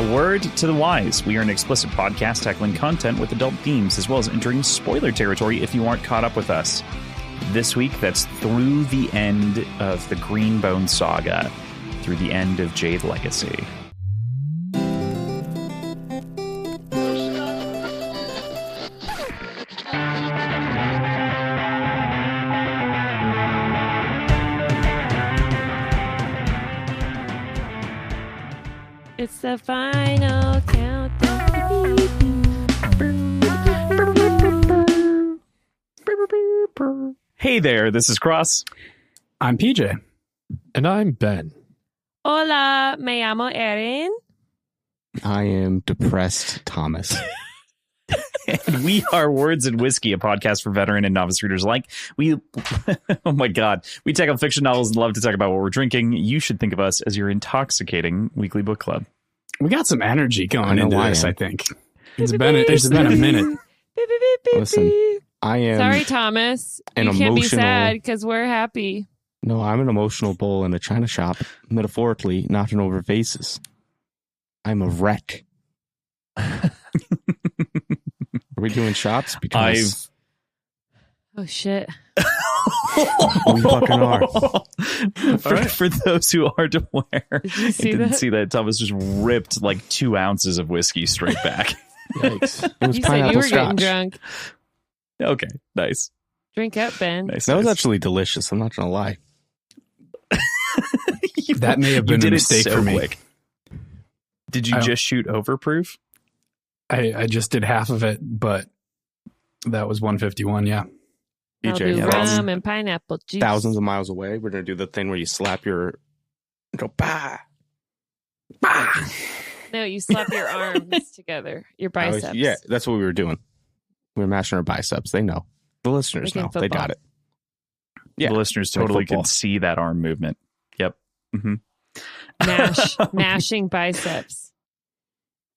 A word to the wise. We are an explicit podcast tackling content with adult themes, as well as entering spoiler territory if you aren't caught up with us. This week, that's through the end of the Green Bone Saga, through the end of Jade Legacy. It's the final countdown. Hey there, this is Cross. I'm PJ. And I'm Ben. Hola, me llamo Erin. I am depressed Thomas. And we are Words and Whiskey, a podcast for veteran and novice readers alike. We, oh my God, we tackle fiction novels and love to talk about what we're drinking. You should think of us as your intoxicating weekly book club. We got some energy going into this, I think. There's been a minute. Listen, I am... Sorry, Thomas. You can't be sad because we're happy. No, I'm an emotional bull in a china shop, metaphorically, knocking over vases. I'm a wreck. Are we doing shots? Because Oh, shit. we fucking are. For those who aren't aware, didn't see that, Thomas just ripped like 2 ounces of whiskey straight back. Yikes. It was You said pineapple you were scotch. getting drunk. Okay, nice. Drink up, Ben. Nice. That was actually delicious. I'm not going to lie. That may have been a mistake for me. Quick. Did you just shoot overproof? I just did half of it, but that was 151, yeah. I'll BJ, do rum and pineapple juice. Thousands of miles away, we're going to do the thing where you slap your... Go, bah! Bah! No, you slap your arms together. Your biceps. Yeah, that's what we were doing. We were mashing our biceps. They know. The listeners Like in know. They got it. Yeah. The listeners Like totally football. can see that arm movement. Yep. Mm-hmm. Mashing biceps.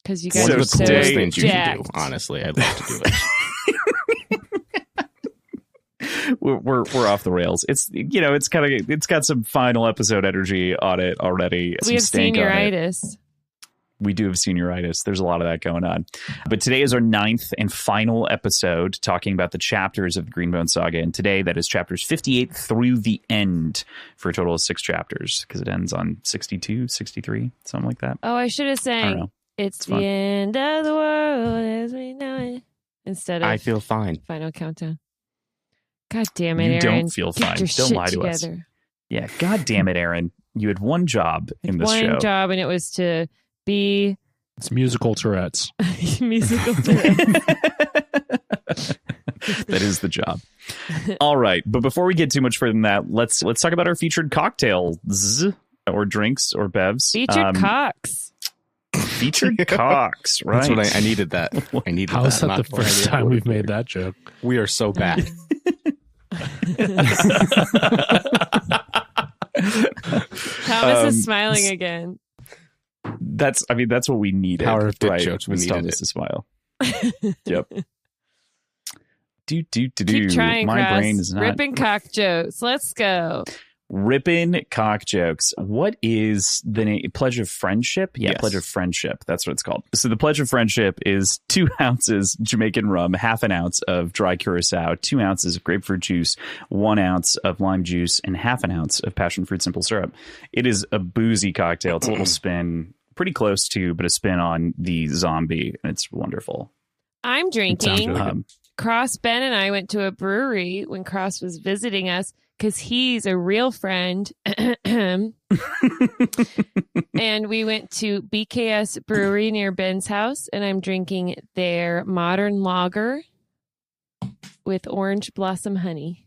Because you guys One are of the so coolest things you can jacked. do, honestly. I'd love to do it. We're off the rails. It's it's got some final episode energy on it already. We have some stank on it. senioritis. We do have senioritis. There's a lot of that going on. But today is our 9th and final episode talking about the chapters of the Green Bone Saga. And today that is chapters 58 through the end for a total of 6 chapters because it ends on 62, 63, something like that. Oh, I should have I don't sang know. It's the fun. end of the world as we know it instead of I feel fine. final countdown. God damn it, You Erin. don't feel Get fine. your Don't shit lie to us. together. Yeah. God damn it, Erin. You had one job in this show. One job, and it was to be It's musical Tourette's. musical director. That is the job. All right. But before we get too much further than that, let's talk about our featured cocktails or drinks or bevs. Featured cocks. Featured cocks, right? That's what I needed that. I needed How is that Not the first time we've made that joke? We are so bad. Thomas is smiling again. That's what we needed. Power of dick right? jokes. We Was needed Thomas it. to smile. Yep. Keep trying, My Cross. brain is not Ripping cock jokes. Let's go. ripping cock jokes. What is the name? Pledge of Friendship? Yeah, Yes. Pledge of Friendship. That's what it's called. So the Pledge of Friendship is 2 ounces Jamaican rum, half an ounce of dry curacao, 2 ounces of grapefruit juice, 1 ounce of lime juice, and half an ounce of passion fruit simple syrup. It is a boozy cocktail. It's a little spin, pretty close to, but a spin on the zombie, and it's wonderful. I'm drinking. really good. Cross, Ben, and I went to a brewery when Cross was visiting us because he's a real friend. And we went to BKS Brewery near Ben's house, and I'm drinking their modern lager with orange blossom honey.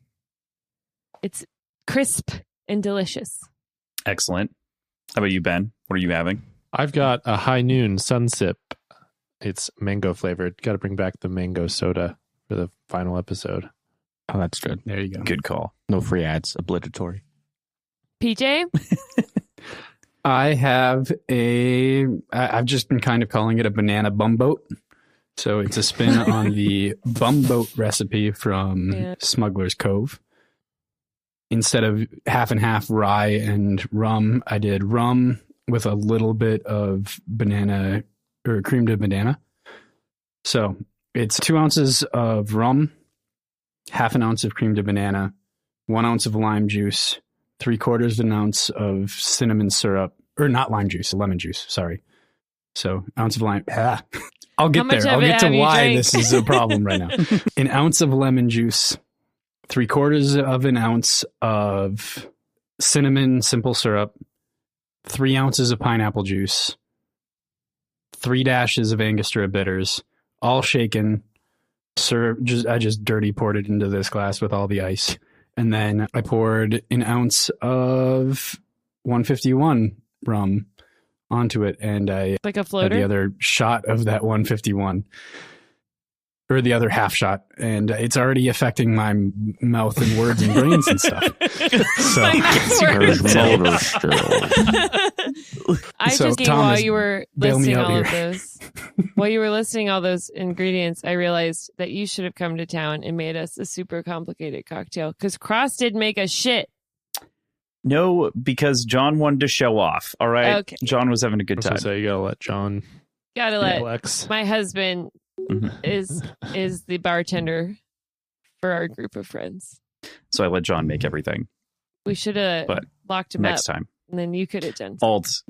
It's crisp and delicious. Excellent. How about you, Ben? What are you having? I've got a High Noon Sunsip. It's mango flavored. Got to bring back the mango soda for the final episode. Oh, that's good. There you go. Good call. No free ads. Obligatory. PJ? I have I've just been kind of calling it a banana bumboat. So it's a spin on the bumboat recipe from Smuggler's Cove. Instead of half and half rye and rum, I did rum, with a little bit of banana or creamed banana. So it's 2 ounces of rum, half an ounce of creamed banana, 1 ounce of lime juice, 3/4 of an ounce of cinnamon syrup, or not lime juice, lemon juice. Sorry. So ounce of lime. I'll get there. I'll get to why this is a problem right now. An ounce of lemon juice, 3/4 of an ounce of cinnamon simple syrup, 3 ounces of pineapple juice, 3 dashes of Angostura bitters, all shaken. I just dirty poured it into this glass with all the ice. And then I poured an ounce of 151 rum onto it, and I like a floater, had the other shot of that 151, or the other half shot, and it's already affecting my mouth and words and brains and stuff. So I so, just Thomas, while you were listing all of those, while you were listing all those ingredients, I realized that you should have come to town and made us a super complicated cocktail, because Cross didn't make us shit. No, because John wanted to show off. All right. Okay. John was having a good time. So you gotta let John. Gotta let Alex. My husband is the bartender for our group of friends. So I let John make everything. We should have locked him next up time. and then you could have done. Alt,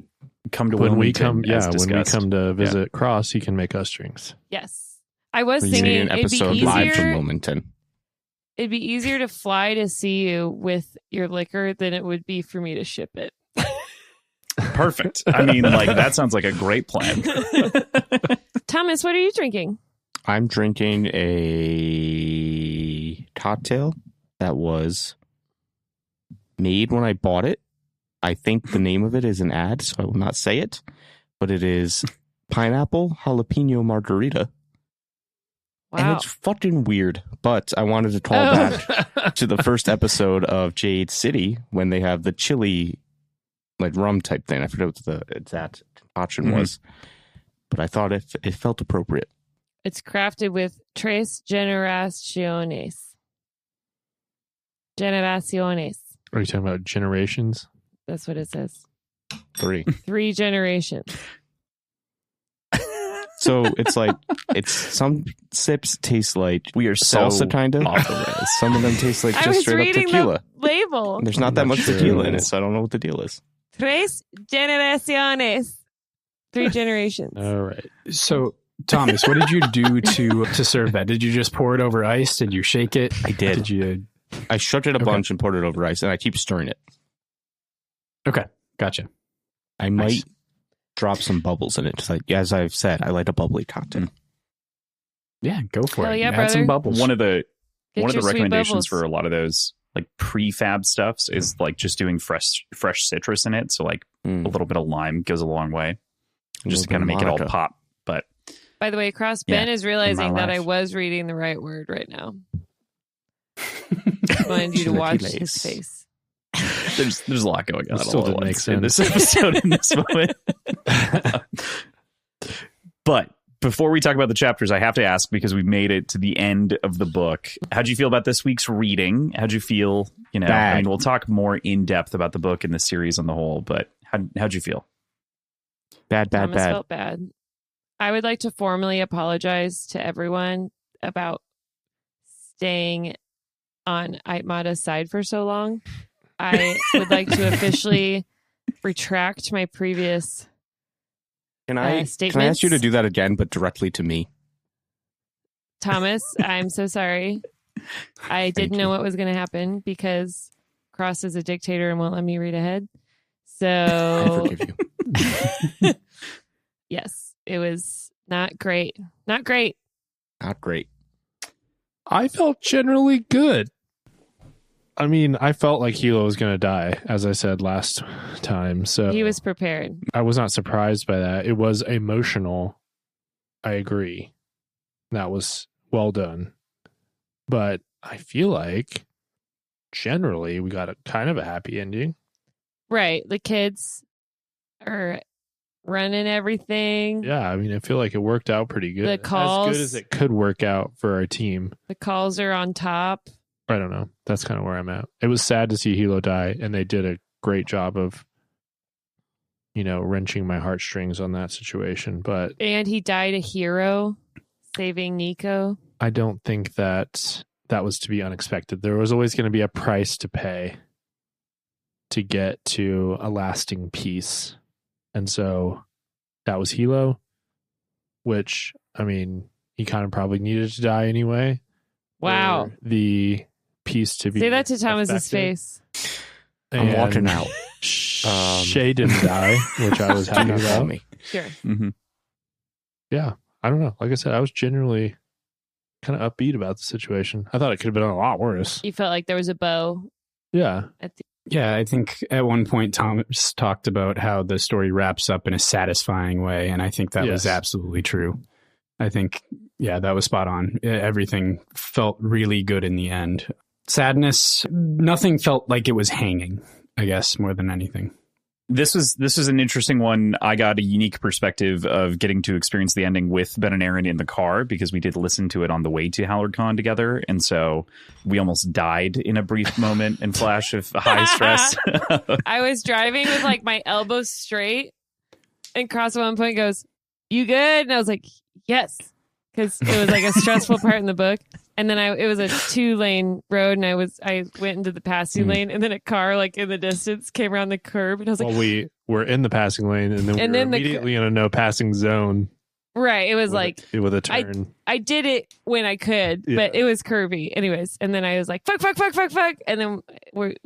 come to when we Wilmington. when we come to visit Cross, he can make us drinks. Yes, I was We need thinking an it'd be episode live from easier. Wilmington. It'd be easier to fly to see you with your liquor than it would be for me to ship it. Perfect. I mean, like, that sounds like a great plan. Thomas, what are you drinking? I'm drinking a cocktail that was made when I bought it. I think the name of it is an ad, so I will not say it, but it is pineapple jalapeno margarita. Wow. And it's fucking weird, but I wanted to call back to the first episode of Jade City when they have the chili, like rum type thing. I forget what the exact concoction was, but I thought it felt appropriate. It's crafted with tres generaciones. Generaciones. Are you talking about generations? That's what it says. 3. 3 generations. So it's like, some sips taste like We are so salsa, kind of. off the rails. Some of them taste like I just was straight up reading tequila. the label. There's not that much tequila in it, so I don't know what the deal is. Tres generaciones. 3 generations. All right. So, Thomas, what did you do to serve that? Did you just pour it over ice? Did you shake it? I did. Did you? I shook it a bunch and poured it over ice, and I keep stirring it. Okay, gotcha. I might drop some bubbles in it. Just like, as I've said, I like a bubbly cocktail. Yeah, go for Hell it. yeah, Add some brother. bubbles. One of the Get your sweet recommendations bubbles. for a lot of those like prefab stuffs is like just doing fresh citrus in it. So like a little bit of lime goes a long way, just to kind of make it all pop. But By the way, Cross Ben is realizing that I life. was reading the right word right now. I wanted you to watch his face. there's a lot going on. It still all at didn't make once in this sense. episode in this moment. But before we talk about the chapters, I have to ask, because we made it to the end of the book. How'd you feel about this week's reading? How'd you feel? You know, Bad. I mean, we'll talk more in depth about the book and the series on the whole, but how'd you feel? Bad. Thomas felt bad. I would like to formally apologize to everyone about staying on Aitmata's side for so long. I would like to officially retract my previous Can I statements. ask you to do that again, but directly to me? Thomas, I'm so sorry. I didn't know what was going to happen because Cross is a dictator and won't let me read ahead. I So, forgive you. yes, it was not great. Not great. Not great. I felt generally good. I mean, I felt like Hilo was going to die, as I said last time. So He was prepared. I was not surprised by that. It was emotional. I agree. That was well done. But I feel like generally we got a kind of a happy ending. Right. The kids are running everything. Yeah, I mean, I feel like it worked out pretty good. The calls- As good as it could work out for our team. The calls are on top. I don't know. That's kind of where I'm at. It was sad to see Hilo die, and they did a great job of, wrenching my heartstrings on that situation. But And he died a hero, saving Nico. I don't think that was to be unexpected. There was always going to be a price to pay to get to a lasting peace. And so that was Hilo, which, I mean, he kind of probably needed to die anyway. Wow. For the peace to be Say that to Thomas's effective. face. I'm watching out. Shay didn't die, which I was Do happy not call about. me. Sure. Mm-hmm. Yeah, I don't know. Like I said, I was generally kind of upbeat about the situation. I thought it could have been a lot worse. You felt like there was a bow Yeah. at the Yeah, I think at one point Thomas talked about how the story wraps up in a satisfying way, and I think that was Yes. absolutely true. I think, yeah, that was spot on. Everything felt really good in the end. Sadness, nothing felt like it was hanging, I guess, more than anything. This was an interesting one. I got a unique perspective of getting to experience the ending with Ben and Erin in the car because we did listen to it on the way to HowardCon together, and so we almost died in a brief moment and flash of high stress. I was driving with like my elbows straight, and Cross at one point goes, "You good?" And I was like, "Yes," because it was like a stressful part in the book. And then it was a 2-lane road, and I went into the passing lane, and then a car like in the distance came around the curb, and I was like, Well, we were in the passing lane, and then we And were then the immediately in a no passing zone. right. It was like with a turn. I did it when I could, Yeah. but it was curvy, anyways. And then I was like, fuck, and then we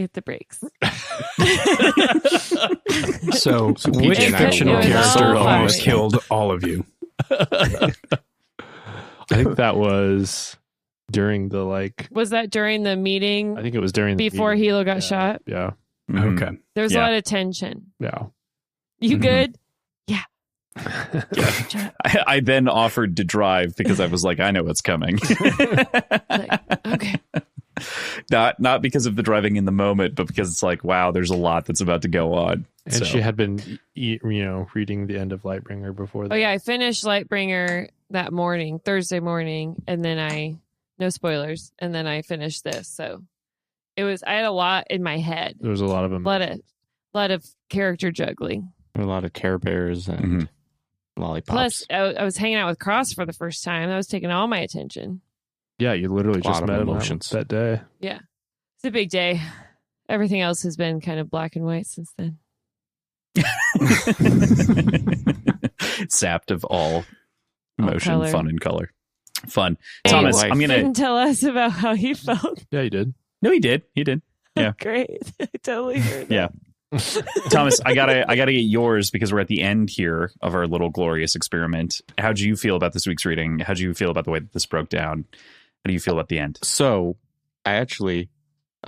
hit the brakes. So, So which PJ and I fictional were character all almost fine. killed all of you? I think that was during the Was that during the meeting I think it was during the before meeting. Hilo got Yeah. shot? Yeah. Mhm. Okay. There was Yeah. a lot of tension. Yeah. You Mhm. good? I then offered to drive because I was like, I know what's coming. Like, okay. Not because of the driving in the moment, but because it's like, wow, there's a lot that's about to go on. And So- she had been, reading the end of Lightbringer before Oh that. yeah, I finished Lightbringer that morning, Thursday morning, and then no spoilers, and then I finished this. So I had a lot in my head. There was a lot of them. Lot of character juggling. A lot of Care Bears and Mhm. lollipops. Plus, I was hanging out with Cross for the first time. That was taking all my attention. Yeah, you literally A lot just of met him emotions. that day. Yeah, it's a big day. Everything else has been kind of black and white since then. Sapped of all emotion, color. fun, and color. Fun. Hey, Thomas, life. I'm gonna. Didn't tell us about how you felt. Yeah, you did. No, he did. He did. Yeah. Great. I totally heard that. Yeah. Thomas, I gotta get yours because we're at the end here of our little glorious experiment. How'd you feel about this week's reading? How'd you feel about the way that this broke down? How do you feel about the end? So, I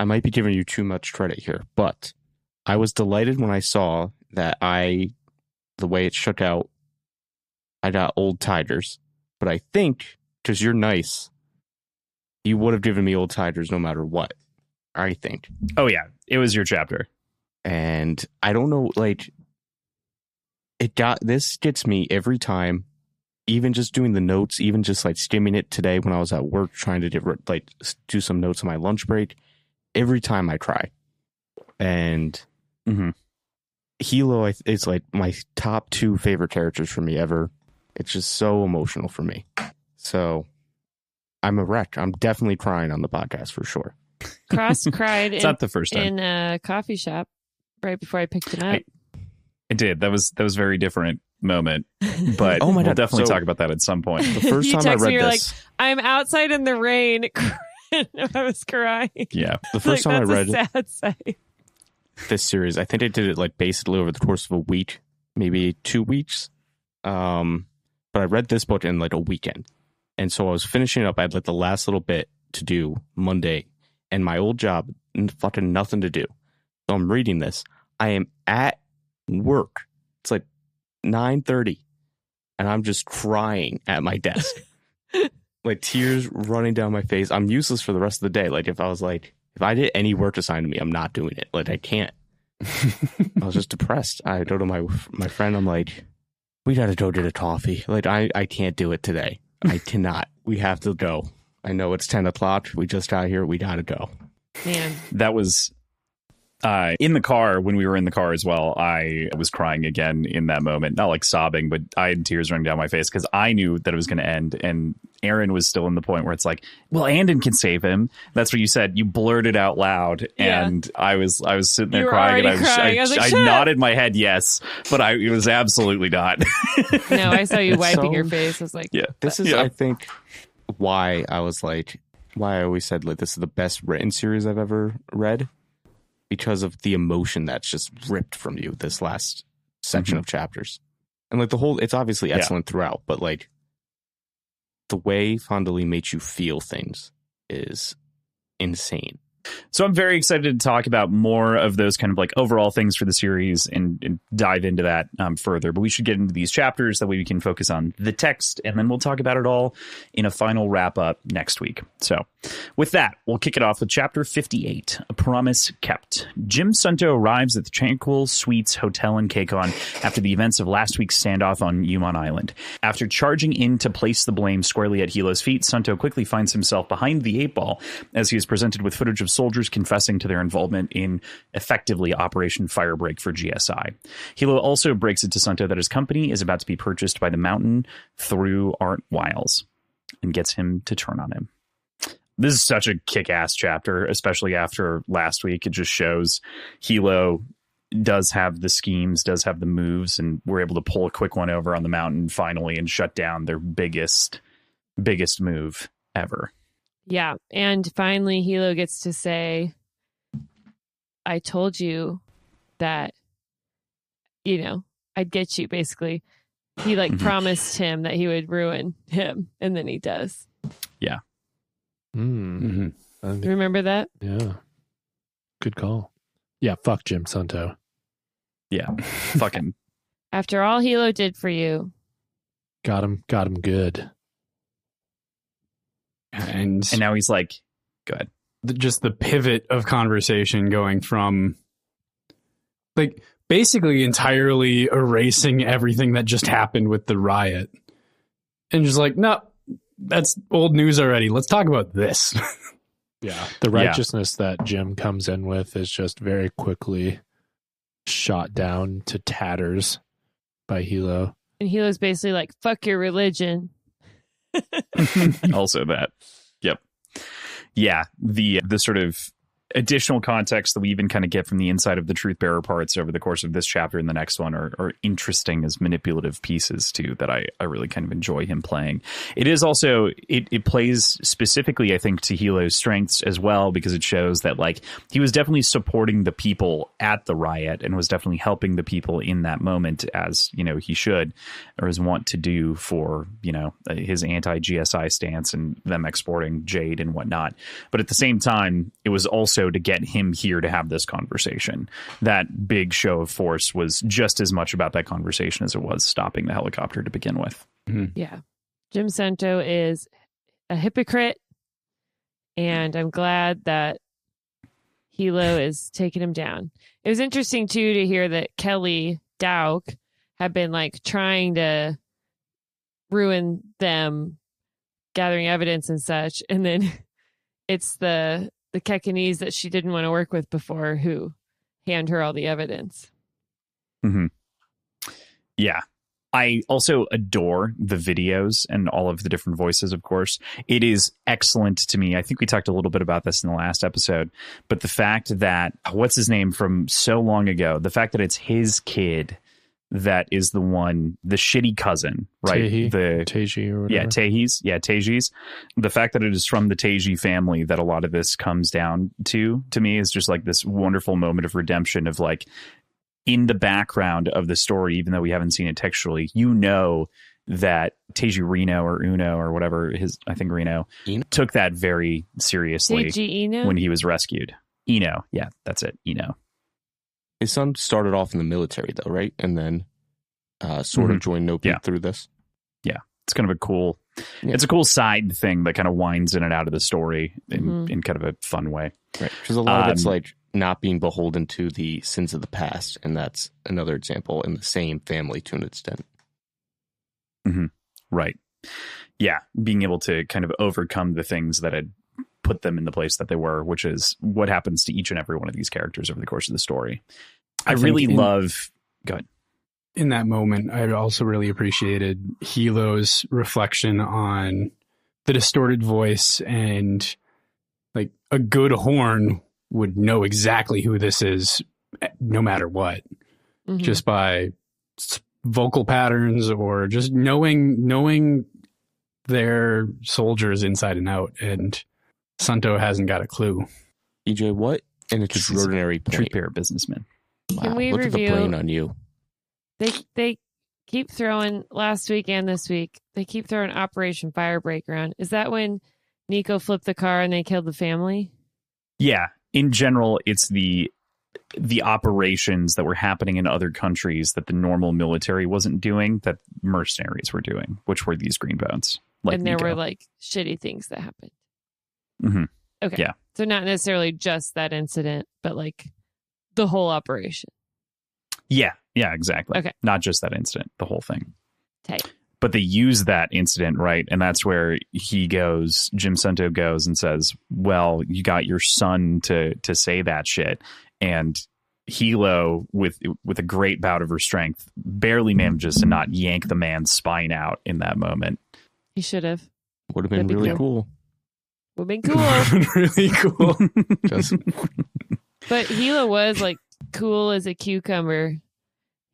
might be giving you too much credit here, but I was delighted when I saw that the way it shook out, I got old Tiders. But I think, because you're nice, you would have given me old Tiders no matter what, I think. Oh yeah, it was your chapter. And I don't know, this gets me every time, even just doing the notes, even just skimming it today when I was at work trying to do some notes on my lunch break. Every time I try. And Mhm. Hilo is my top 2 favorite characters for me ever. It's just so emotional for me. So I'm a wreck. I'm definitely crying on the podcast for sure. Cross cried It's not the first time. in a coffee shop right before I picked him up. I did. That was a very different moment. But Oh my we'll God. definitely So- talk about that at some point. The first You time I text me, read you're this, I'm outside in the rain. I was crying. Yeah. the first time I read that's a sad sight. this series, I think I did it basically over the course of a week, maybe 2 weeks. But I read this book in a weekend. And so I was finishing up. I had the last little bit to do Monday, and my old job, fucking nothing to do. So I'm reading this. I am at work. It's 9:30, and I'm just crying at my desk. Tears running down my face. I'm useless for the rest of the day. If I did any work assigned to me, I'm not doing it. I can't. I was just depressed. I go to my friend. I'm like, we got to go get a coffee. I can't do it today. I cannot. We have to go. I know it's 10 o'clock. We just got here. We got to go. Man, That was In the car, when we were in the car as well, I was crying again in that moment. Not like sobbing, but I had tears running down my face because I knew that it was going to end. And Erin was still in the point where it's like, well, Andon can save him. That's what you said. You blurted out loud. Yeah. And I was sitting there You were crying. And already crying. I was like, I nodded my head yes, but it was absolutely not. No, I saw you wiping so- your face. I was like, Yeah. This is, I think, why I always said like this is the best written series I've ever read, because of the emotion that's just ripped from you this last section of chapters. And like it's obviously excellent throughout, but like the way Fondly makes you feel things is insane. So I'm very excited to talk about more of those kind of like overall things for the series and dive into that further. But we should get into these chapters. That way we can focus on the text, and then we'll talk about it all in a final wrap up next week. So with that, we'll kick it off with chapter 58, A Promise Kept. Jim Sunto arrives at the Tranquil Suites Hotel in Keikon after the events of last week's standoff on Yumon Island. After charging in to place the blame squarely at Hilo's feet, Sunto quickly finds himself behind the 8-ball as he is presented with footage of soldiers confessing to their involvement in effectively Operation Firebreak for GSI. Hilo also breaks it to Sunto that his company is about to be purchased by the Mountain through Art Wiles and gets him to turn on him. This is such a kick-ass chapter, especially after last week. It just shows Hilo does have the schemes, does have the moves, and we're able to pull a quick one over on the Mountain finally and shut down their biggest move ever. yeah. And finally, Hilo gets to say, I told you that, I'd get you, basically. He promised him that he would ruin him, and then he does. Yeah. I think- Remember that? yeah. Good call. Yeah, fuck Jim Sunto. Yeah. Fucking. After all Hilo did for you. Got him good. And And now he's like, go ahead. just the pivot of conversation going from like basically entirely erasing everything that just happened with the riot and just like, no, that's old news already. Let's talk about this. Yeah. The righteousness that Jim comes in with is just very quickly shot down to tatters by Hilo. And Hilo's basically like, fuck your religion. Also that. Yep. Yeah. The sort of additional context that we even kind of get from the inside of the truth bearer parts over the course of this chapter and the next one are interesting as manipulative pieces too, that I really kind of enjoy him playing. It is also, it plays specifically, I think, to Hilo's strengths as well, because it shows that like he was definitely supporting the people at the riot and was definitely helping the people in that moment, as he should, or is wont to do for his anti-GSI stance and them exporting Jade and whatnot. But at the same time, it was also to get him here to have this conversation. That big show of force was just as much about that conversation as it was stopping the helicopter to begin with. Yeah. Jim Sunto is a hypocrite, and I'm glad that Hilo is taking him down. It was interesting, too, to hear that Kelly Dowk had been trying to ruin them, gathering evidence and such, and then it's the Kekanese that she didn't want to work with before who hand her all the evidence. Mm-hmm. Yeah. I also adore the videos and all of the different voices, of course. It is excellent to me. I think we talked a little bit about this in the last episode, but the fact that, what's his name from so long ago, the fact that it's his kid that is the one, the shitty cousin, right? Teji or whatever. Teji's. The fact that it is from the Teji family that a lot of this comes down to me, is just like this wonderful moment of redemption of like, in the background of the story, even though we haven't seen it textually, that Teji Reno or Uno or whatever I think Reno took that very seriously Teji Eno? when he was rescued. Eno. Yeah, that's it. Eno. His son started off in the military, though, right? And then sort of joined Nope through this. Yeah, it's kind of a cool. Yeah. It's a cool side thing that kind of winds in and out of the story in kind of a fun way. Right, because a lot of it's like not being beholden to the sins of the past, and that's another example in the same family to an extent. Mm-hmm. Right. Yeah, being able to kind of overcome the things that had put them in the place that they were, which is what happens to each and every one of these characters over the course of the story. I really love... Go ahead. In that moment, I also really appreciated Hilo's reflection on the distorted voice, and like a good horn would know exactly who this is no matter what, just by vocal patterns or just knowing their soldiers inside and out. And Santo hasn't got a clue. EJ, what an extraordinary point. True pair businessman. Wow, Can we look at the review- brain on you. They keep throwing, last week and this week, they keep throwing Operation Firebreak around. Is that when Nico flipped the car and they killed the family? Yeah. In general, it's the operations that were happening in other countries that the normal military wasn't doing, that mercenaries were doing, which were these green bones. Like and there Nico. were like shitty things that happened. Mm-hmm. Okay. Yeah. So not necessarily just that incident, but like the whole operation. Yeah, exactly. Okay. Not just that incident, the whole thing. Tight. But they use that incident, right? And that's where Jim Santo goes and says, well, you got your son to say that shit. And Hilo, with a great bout of her strength, barely manages to not yank the man's spine out in that moment. He should have. Would have been That'd be really cool. Would have been cool. Really cool. Just, But Hilo was like cool as a cucumber.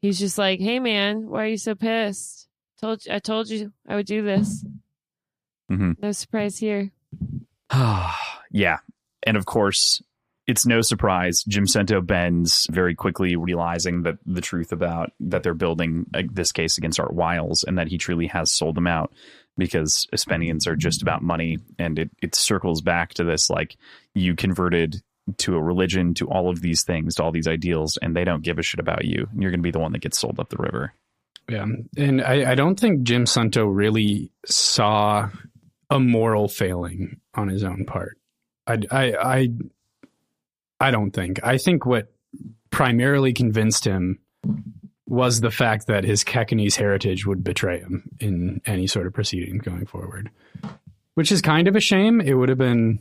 He's just like, hey man, why are you so pissed? I told you I would do this. Mm-hmm. No surprise here. Yeah. And of course, it's no surprise. Jim Santo bends, very quickly realizing that the truth about that they're building this case against Art Wiles, and that he truly has sold them out, because Espenians are just about money. And it circles back to this, like, you converted to a religion, to all of these things, to all these ideals, and they don't give a shit about you. You're going to be the one that gets sold up the river. Yeah. And I don't think Jim Santo really saw a moral failing on his own part. I don't think. I think what primarily convinced him was the fact that his Kekanese heritage would betray him in any sort of proceeding going forward, which is kind of a shame. It would have been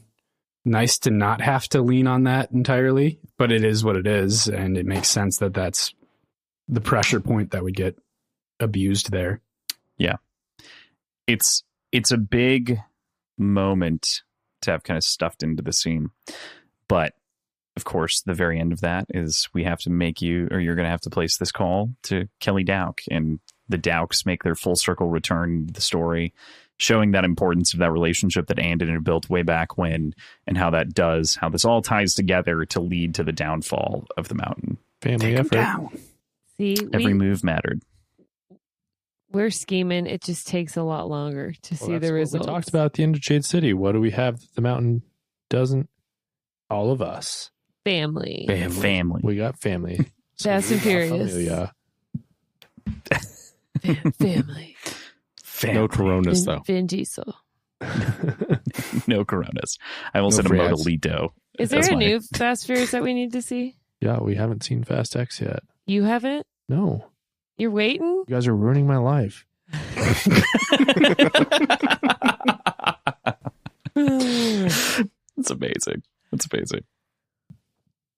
nice to not have to lean on that entirely, but it is what it is. And it makes sense that that's the pressure point that would get abused there. Yeah. It's a big moment to have kind of stuffed into the scene. But of course, the very end of that is we have to you're going to have to place this call to Kelly Dowk, and the Dowks make their full circle return to the story, showing that importance of that relationship that Andon had built way back when, and how this all ties together to lead to the downfall of the mountain. Family effort. See, Every move mattered. We're scheming. It just takes a lot longer to see the results. We talked about at the end of Jade City. What do we have that the mountain doesn't? All of us. Family. We got family. Fast and Furious. Family. no Coronas, though. Vin Diesel. No Coronas. I almost said a Modelito. Is there a new Fast Furious that we need to see? Yeah, we haven't seen Fast X yet. You haven't? No. You're waiting? You guys are ruining my life. That's amazing.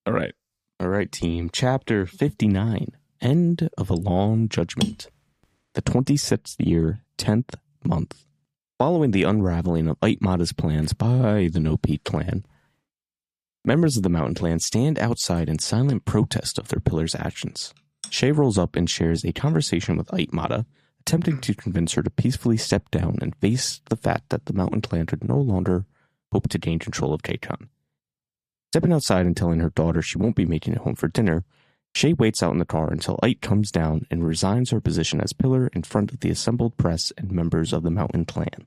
All right, team. Chapter 59. End of a Long Judgment. The 26th year, 10th month. Following the unraveling of Aitmata's plans by the No Peak clan, members of the Mountain Clan stand outside in silent protest of their pillar's actions. Shay rolls up and shares a conversation with Aitmata, attempting to convince her to peacefully step down and face the fact that the Mountain Clan could no longer hope to gain control of Kacon. Stepping outside and telling her daughter she won't be making it home for dinner, Shay waits out in the car until Ait comes down and resigns her position as pillar in front of the assembled press and members of the Mountain Clan.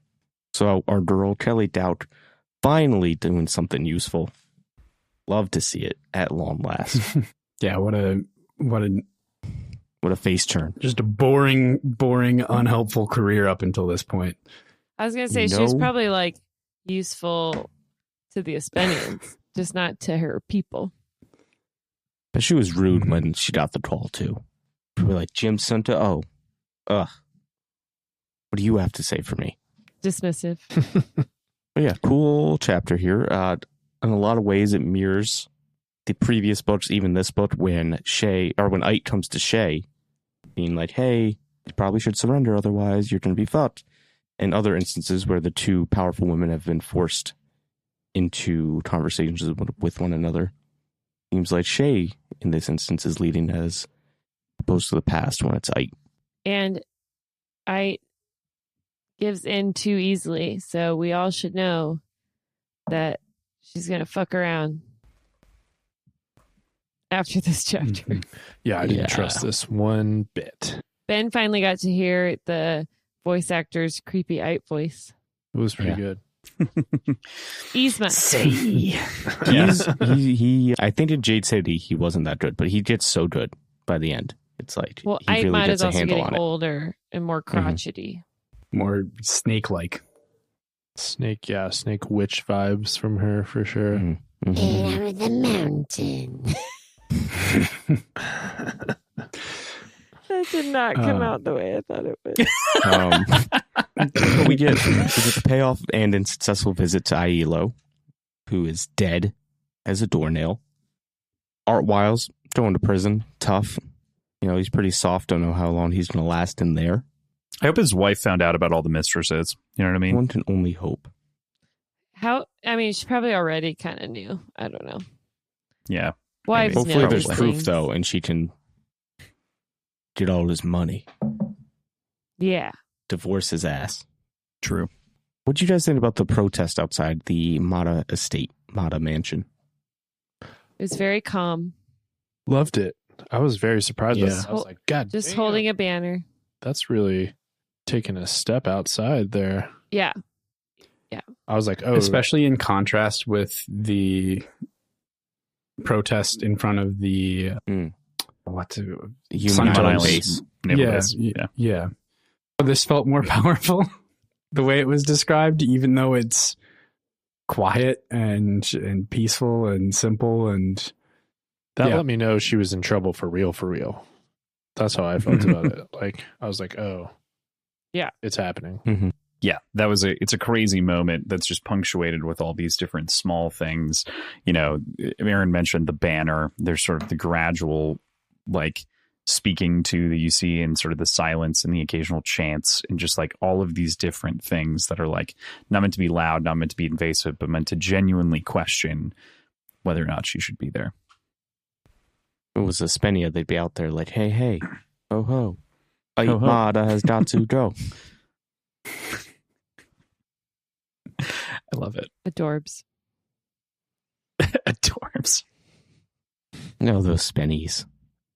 So our girl Kelly Dowk finally doing something useful. Love to see it at long last. Yeah, what a face turn. Just a boring, unhelpful career up until this point. I was going to say, she was probably like useful to the Espenians, just not to her people. But she was rude when she got the call, too. People were like, Jim Santo, what do you have to say for me? Dismissive. But yeah, cool chapter here. In a lot of ways, it mirrors the previous books, even this book, when Ike comes to Shay, being like, hey, you probably should surrender, otherwise you're going to be fucked. And other instances where the two powerful women have been forced into conversations with one another. Seems like Shay, in this instance, is leading as opposed to the past when it's Ike. And Ike gives in too easily, so we all should know that she's going to fuck around after this chapter. Yeah, I didn't trust this one bit. Ben finally got to hear the voice actor's creepy Ike voice. It was pretty good. Yzma. I think in Jade City he wasn't that good, but he gets so good by the end. It's like well, he Ike really might gets is a also handle getting on it. older and more crotchety. More snake-like. Snake witch vibes from her for sure. Mm-hmm. Over the mountain. That did not come out the way I thought it would. We get the payoff and a successful visit to Ailo, who is dead as a doornail. Art Wiles going to prison, tough. He's pretty soft. Don't know how long he's going to last in there. I hope his wife found out about all the mistresses. You know what I mean? One can only hope. She probably already kind of knew. I don't know. Yeah. Wives Hopefully know there's these proof, things. though, and she can get all his money. Yeah. Divorce his ass. True. What do you guys think about the protest outside the Mata estate, Mata mansion? It was very calm. Loved it. I was very surprised by Yeah. that. I was like, God Just damn, holding a banner. that's really taking a step outside there. Yeah. I was like, oh. Especially in contrast with the protest in front of the Human Sunshine Island Island. base. yeah, Base. yeah. This felt more powerful the way it was described, even though it's quiet and peaceful and simple and That yeah. let me know she was in trouble for real. That's how I felt about it. Like, I was like, oh. Yeah. It's happening. Mm-hmm. Yeah, it's a crazy moment that's just punctuated with all these different small things. Erin mentioned the banner. There's sort of the gradual, like, speaking to that you see in sort of the silence and the occasional chants and just like all of these different things that are like not meant to be loud, not meant to be invasive, but meant to genuinely question whether or not she should be there. If it was a Spenia, they'd be out there like, hey, ho ho. Ho, ho. Mata has got to go. I love it. Adorbs. Adorbs. No, those Spennies.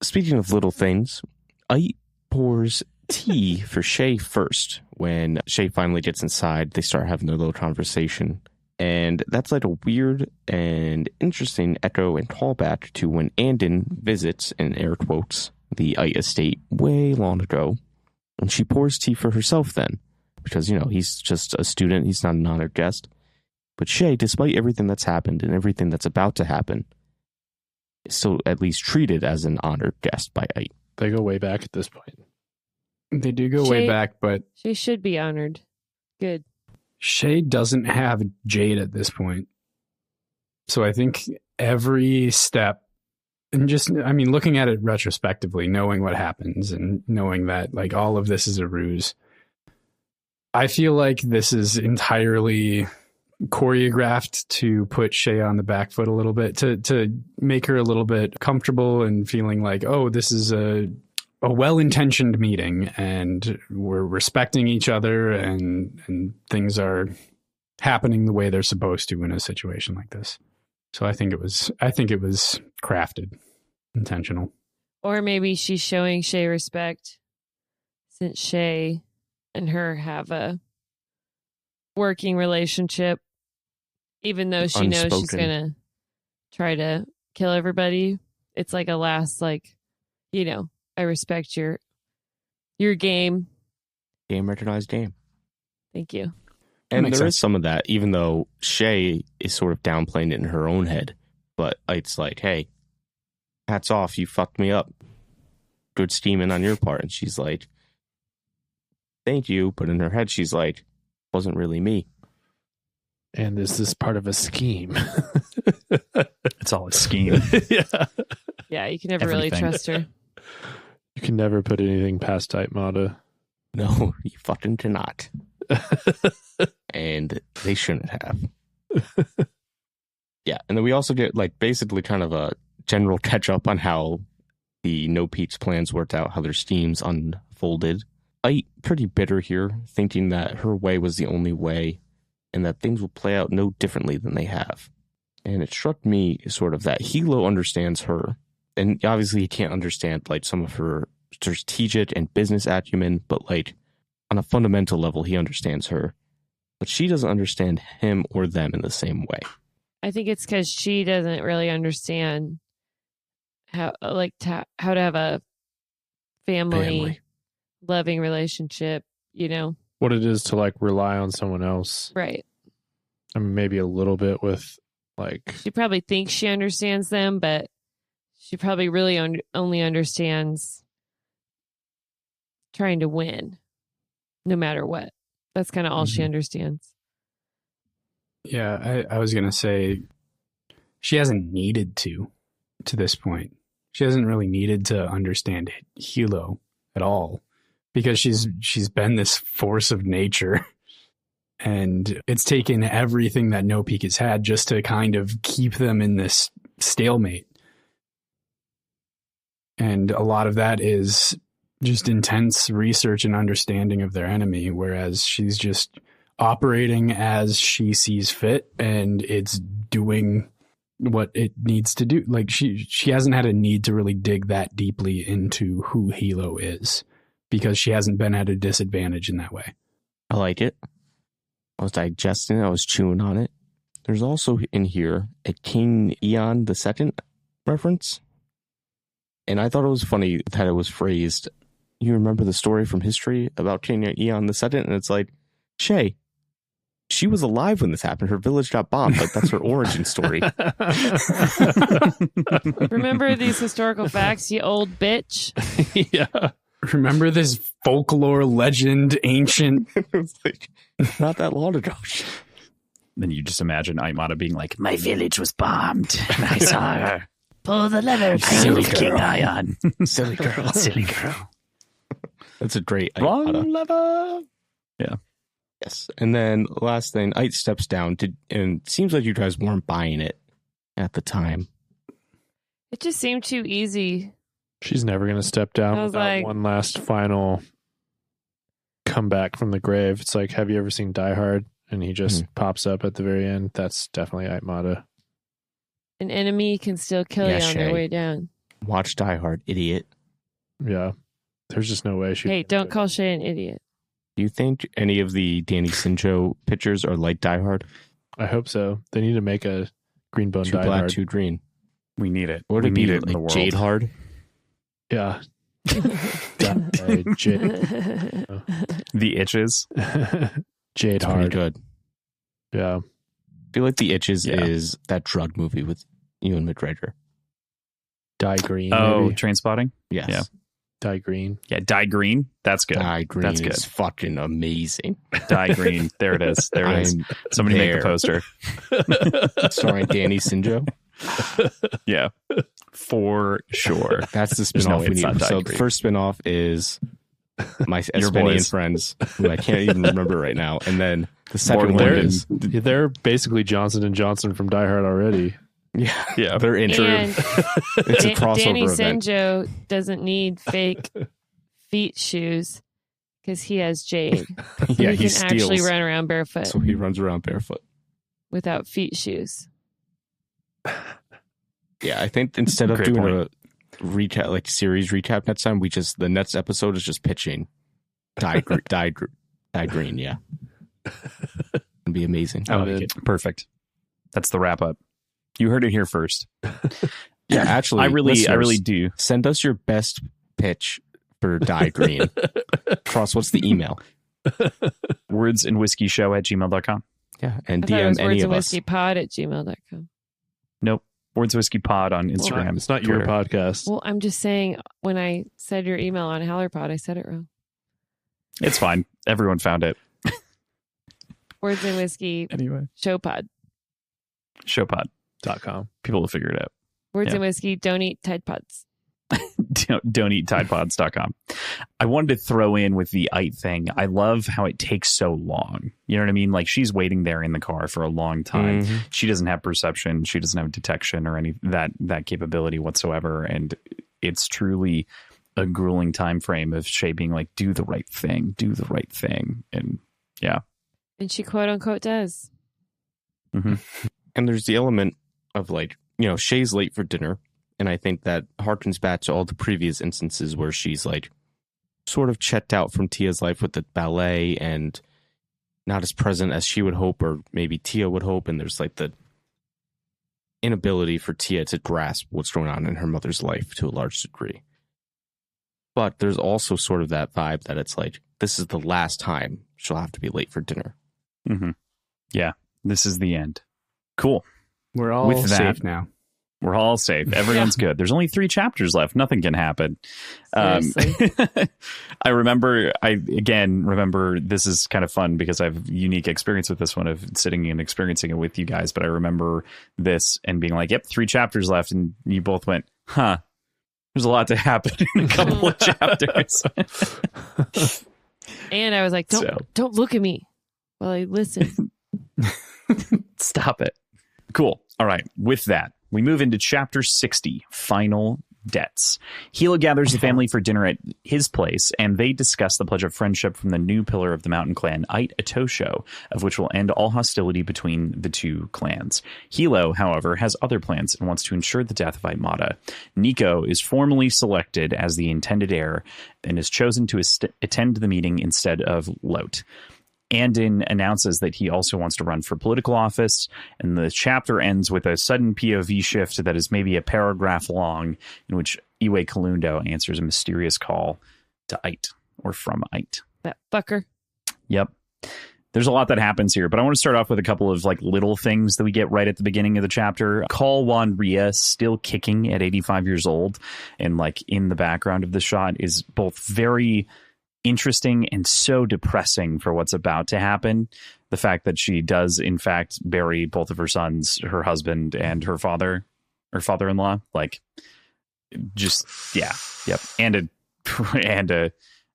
Speaking of little things, Ike pours tea for Shay first. When Shay finally gets inside, they start having their little conversation. And that's like a weird and interesting echo and callback to when Andon visits, in air quotes, the Ike estate way long ago. And she pours tea for herself then. Because, he's just a student. He's not an honored guest. But Shay, despite everything that's happened and everything that's about to happen, is still at least treated as an honored guest by Ike. They go way back at this point. they do go way Shay- back, but She should be honored. Good. Shay doesn't have Jade at this point. So I think every step, and looking at it retrospectively, knowing what happens and knowing that like all of this is a ruse, I feel like this is entirely choreographed to put Shay on the back foot a little bit, to make her a little bit comfortable and feeling like, oh, this is a well-intentioned meeting and we're respecting each other and things are happening the way they're supposed to in a situation like this. So I think it was crafted, intentional. Or maybe she's showing Shay respect since Shay and her have a working relationship, even though she knows she's Unspoken. going to try to kill everybody. It's like a last, I respect your game. Game recognized game. Thank you. And makes there is sense. some of that, even though Shay is sort of downplaying it in her own head. But it's like, hey, hats off, you fucked me up. Good scheming on your part. And she's like, thank you. But in her head, she's like, wasn't really me. And is this part of a scheme? It's all a scheme. Yeah. Yeah, you can never really Everything. trust her. You can never put anything past Aitmata. No, you fucking cannot. And they shouldn't have. Yeah, and then we also get like basically kind of a general catch up on how the No Pete's plans worked out, how their schemes unfolded. Ait pretty bitter here, thinking that her way was the only way and that things will play out no differently than they have. And it struck me sort of that Hilo understands her. And obviously he can't understand like some of her strategic and business acumen, but like on a fundamental level, he understands her. But she doesn't understand him or them in the same way. I think it's because she doesn't really understand how to have a family loving relationship, you know? What it is to like rely on someone else. Right. I mean, maybe a little bit with like, She probably thinks she understands them, but she probably really only understands trying to win no matter what. That's kind of all she understands. Yeah, I was going to say she hasn't needed to this point. She hasn't really needed to understand Hilo at all because she's been this force of nature. And it's taken everything that No Peak has had just to kind of keep them in this stalemate. And a lot of that is just intense research and understanding of their enemy, whereas she's just operating as she sees fit and it's doing what it needs to do. Like she hasn't had a need to really dig that deeply into who Hilo is because she hasn't been at a disadvantage in that way. I like it. I was digesting it. I was chewing on it. There's also in here a King e167 reference. And I thought it was funny that it was phrased, you remember the story from history about King e167? And it's like, Shay, she was alive when this happened. Her village got bombed. Like, that's her origin story. Remember these historical facts, you old bitch? yeah. Remember this folklore, legend, ancient... It's like, not that long ago. Then you just imagine Aitmata being like, my village was bombed. And I saw her. Pull the lever, silly King Ion. Silly girl. Silly girl. That's a great Wrong Aitmata. lever. Yeah. Yes. And then last thing, Ait steps down and it seems like you guys weren't buying it at the time. It just seemed too easy. She's never going to step down I was without like- one last final comeback from the grave. It's like, have you ever seen Die Hard? And he just pops up at the very end. That's definitely Aitmata. An enemy can still kill you Yeah, on their Shay. way down. Watch Die Hard, idiot. Yeah. There's just no way she. Hey, don't call Shay an idiot. Do you think any of the Danny Sinjo pictures are like Die Hard? I hope so. They need to make a Green Bone Too Die black, Hard. too green. We need it. What would we it need be? it in the Like world. Jade Hard? Yeah. Jade The Itches. Jade It's pretty Hard. good. Yeah. I feel like The Itches Yeah. is that drug movie with Ewan McGregor. Die Green. Oh, Maybe. Trainspotting? Yes. Yeah. Die Green. Yeah, Dye Green. That's good. Die Green That's is fucking amazing. Dye Green. There it is. There it is. I'm Somebody make there. the poster. Starring Danny Sinjo. Yeah. For sure. That's the There's no spinoff way we it's need. not Die So the Green. first spinoff is my Your Espenian boys. friends, who I can't even remember right now. And then the second More one than is They're basically Johnson and Johnson from Die Hard already. Yeah. they're in. And It's a crossover Danny event. Sinjo doesn't need fake feet shoes because he has Jade. Yeah, he he can actually steals. run around barefoot So he runs around barefoot. without feet shoes. Yeah, I think instead of Great doing point. a recap, like series recap next time, the next episode is just pitching Die Green. Yeah, it'd be amazing. I like it. Perfect. That's the wrap up. You heard it here first. Yeah, actually, I really listeners, do. send us your best pitch for Die Green. Cross, what's the email? wordsandwhiskeyshow@gmail.com. Yeah, and I thought it DM was any of us. wordsandwhiskeypod@gmail.com. Nope. Words Whiskey Pod on Instagram. It's not your Twitter. podcast. Well, I'm just saying when I said your email on HowlerPod, I said it wrong. It's fine. Everyone found it. Words and Whiskey Anyway, Showpod. Showpod.com. People will figure it out. Words Yeah. and Whiskey, don't eat Tide Pods. Don't eat tidepods.com. I wanted to throw in with the IT thing. I love how it takes so long. You know what I mean? Like she's waiting there in the car for a long time. Mhm. She doesn't have perception. She doesn't have detection or any that capability whatsoever. And it's truly a grueling time frame of Shay being like, do the right thing. And yeah. And she quote unquote does. Mm-hmm. And there's the element of like, Shay's late for dinner. And I think that harkens back to all the previous instances where she's like sort of checked out from Tia's life with the ballet and not as present as she would hope, or maybe Tia would hope. And there's like the inability for Tia to grasp what's going on in her mother's life to a large degree. But there's also sort of that vibe that it's like, this is the last time she'll have to be late for dinner. Mm-hmm. Yeah. This is the end. Cool. We're all With that, safe now. We're all safe. Everyone's good. There's only 3 chapters left. Nothing can happen. Seriously. I remember this is kind of fun because I have unique experience with this one of sitting and experiencing it with you guys. But I remember this and being like, yep, 3 chapters left. And you both went, huh, there's a lot to happen in a couple of chapters. And I was like, don't look at me while I listen. Stop it. Cool. All right. With that, we move into chapter 60, Final Debts. Hilo gathers the family for dinner at his place, and they discuss the pledge of friendship from the new pillar of the mountain clan, Ait Atosho, of which will end all hostility between the 2 clans. Hilo, however, has other plans and wants to ensure the death of Aimata. Nico is formally selected as the intended heir and is chosen to attend the meeting instead of Lot. Andin announces that he also wants to run for political office, and the chapter ends with a sudden POV shift that is maybe a paragraph long, in which Iwe Kalundo answers a mysterious call to Ait, or from Ait. That fucker. Yep. There's a lot that happens here, but I want to start off with a couple of like little things that we get right at the beginning of the chapter. Call Wan Ria, still kicking at 85 years old, and like in the background of the shot is both very interesting and so depressing for what's about to happen. The fact that she does in fact bury both of her sons, her husband and her father-in-law, like just yep, and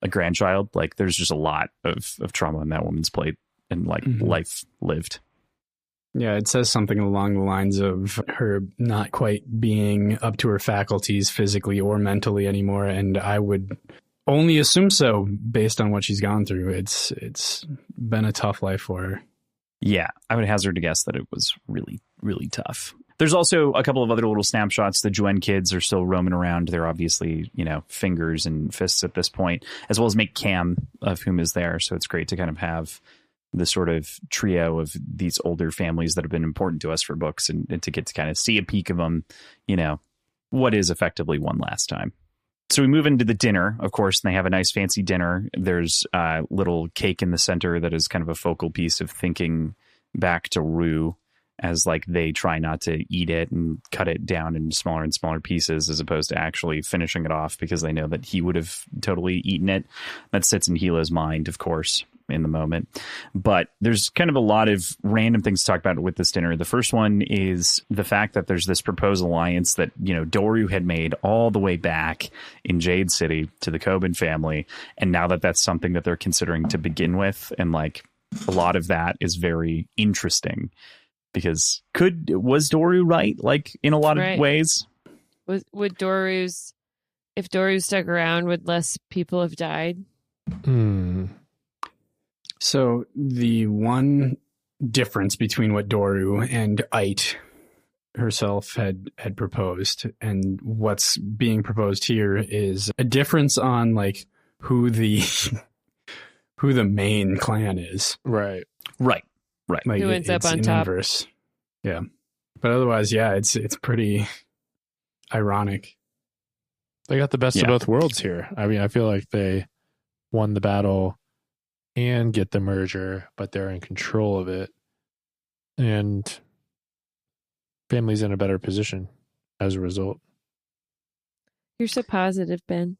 a grandchild. Like there's just a lot of trauma in that woman's plate and like life lived. Yeah, it says something along the lines of her not quite being up to her faculties physically or mentally anymore, and I would only assume so based on what she's gone through. It's been a tough life for her. Yeah, I would hazard to guess that it was really, really tough. There's also a couple of other little snapshots. The Juen kids are still roaming around. They're obviously, fingers and fists at this point, as well as Make Cam, of whom is there. So it's great to kind of have the sort of trio of these older families that have been important to us for books and to get to kind of see a peek of them, what is effectively one last time. So we move into the dinner, of course, and they have a nice fancy dinner. There's a little cake in the center that is kind of a focal piece of thinking back to Rue as like they try not to eat it and cut it down in smaller and smaller pieces as opposed to actually finishing it off because they know that he would have totally eaten it. That sits in Hilo's mind, of course, in the moment. But there's kind of a lot of random things to talk about with this dinner. The first one is the fact that there's this proposed alliance that, Doru had made all the way back in Jade City to the Coben family. And now that that's something that they're considering to begin with. And like a lot of that is very interesting because was Doru right? Like in a lot of ways? If Doru stuck around, would less people have died? So the one difference between what Doru and Ait herself had proposed and what's being proposed here is a difference on like who the main clan is. Right. Like who ends up on in top? Inverse. Yeah, but otherwise, yeah, it's pretty ironic. They got the best of both worlds here. I mean, I feel like they won the battle and get the merger, but they're in control of it. And family's in a better position as a result. You're so positive, Ben.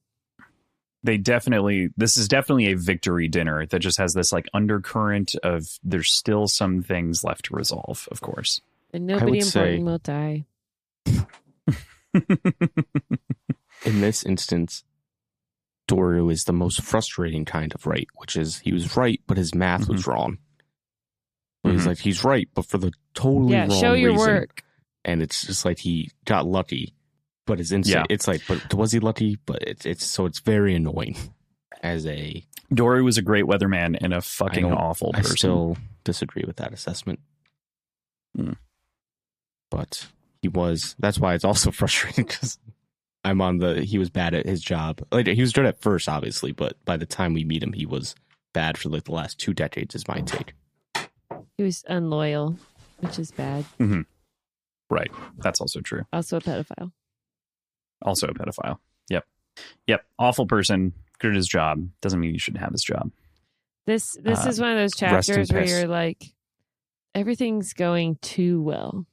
This is definitely a victory dinner that just has this like undercurrent of there's still some things left to resolve, of course. And nobody important will die. In this instance, Doru is the most frustrating kind of right, which is he was right, but his math was wrong. So he's like, he's right, but for the totally wrong show your reason. work. And it's just like he got lucky, but it's insane. It's like, but was he lucky? But it's very annoying. Doru was a great weatherman and a fucking awful person. I still disagree with that assessment. But that's why it's also frustrating because he was bad at his job. Like, he was good at first, obviously, but by the time we meet him, he was bad for like the last 2 decades is my take. He was unloyal, which is bad. Mm-hmm. Right. That's also true. Also a pedophile. Yep. Awful person, good at his job. Doesn't mean you shouldn't have his job. This is one of those chapters where you're like, everything's going too well.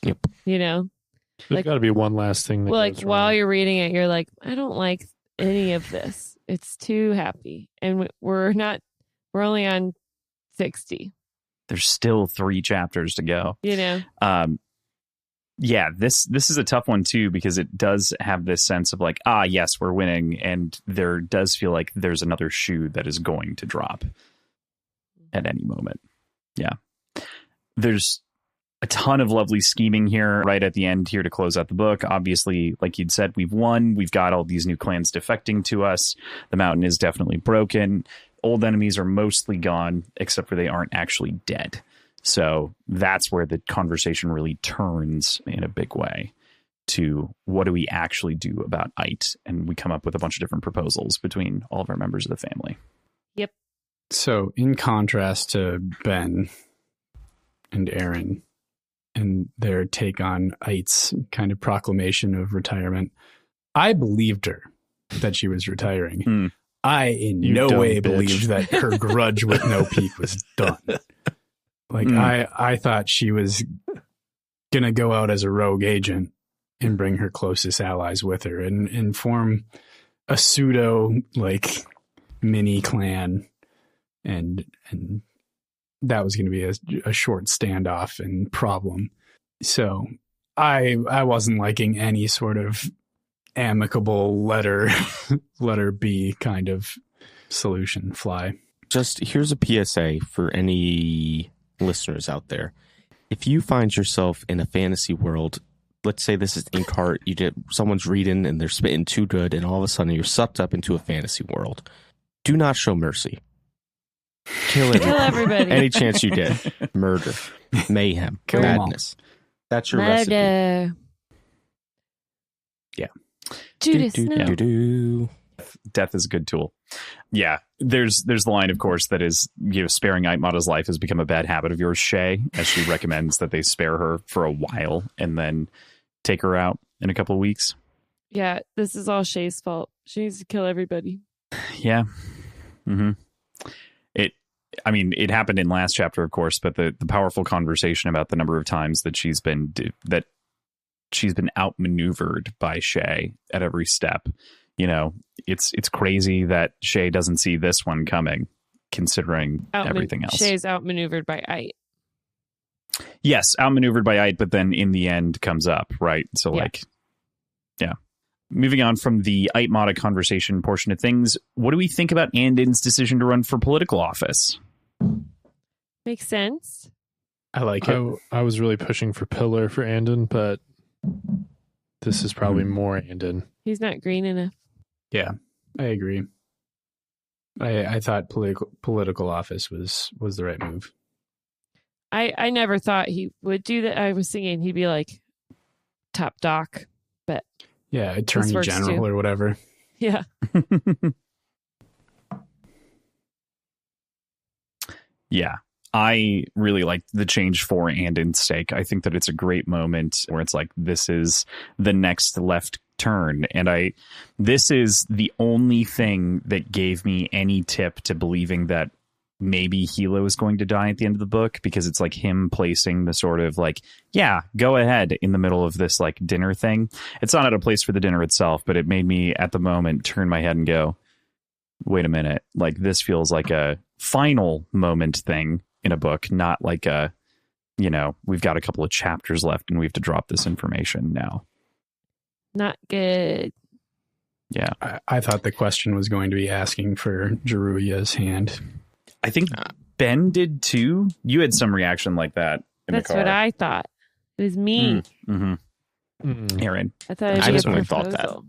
Yep. You know? There's got to be one last thing. While you're reading it, you're like, I don't like any of this. It's too happy. And we're only on 60. There's still 3 chapters to go. You know? This is a tough one too, because it does have this sense of like, yes, we're winning. And there does feel like there's another shoe that is going to drop at any moment. Yeah. There's a ton of lovely scheming here right at the end here to close out the book. Obviously, like you'd said, we've won. We've got all these new clans defecting to us. The mountain is definitely broken. Old enemies are mostly gone, except for they aren't actually dead. So that's where the conversation really turns in a big way to what do we actually do about Ait? And we come up with a bunch of different proposals between all of our members of the family. Yep. So in contrast to Ben and Erin and their take on Ait's kind of proclamation of retirement, I believed her that she was retiring. I in no way believed that her grudge with No Peak was done. Like I thought she was gonna go out as a rogue agent and bring her closest allies with her and form a pseudo like mini clan, and that was going to be a short standoff and problem. So I wasn't liking any sort of amicable letter B kind of solution fly. Just here's a PSA for any listeners out there. If you find yourself in a fantasy world, let's say this is Inkheart, someone's reading and they're spitting too good, and all of a sudden you're sucked up into a fantasy world. Do not show mercy. Kill everybody. Any chance you get. Murder. Mayhem. Madness. That's your recipe. Yeah. Judas, no. Death is a good tool. Yeah. There's the line, of course, that is, sparing Aitmata's life has become a bad habit of yours, Shay, as she recommends that they spare her for a while and then take her out in a couple of weeks. Yeah, this is all Shay's fault. She needs to kill everybody. Yeah. Mm-hmm. It happened in last chapter, of course, but the powerful conversation about the number of times that she's been outmaneuvered by Shay at every step. It's crazy that Shay doesn't see this one coming, considering everything else. Shay's outmaneuvered by Ait. Yes, outmaneuvered by Ait, but then in the end comes up, right? So yeah. Moving on from the Aitmata conversation portion of things, what do we think about Andin's decision to run for political office? Makes sense. I like it. I was really pushing for Pillar for Andin, but this is probably more Andin. He's not green enough. Yeah, I agree. I thought political office was the right move. I never thought he would do that. I was thinking he'd be like top doc, but yeah, attorney general or whatever. Yeah. Yeah. I really like the change for Andin's sake. I think that it's a great moment where it's like, this is the next left turn. And this is the only thing that gave me any tip to believing that maybe Hilo is going to die at the end of the book, because it's like him placing the sort of like, yeah, go ahead in the middle of this like dinner thing. It's not at a place for the dinner itself, but it made me at the moment turn my head and go, wait a minute, like this feels like a final moment thing in a book, not like a, you know, we've got a couple of chapters left and we have to drop this information now. Not good. Yeah. I thought the question was going to be asking for Jiruya's hand. I think Ben did too. You had some reaction like that in That's the car. what I thought. It was me. Aaron. I thought it'd I be just a only thought that proposal.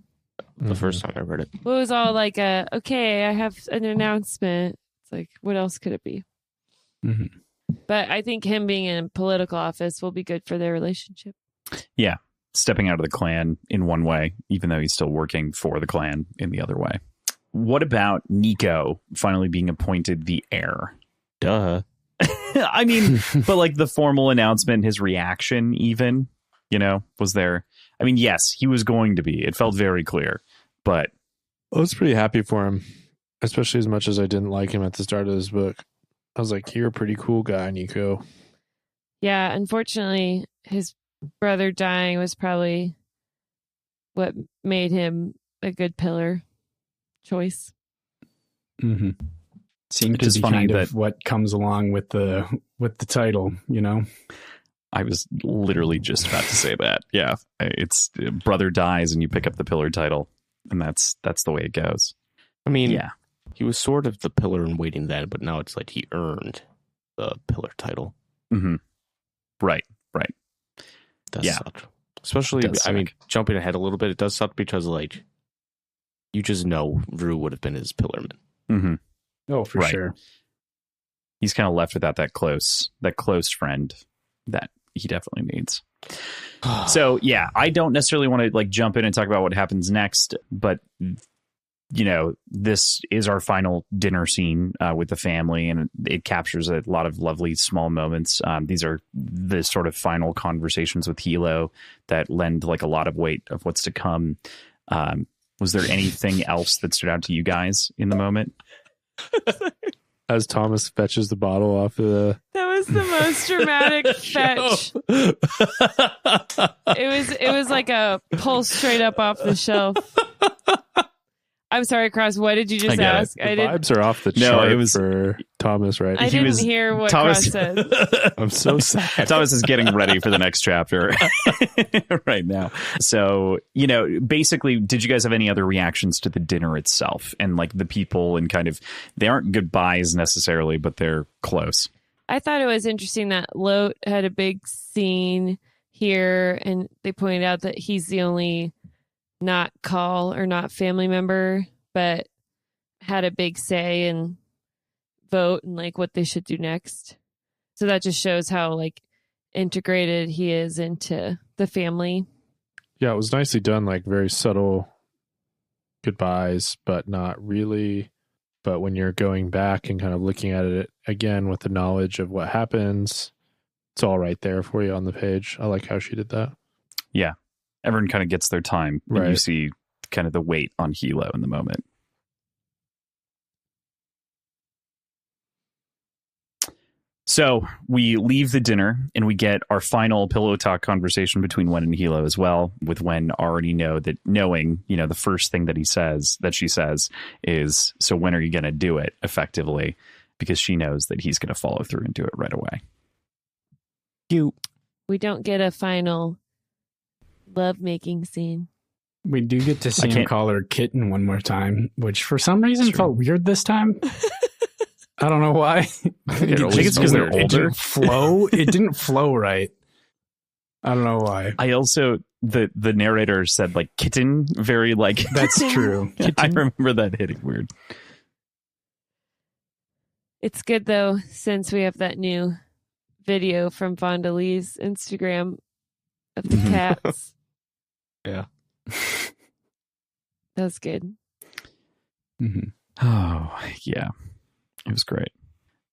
the first time I read it. Well, it was all like okay, I have an announcement. It's like, what else could it be? Mm-hmm. But I think him being in political office will be good for their relationship. Yeah. Stepping out of the clan in one way, even though he's still working for the clan in the other way. What about Nico finally being appointed the heir? Duh. I mean, but like the formal announcement, his reaction even, you know, was there. I mean, yes, he was going to be. It felt very clear, but I was pretty happy for him, especially as much as I didn't like him at the start of this book. I was like, you're a pretty cool guy, Nico. Yeah, unfortunately, his brother dying was probably what made him a good pillar choice. Mm-hmm. Seemed It to is be funny kind that- of what comes along with the title, you know. I was literally just about to say that. Yeah, it's brother dies and you pick up the pillar title, and that's the way it goes. I mean, Yeah. he was sort of the pillar in waiting then, but now it's like he earned the pillar title. Mm-hmm. Right. Does Yeah. suck. Especially, It does I mean, suck. jumping ahead a little bit, it does suck because, like, you just know Rue would have been his pillarman. Mm-hmm. Oh, for Right. sure. He's kind of left without that close friend that he definitely needs. So yeah, I don't necessarily want to like jump in and talk about what happens next, but you know, this is our final dinner scene with the family, and it captures a lot of lovely small moments. These are the sort of final conversations with Hilo that lend like a lot of weight of what's to come. Was there anything else that stood out to you guys in the moment? As Thomas fetches the bottle off of the... That was the most dramatic fetch. It was like a pull straight up off the shelf. I'm sorry, Cross. What did you just get it. ask? The vibes are off the No, chart it was- for Thomas, right? I He didn't was- hear what Thomas- Cross said. I'm so sad. Thomas is getting ready for the next chapter right now. So, you know, basically, did you guys have any other reactions to the dinner itself and like the people and kind of, they aren't goodbyes necessarily, but they're close. I thought it was interesting that Lot had a big scene here, and they pointed out that he's the only not call or not family member, but had a big say and vote and like what they should do next. So that just shows how like integrated he is into the family. Yeah, it was nicely done, like very subtle goodbyes, but not really. But when you're going back and kind of looking at it again with the knowledge of what happens, it's all right there for you on the page. I like how she did that. Yeah. Everyone kind of gets their time. And you Right. see kind of the weight on Hilo in the moment. So we leave the dinner and we get our final pillow talk conversation between Wen and Hilo as well, with Wen already knowing, you know, the first thing that she says is, so when are you going to do it effectively? Because she knows that he's going to follow through and do it right away. We don't get a final love-making scene. We do get to see I him can't- call her kitten one more time, which for some reason felt weird this time. I don't know why. I think it I always think it's because felt they're weird. older. It didn't flow right. I don't know why. I also, the narrator said like kitten, very like, That's true. I remember that hitting weird. It's good though, since we have that new video from Vonda Lee's Instagram of the cats. Yeah. That was good. Mhm. Oh, yeah. It was great.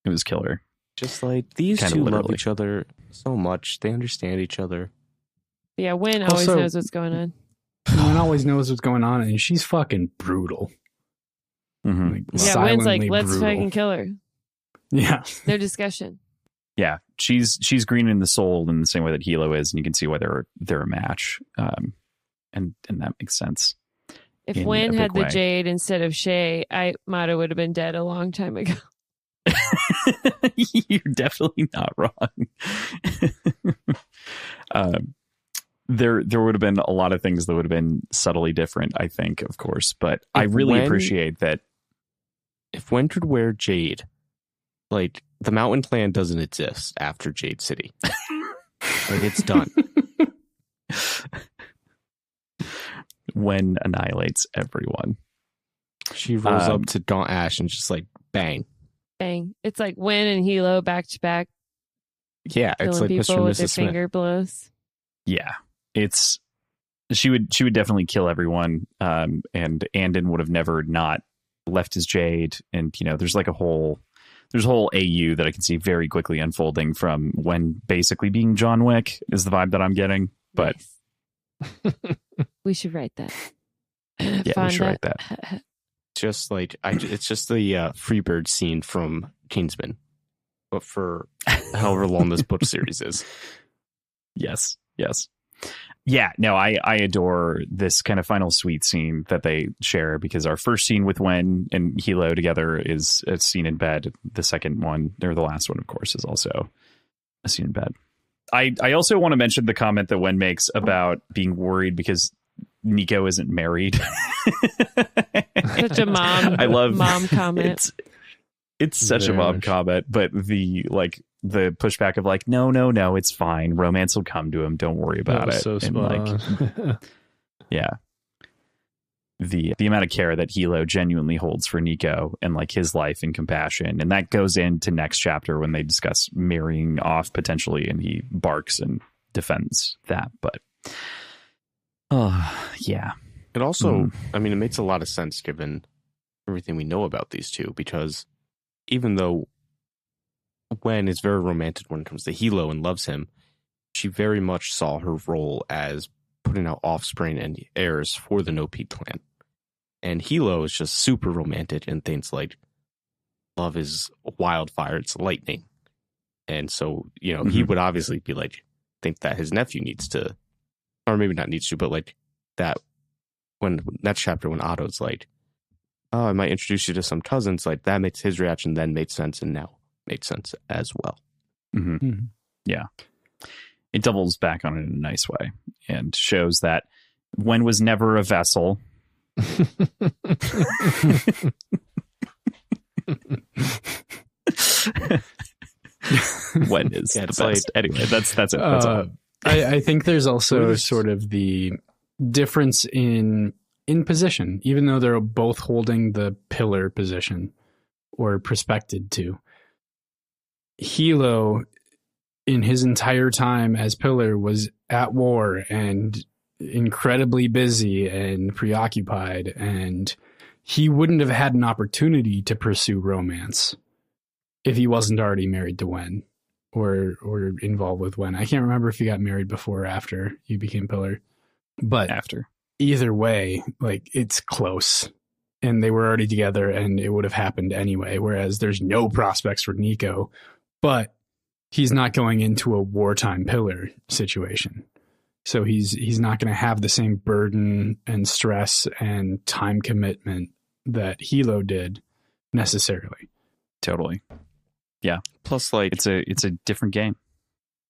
It was killer. Just like these Kinda two love literally. each other so much. They understand each other. But yeah, Win always Also- knows what's going on. One always knows what's going on, and she's fucking brutal. Mhm. Like, Yeah, Win's like, silently let's brutal. fucking kill her. Yeah. No discussion. Yeah, she's green in the soul in the same way that Hilo is, and you can see why they're a match. And that makes sense. If in Wen a had big the way. Jade instead of Shay, Mata would have been dead a long time ago. You're definitely not wrong. There would have been a lot of things that would have been subtly different, I think, of course. But I really appreciate that. If Wen could wear Jade, like, the Mountain Clan doesn't exist after Jade City. Like, it's done. Wen annihilates everyone. She rolls up to Gaunt Ash and just like bang. Bang. It's like Wen and Hilo back to back. Yeah, it's like people Mr. and with their Mrs. Smith. finger blows. Yeah, she would definitely kill everyone. And Andon would have never not left his Jade. And there's a whole AU that I can see very quickly unfolding from Wen basically being John Wick is the vibe that I'm getting. But Nice. We should write that. yeah, we should write that. Just like it's just the Freebird scene from Kingsman, but for however long this book series is. Yes. Yeah, no, I adore this kind of final sweet scene that they share, because our first scene with Wen and Hilo together is a scene in bed. The second one, or the last one, of course, is also a scene in bed. I also want to mention the comment that Wen makes about being worried because Nico isn't married. Such a mom comment. It's such a mom comment, but the pushback of like, no, it's fine. Romance will come to him. Don't worry about it. So and spot on. yeah, the amount of care that Hilo genuinely holds for Nico and like his life and compassion, and that goes into next chapter when they discuss marrying off potentially, and he barks and defends that. But yeah, it also, I mean, it makes a lot of sense given everything we know about these two, because even though Wen is very romantic when it comes to Hilo and loves him, she very much saw her role as putting out offspring and heirs for the No-Peak clan. And Hilo is just super romantic and thinks like love is wildfire, it's lightning. And so, he would obviously be like, think that his nephew needs to, or maybe not needs to, but like that when next chapter when Otto's like, oh, I might introduce you to some cousins, like that makes his reaction then made sense and now makes sense as well. Mm-hmm. Mm-hmm. Yeah. It doubles back on it in a nice way and shows that Wen was never a vessel. Wen is the best. Like, anyway, that's it. That's all. I think there's also sort of the difference in position, even though they're both holding the pillar position or prospected to. Hilo, in his entire time as pillar, was at war and incredibly busy and preoccupied, and he wouldn't have had an opportunity to pursue romance if he wasn't already married to Wen or involved with Wen. I can't remember if he got married before or after he became pillar, but after. Either way, like, it's close, and they were already together and it would have happened anyway, whereas there's no prospects for Nico, but he's not going into a wartime pillar situation. So he's not going to have the same burden and stress and time commitment that Hilo did necessarily. Totally. Yeah. Plus, like, it's a different game.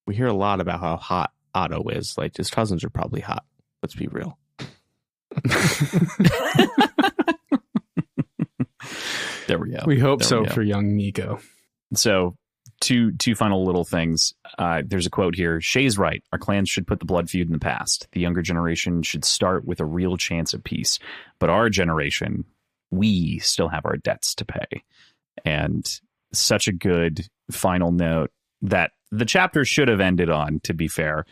We hear a lot about how hot Otto is. Like, his cousins are probably hot. Let's be real. There we go. We hope so for young Nico. So two final little things. There's a quote here. Shay's right. Our clans should put the blood feud in the past. The younger generation should start with a real chance at peace. But our generation, we still have our debts to pay. And such a good final note that the chapter should have ended on, to be fair.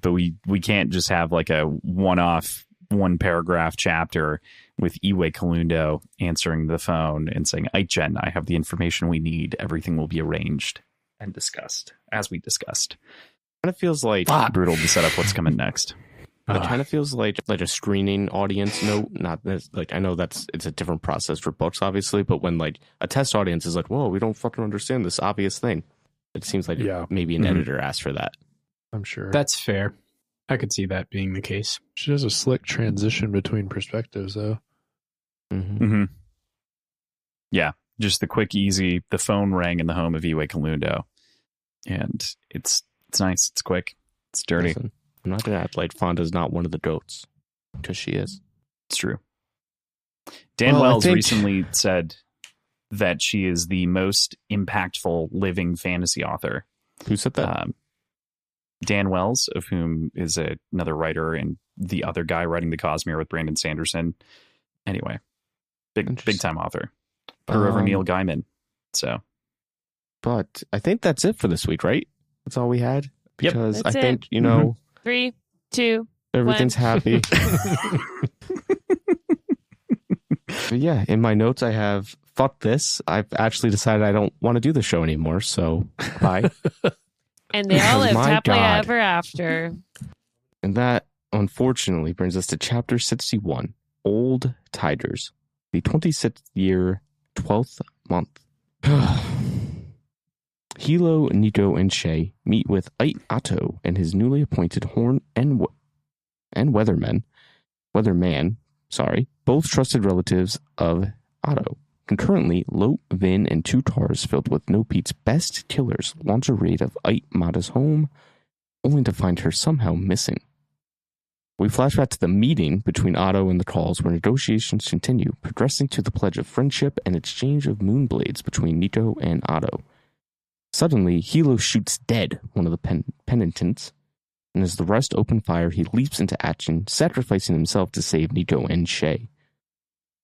But we can't just have like a one-off, one-paragraph chapter with Iwe Kalundo answering the phone and saying, Aichen, I have the information we need. Everything will be arranged and discussed, as we discussed. Kind of feels like brutal to set up what's coming next. It kind of feels like a screening audience note. Not this, like, I know it's a different process for books, obviously, but when like a test audience is like, whoa, we don't fucking understand this obvious thing. It seems like maybe an editor asked for that. I'm sure. That's fair. I could see that being the case. She does a slick transition between perspectives, though. Yeah, just the quick, easy. The phone rang in the home of Iwe Kalundo, and it's nice. It's quick. It's dirty. Listen, I'm not going to act like Fonda's not one of the goats, because she is. It's true. Dan Wells recently said that she is the most impactful living fantasy author. Who said that? Dan Wells, of whom is another writer, and the other guy writing the Cosmere with Brandon Sanderson. Anyway, big time author. Put her over Neil Gaiman. So, but I think that's it for this week, right? That's all we had. Because I think 3, 2, everything's 1. happy. But yeah, in my notes I have fuck this. I've actually decided I don't want to do the show anymore. So bye. And they all lived My happily God. ever after. And that, unfortunately, brings us to Chapter 61, Old Tigers, the 26th year, 12th month. Hilo, Nico, and Shay meet with Ait Atto and his newly appointed Horn and Weatherman, both trusted relatives of Atto. Concurrently, Lot, Vin, and two Tars filled with No Pete's best killers launch a raid of Ait Mata's home, only to find her somehow missing. We flash back to the meeting between Otto and the Trolls, where negotiations continue, progressing to the pledge of friendship and exchange of moonblades between Nico and Otto. Suddenly, Hilo shoots dead one of the penitents, and as the rest open fire, he leaps into action, sacrificing himself to save Nico and Shay.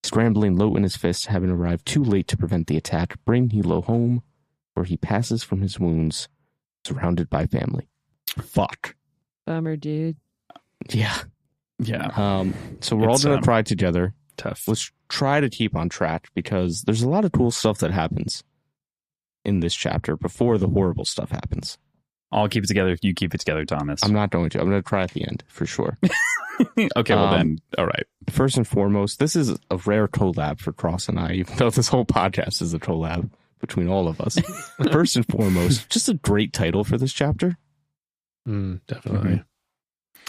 Scrambling low in his fist, having arrived too late to prevent the attack, bring Hilo home, where he passes from his wounds, surrounded by family. Fuck. Bummer, dude. Yeah. Yeah. So we're all going to cry together. Tough. Let's try to keep on track, because there's a lot of cool stuff that happens in this chapter before the horrible stuff happens. I'll keep it together if you keep it together, Thomas. I'm not going to. I'm going to cry at the end, for sure. Okay, well then, all right. First and foremost, this is a rare collab for Cross and I, even though this whole podcast is a collab between all of us. First and foremost, just a great title for this chapter. Definitely.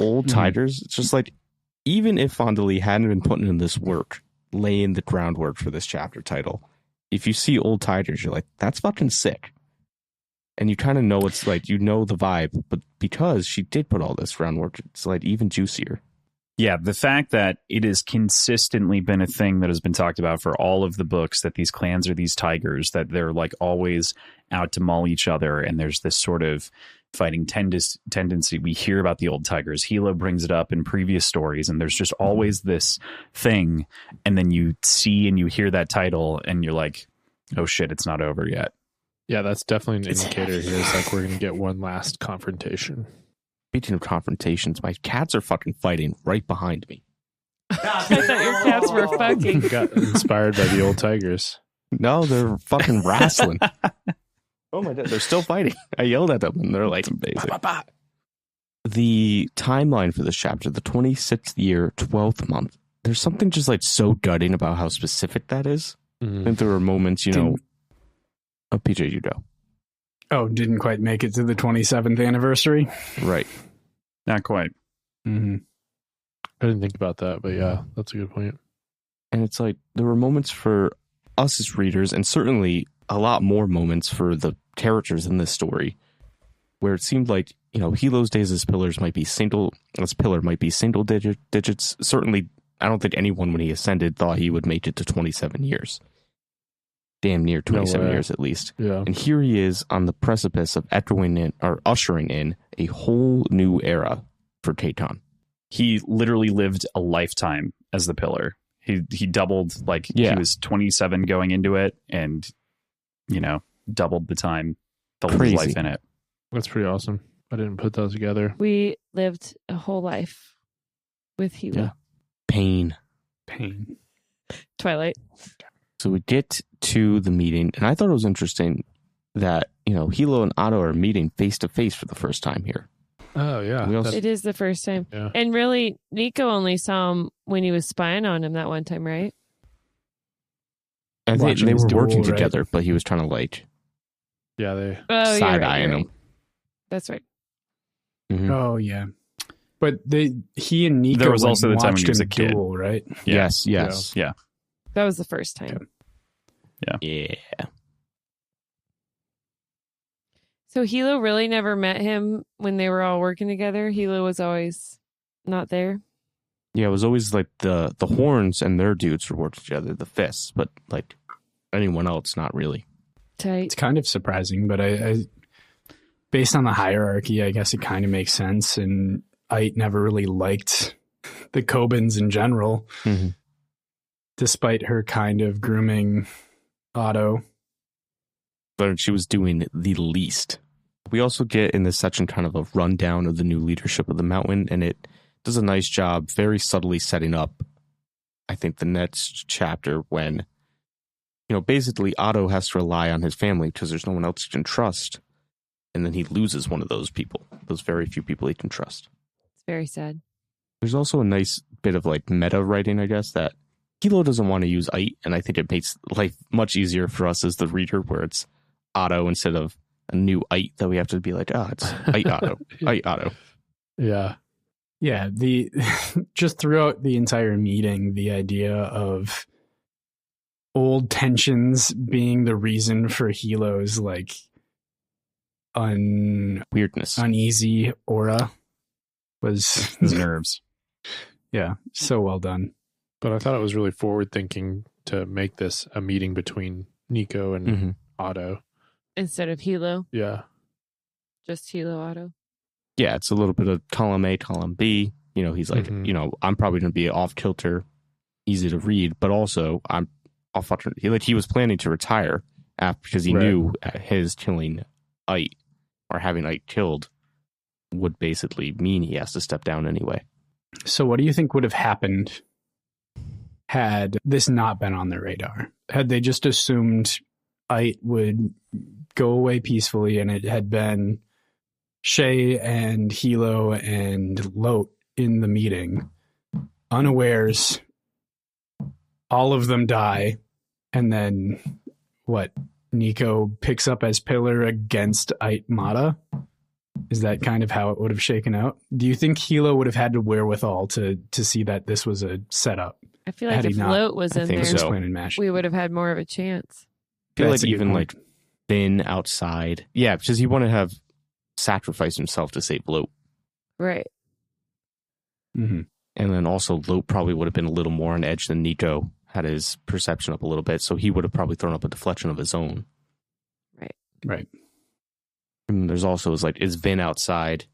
Old Tigers. It's just like, even if Fondly hadn't been putting in this work, laying the groundwork for this chapter title, if you see Old Tigers, you're like, that's fucking sick. And you kind of know it's like, you know the vibe, but because she did put all this groundwork, it's like even juicier. Yeah, the fact that it has consistently been a thing that has been talked about for all of the books, that these clans are these tigers, that they're like always out to maul each other, and there's this sort of fighting tendency. We hear about the old tigers. Hilo brings it up in previous stories, and there's just always this thing, and then you see and you hear that title, and you're like, oh shit, it's not over yet. Yeah, that's definitely an indicator here. It's like we're going to get one last confrontation. Speaking of confrontations, my cats are fucking fighting right behind me. I thought your cats were fucking. Got inspired by the old tigers. No, they're fucking wrestling. Oh my God, they're still fighting. I yelled at them and they're like, amazing. Bah, bah, bah. The timeline for this chapter, the 26th year, 12th month, there's something just like so gutting about how specific that is. I think there were moments, oh, PJ, you go. Oh, didn't quite make it to the 27th anniversary? Right. Not quite. Mm-hmm. I didn't think about that, but yeah, that's a good point. And it's like, there were moments for us as readers, and certainly a lot more moments for the characters in this story, where it seemed like, Hilo's days as pillar might be single digits. Certainly, I don't think anyone when he ascended thought he would make it to 27 years. Damn near 27 years at least. Yeah. And here he is on the precipice of ushering in a whole new era for Tayton. He literally lived a lifetime as the pillar. He doubled, he was 27 going into it, and doubled the time, doubled his life in it. That's pretty awesome. I didn't put those together. We lived a whole life with Hilo. Yeah. Pain. Twilight. So we get to the meeting, and I thought it was interesting that, Hilo and Otto are meeting face to face for the first time here. Oh, yeah. We also- It is the first time. Yeah. And really, Nico only saw him when he was spying on him that one time, right? I think Watching they his were working duel, right? together, but he was trying to like Yeah, they. Oh, you're side-eyeing right. him. That's right. Mhm. Oh yeah, but he and Nico There was also the time when watched he was him a kid. duel, right? Yeah. Yes. Yeah. That was the first time. Yeah. So Hilo really never met him when they were all working together. Hilo was always not there. Yeah, it was always like the horns and their dudes were working together, the fists, but like anyone else, not really. Tight. It's kind of surprising, but I based on the hierarchy, I guess it kind of makes sense. And Ait never really liked the Cobans in general, Mhm. despite her kind of grooming Otto. But she was doing the least. We also get in this section kind of a rundown of the new leadership of the mountain, and it does a nice job very subtly setting up, I think, the next chapter when, basically Otto has to rely on his family because there's no one else he can trust. And then he loses one of those people, those very few people he can trust. It's very sad. There's also a nice bit of like meta writing, I guess, that Hilo doesn't want to use Ait, and I think it makes life much easier for us as the reader, where it's Otto instead of a new Ait that we have to be like, it's Ait Otto, Ait Otto. Yeah. Yeah, the just throughout the entire meeting, the idea of old tensions being the reason for Hilo's like Weirdness. uneasy aura was His nerves. yeah, so well done. But I thought it was really forward thinking to make this a meeting between Nico and Mhm. Otto. Instead of Hilo, Yeah. just Hilo Otto. Yeah, it's a little bit of column A, column B. He's like, Mhm. I'm probably going to be off kilter, easy to read, but also I'm off. He was planning to retire because he Right. knew his killing Ait or having Ait killed would basically mean he has to step down anyway. So what do you think would have happened had this not been on their radar? Had they just assumed Ait would go away peacefully and it had been Shay and Hilo and Lot in the meeting, unawares, all of them die, and then what? Nico picks up as pillar against Ait Mata? Is that kind of how it would have shaken out? Do you think Hilo would have had the wherewithal to see that this was a setup? I feel like Had he if not, Lot was I in think there, Just so. plan and mash. we would have had more of a chance. I feel That's like a good even point. like Finn outside. Yeah, because he wouldn't have sacrificed himself to save Lot. Right. Mm-hmm. And then also Lot probably would have been a little more on edge than Nico, had his perception up a little bit. So he would have probably thrown up a deflection of his own. Right. And there's also is Vin outside?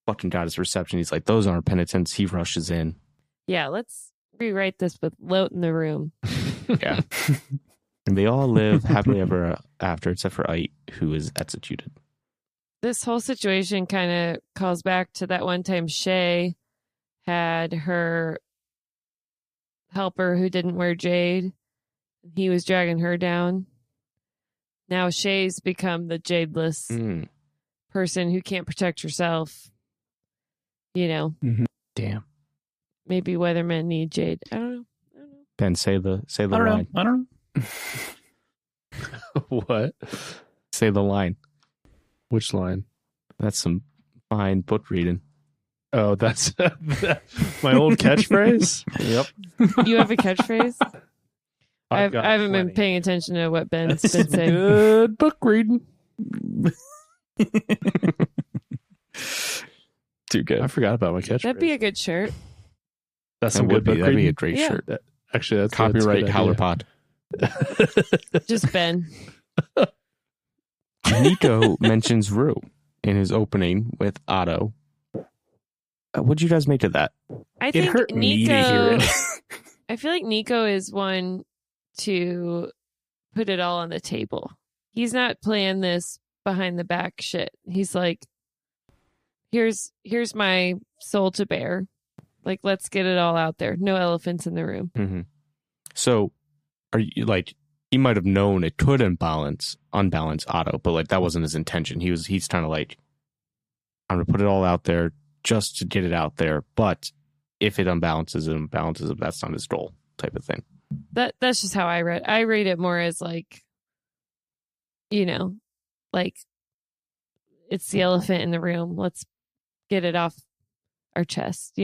Fucking got his reception. He's like, those aren't penitents. He rushes in. Yeah, let's rewrite this with Lot in the room. Yeah. And they all live happily ever after, except for Ait, who is executed. This whole situation kind of calls back to that one time Shay had her helper who didn't wear Jade. He was dragging her down. Now Shay's become the Jadeless Mm, person who can't protect herself. damn. Maybe weathermen need Jade. I don't know. Ben, say the I don't line. know. I don't know. What? Say the line. Which line? That's some fine book reading. Oh, that's my old catchphrase. Yep. You have a catchphrase? I got haven't been plenty. paying attention to what Ben's been saying. Good book reading. Too good. I forgot about my catchphrase. That'd be a good shirt. That's That some would good be. book That'd be a reading. great Yeah. shirt. Actually, that's Copyright that's a Howler good Pod. idea. Just Ben. Nico mentions Rue in his opening with Otto. What'd you guys make of that? I It think hurt me to hear Nico. it. I feel like Nico is one to put it all on the table. He's not playing this behind the back shit. He's like, here's my soul to bear. Like, let's get it all out there. No elephants in the room. Mm-hmm. So, are you he might have known it could unbalance Otto, but that wasn't his intention. He's trying to I'm going to put it all out there just to get it out there. But if it unbalances, that's not his role type of thing. That's just how I read. I read it more as like, like it's the elephant in the room. Let's get it off our chest.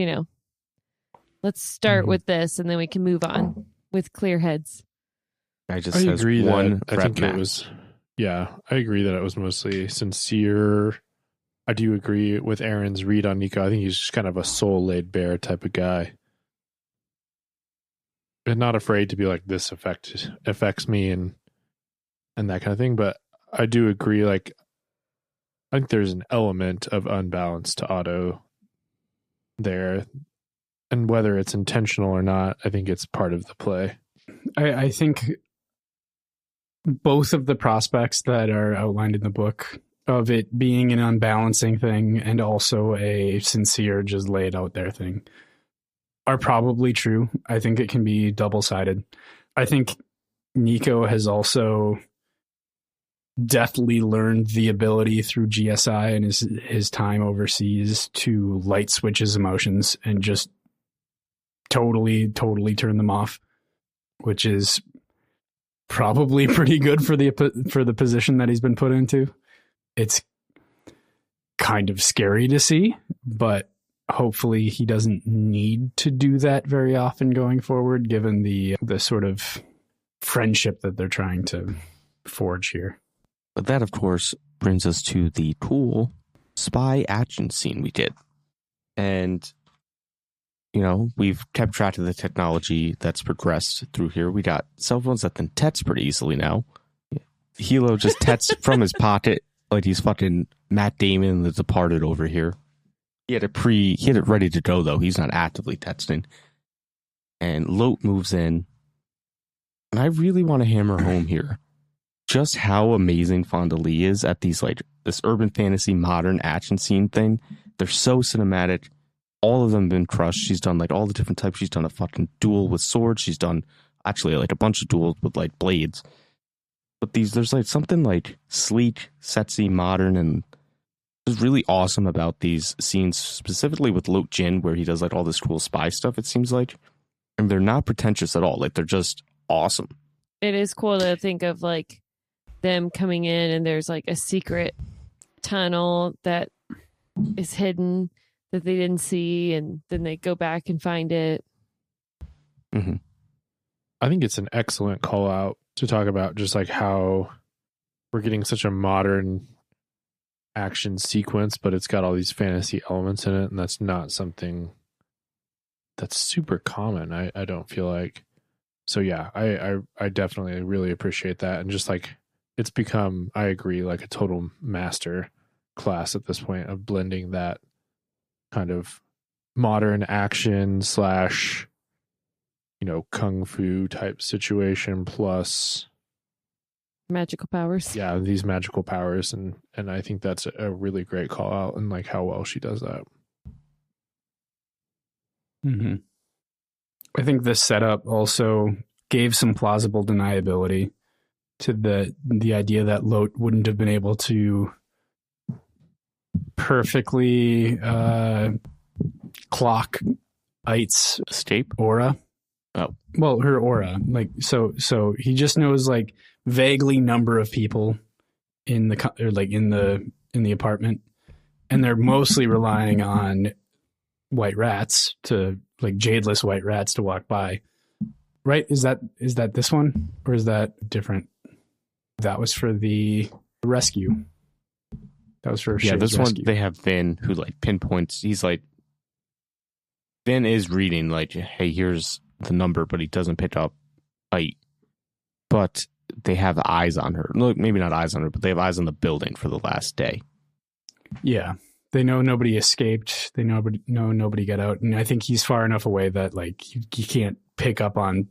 Let's start with this, and then we can move on with clear heads. I agree one that I think max. it was. Yeah, I agree that it was mostly sincere. I do agree with Erin's read on Nico. I think he's just kind of a soul laid bare type of guy. And not afraid to be like, this affects me and that kind of thing. But I do agree, like, I think there's an element of unbalance to Otto there. And whether it's intentional or not, I think it's part of the play. I think both of the prospects that are outlined in the book of it being an unbalancing thing and also a sincere, just lay it out there thing are probably true. I think it can be double-sided. I think Nico has also deftly learned the ability through GSI and his time overseas to light switch his emotions and just totally turn them off, which is probably pretty good for the position that he's been put into. It's kind of scary to see, but hopefully he doesn't need to do that very often going forward, given the sort of friendship that they're trying to forge here. But that, of course, brings us to the cool spy action scene we did. And, we've kept track of the technology that's progressed through here. We got cell phones that can text pretty easily now. Hilo just texts from his pocket like he's fucking Matt Damon in The Departed over here. He had it ready to go, though. He's not actively texting. And Lot moves in. And I really want to hammer home here just how amazing Fonda Lee is at these, like, this urban fantasy modern action scene thing. They're so cinematic. All of them have been crushed. She's done, like, all the different types. She's done a fucking duel with swords. She's done, actually, like, a bunch of duels with, like, blades. But there's, like, something, like, sleek, sexy, modern, and it's really awesome about these scenes, specifically with Lot Jin, where he does, like, all this cool spy stuff, it seems like. And they're not pretentious at all. Like, they're just awesome. It is cool to think of, like, them coming in and there's like a secret tunnel that is hidden that they didn't see, and then they go back and find it. Mm-hmm. I think it's an excellent call out to talk about just like how we're getting such a modern action sequence, but it's got all these fantasy elements in it, and that's not something that's super common. I don't feel like. So yeah, I definitely really appreciate that, and just like it's become, I agree, like a total master class at this point of blending that kind of modern action / kung fu type situation plus magical powers. Yeah, these magical powers, and I think that's a really great call out, and like how well she does that. Mm-hmm. I think this setup also gave some plausible deniability to the idea that Lot wouldn't have been able to perfectly clock Ait's escape aura. Oh, well, her aura. Like so he just knows like vaguely number of people in the apartment, and they're mostly relying on white rats to like jadeless white rats to walk by. Right? Is that this one, or is that different? That was for the rescue. That was for this rescue. one. They have Vin who like pinpoints. He's like, Vin is reading like, hey, here's the number, but he doesn't pick up Ait. But they have eyes on her. Look, maybe not eyes on her, but they have eyes on the building for the last day. Yeah, they know nobody escaped. They know nobody got out, and I think he's far enough away that like you can't pick up on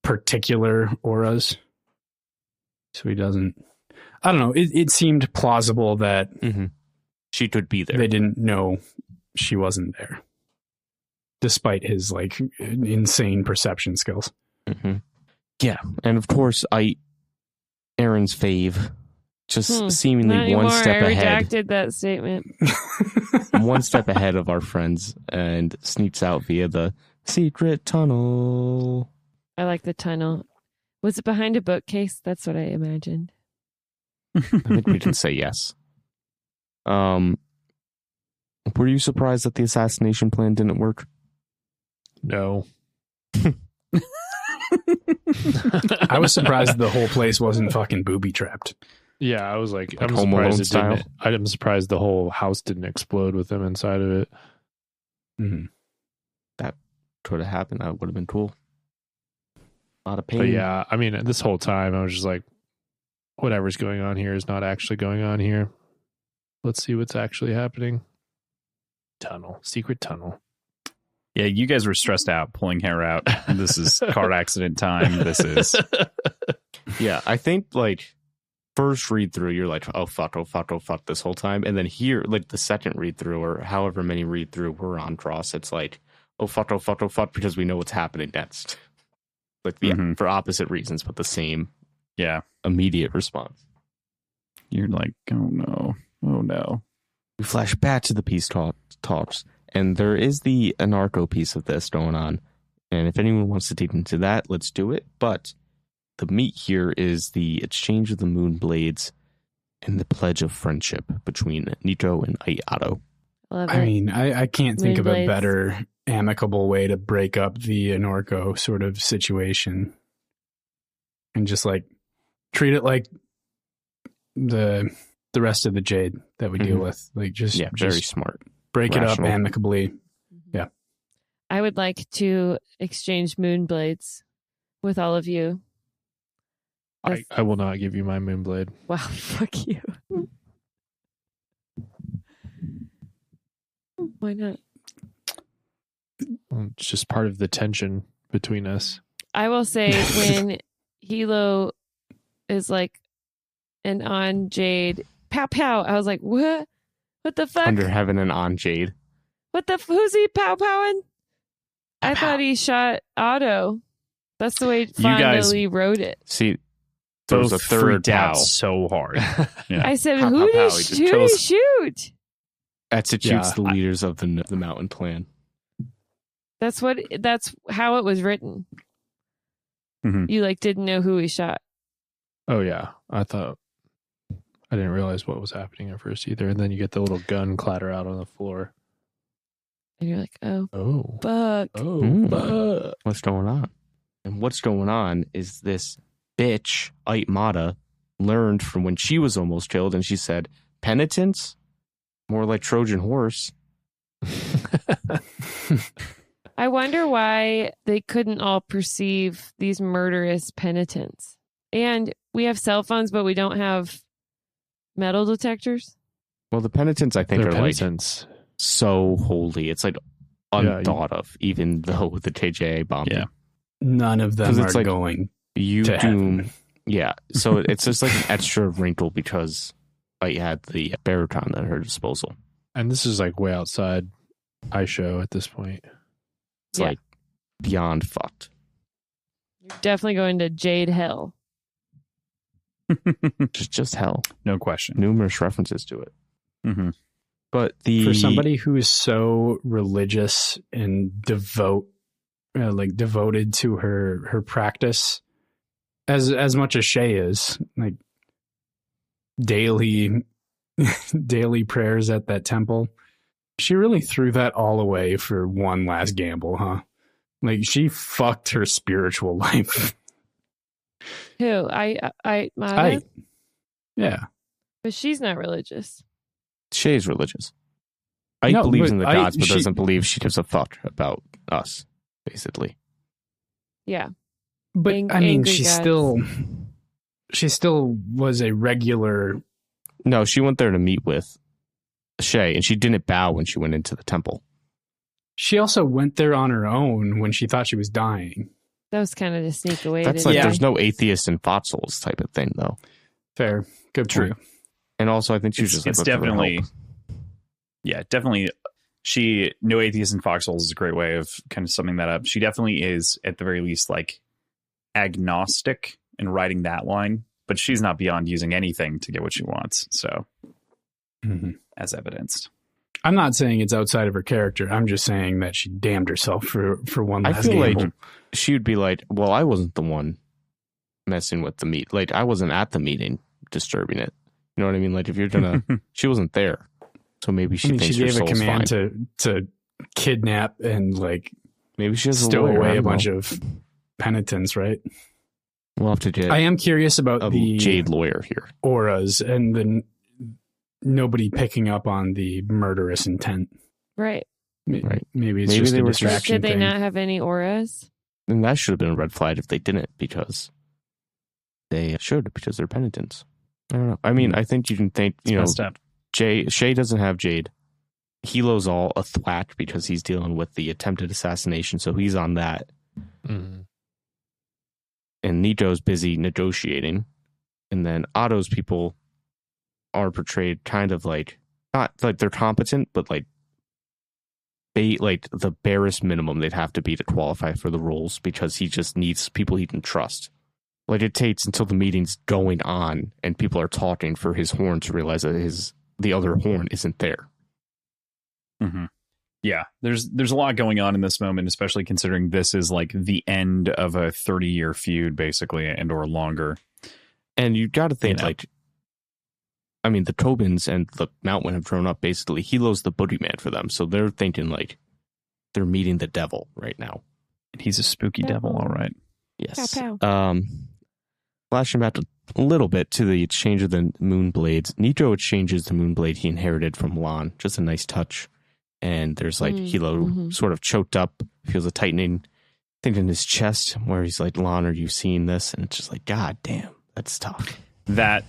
particular auras. So he doesn't. I don't know. It seemed plausible that she could be there. They didn't know she wasn't there, despite his like insane perception skills. Mm-hmm. Yeah, and of course, Erin's fave just seemingly Not one anymore. step I ahead. redacted that statement. One step ahead of our friends and sneaks out via the secret tunnel. I like the tunnel. Was it behind a bookcase? That's what I imagined. I think we can say yes. Were you surprised that the assassination plan didn't work? No. I was surprised the whole place wasn't fucking booby trapped. Yeah, I was like I'm Home Alone surprised it didn't. style? I'm surprised the whole house didn't explode with them inside of it. Mhm. That could have happened. That would have been cool. A lot of pain. But yeah, I mean, this whole time I was just like, whatever's going on here is not actually going on here. Let's see what's actually happening. Tunnel, secret tunnel. Yeah, you guys were stressed out pulling hair out. This is car accident time. This is Yeah, I think like first read through, you're like, oh fuck this whole time. And then here, like the second read through or however many read through we're on cross, it's like, oh fuck because we know what's happening next. Like, yeah, for opposite reasons, but the same immediate response. You're like, oh no. We flash back to the peace talks, and there is the anarcho piece of this going on. And if anyone wants to dig into that, let's do it. But the meat here is the exchange of the moon blades and the pledge of friendship between Nico and Ayato. Love it. I mean, I can't think of a Moonblades. better amicable way to break up the Anorco sort of situation. And just like treat it like the rest of the Jade that we deal with. Like just Very smart. break rational. it up amicably. Yeah. I would like to exchange moon blades with all of you. I will not give you my moonblade. Wow, fuck you. Why not? Well, it's just part of the tension between us. I will say when Hilo is like and on Jade, pow pow. I was like, what? What the fuck? Under heaven and on Jade. What the? Who's he pow powing? I thought he shot Otto. That's the way Fondly wrote it. See, there was Both a third freaked out pow. so hard. Yeah. I said, Pow, who pow, pow. did He just he chose- shoot? Executes the leaders of the mountain plan. That's how it was written. Mhm. You like didn't know who he shot. Oh yeah, I didn't realize what was happening at first either. And then you get the little gun clatter out on the floor. And you're like, oh, Oh, fuck. Oh, what's going on? And what's going on is this bitch, Aitmata, learned from when she was almost killed, and she said, penitence? More like Trojan horse. I wonder why they couldn't all perceive these murderous penitents. And we have cell phones, but we don't have metal detectors. Well, the penitents, I think, they're are penitents. like so holy. It's like unthought of, even though with the KJA bombing. Yeah. None of them 'Cause are it's like- going You to doom. heaven. Yeah. So it's just like an extra wrinkle because I had the baritone at her disposal. And this is like way outside iShow at this point. It's Yeah. like beyond fucked. You're definitely going to Jade Hell. Just hell. No question. Numerous references to it. Mm-hmm. But the For somebody who is so religious and devoted to her practice, as much as Shay is, like daily prayers at that temple, she really threw that all away for one last gamble, huh? Like she fucked her spiritual life. Who? Mata? Yeah. But she's not religious. Shay's religious. I No, believes but in the I- gods, but she- doesn't believe she gives a fuck about us, basically. Yeah. But I mean, Angry she gods. still was a regular. No, she went there to meet with Shay, and she didn't bow when she went into the temple. She also went there on her own when she thought she was dying. That was kind of to sneak away. That's didn't like they? there's no atheist in fossils type of thing, though. Fair, good point. And also, I think she was just like, It's looking for definitely, help. yeah, definitely. No atheist in foxholes is a great way of kind of summing that up. She definitely is, at the very least, like agnostic, and writing that line but she's not beyond using anything to get what she wants. So, as evidenced. I'm not saying it's outside of her character. I'm just saying that she damned herself for one last I feel gamble. like she would be like, well, I wasn't the one messing with the meat. Like, I wasn't at the meeting disturbing it. You know what I mean? Like, if you're gonna, she wasn't there. So maybe she thinks she her gave a soul's command fine. to kidnap and like Maybe she has stow lawyer, I away a don't bunch know. of penitents, right? We'll have to get I am curious about a the Jade lawyer here. auras and the nobody picking up on the murderous intent. Right. Right. Maybe it's Maybe just they a were- distraction Did they thing. not have any auras? And that should have been a red flag if they didn't, because they should, because they're penitents. I don't know. I mean, I think you can think, you know, Messed up. Shay doesn't have Jade. Hilo's all a thwack because he's dealing with the attempted assassination, so he's on that. Mhm. And Nito's busy negotiating. And then Otto's people are portrayed kind of like, not like they're competent, but like the barest minimum they'd have to be to qualify for the roles, because he just needs people he can trust. Like, it takes until the meeting's going on and people are talking for his horn to realize that the other horn isn't there. Mm-hmm. Yeah, there's a lot going on in this moment, especially considering this is like the end of a 30-year feud, basically, and or longer. And you got to think, You know. like, I mean, the Tobins and the Mountain have grown up, basically. Hilo's the boogeyman for them, so they're thinking, like, they're meeting the devil right now. He's a spooky devil, all right. Yes. Pow, Flashing back a little bit to the exchange of the moon blades. Nitro exchanges the moon blade he inherited from Lan. Just a nice touch. And there's like Hilo sort of choked up, feels a tightening thing in his chest where he's like, Lan, are you seeing this? And it's just like, God damn, that's tough. That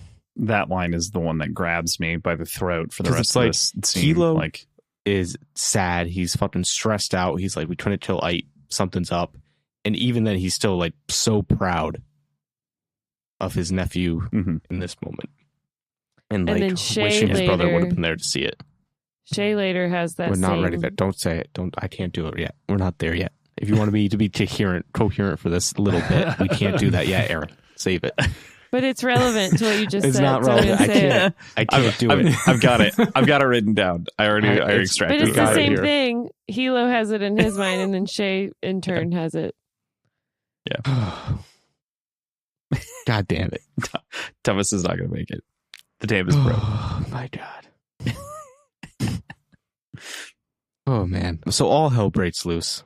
line is the one that grabs me by the throat for the 'Cause rest it's of like this scene. Hilo Like, is sad. He's fucking stressed out. He's like, we couldn't kill Ite. Something's up. And even then, he's still like so proud of his nephew in this moment. And like then Shay wishing his brother would have later- been there to see it. Shay later has that We're not same... ready there. Don't say it. I can't do it yet. We're not there yet. If you want me to be coherent for this little bit, we can't do that yet, Erin. Save it. But it's relevant to what you just It's said. not so I'm relevant. gonna I say can't. it. I can't do it. I've got it. I've got it written down. I already But extracted it's it. the Got it same here. thing. Hilo has it in his mind, and then Shay, in turn, has it. God damn it. Thomas is not going to make it. The dam is broke. Oh my God. Oh man. So all hell breaks loose.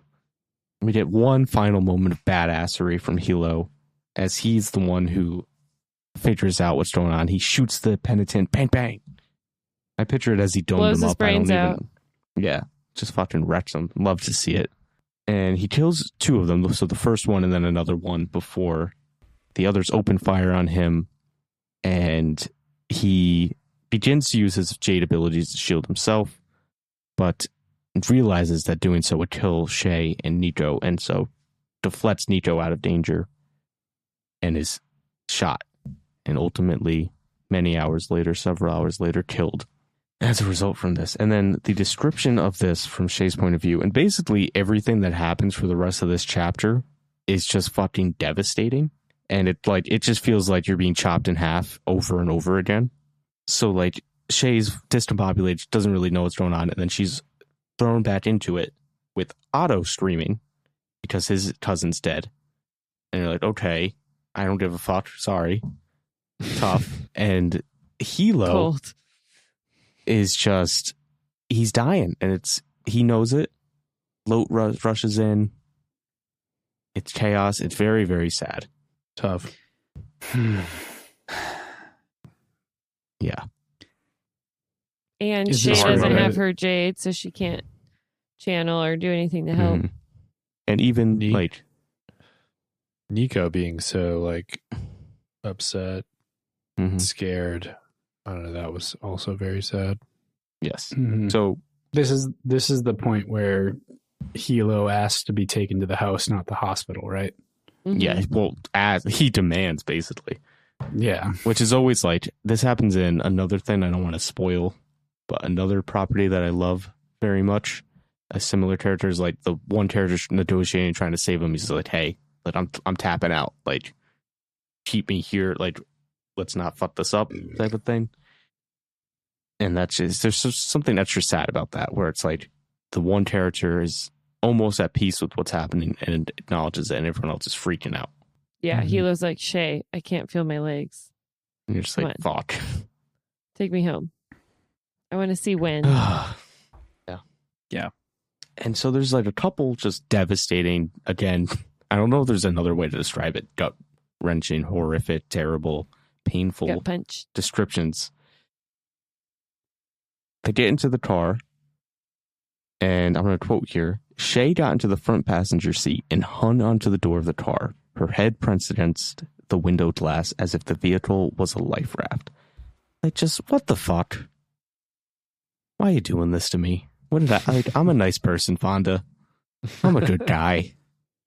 We get one final moment of badassery from Hilo as he's the one who figures out what's going on. He shoots the penitent. Bang, bang. I picture it as he domed Blows him his up. I don't brains even. out. Yeah. Just fucking wrecks him. Love to see it. And he kills two of them. So the first one and then another one before the others open fire on him. And he begins to use his Jade abilities to shield himself, but realizes that doing so would kill Shay and Nico, and so deflects Nico out of danger and is shot. And ultimately, several hours later, killed as a result from this. And then the description of this from Shay's point of view, and basically everything that happens for the rest of this chapter is just fucking devastating. And it just feels like you're being chopped in half over and over again. So like Shay's discombobulated, doesn't really know what's going on, and then she's thrown back into it with Otto screaming because his cousin's dead. And you're like, okay, I don't give a fuck. Sorry. Tough. And Hilo Cold. is just, he's dying, and he knows it. Lot rushes in. It's chaos. It's very, very sad. Tough. Yeah. And Is Shay this doesn't hard? have her Jade, so she can't channel or do anything to help. Mhm. And even Neat. like, Nico being so like upset, mhm. scared. I don't know. That was also very sad. Yes. Mhm. So This is the point where Hilo asks to be taken to the house, not the hospital, right? Mhm. yeah, well, as he demands basically, Yeah. which is always like, this happens in another thing I don't want to spoil, but another property that I love very much. A similar character is like the one character negotiating, trying to save him. He's like, hey, like I'm tapping out. Like, keep me here. Like, let's not fuck this up type of thing. And that's just, there's just something extra sad about that, where it's like the one character is almost at peace with what's happening and acknowledges it, and everyone else is freaking out. Yeah, Hilo's like, Shay, I can't feel my legs. And you're just Come like, on. fuck. Take me home. I want to see when. Yeah. And so there's like a couple just devastating, again, I don't know if there's another way to describe it, gut-wrenching, horrific, terrible, painful Gut punch. descriptions. They get into the car, and I'm going to quote here, Shay got into the front passenger seat and hung onto the door of the car, her head pressed against the window glass as if the vehicle was a life raft. Like, just, what the fuck? Why are you doing this to me? What did I'm a nice person, Fonda. I'm a good guy.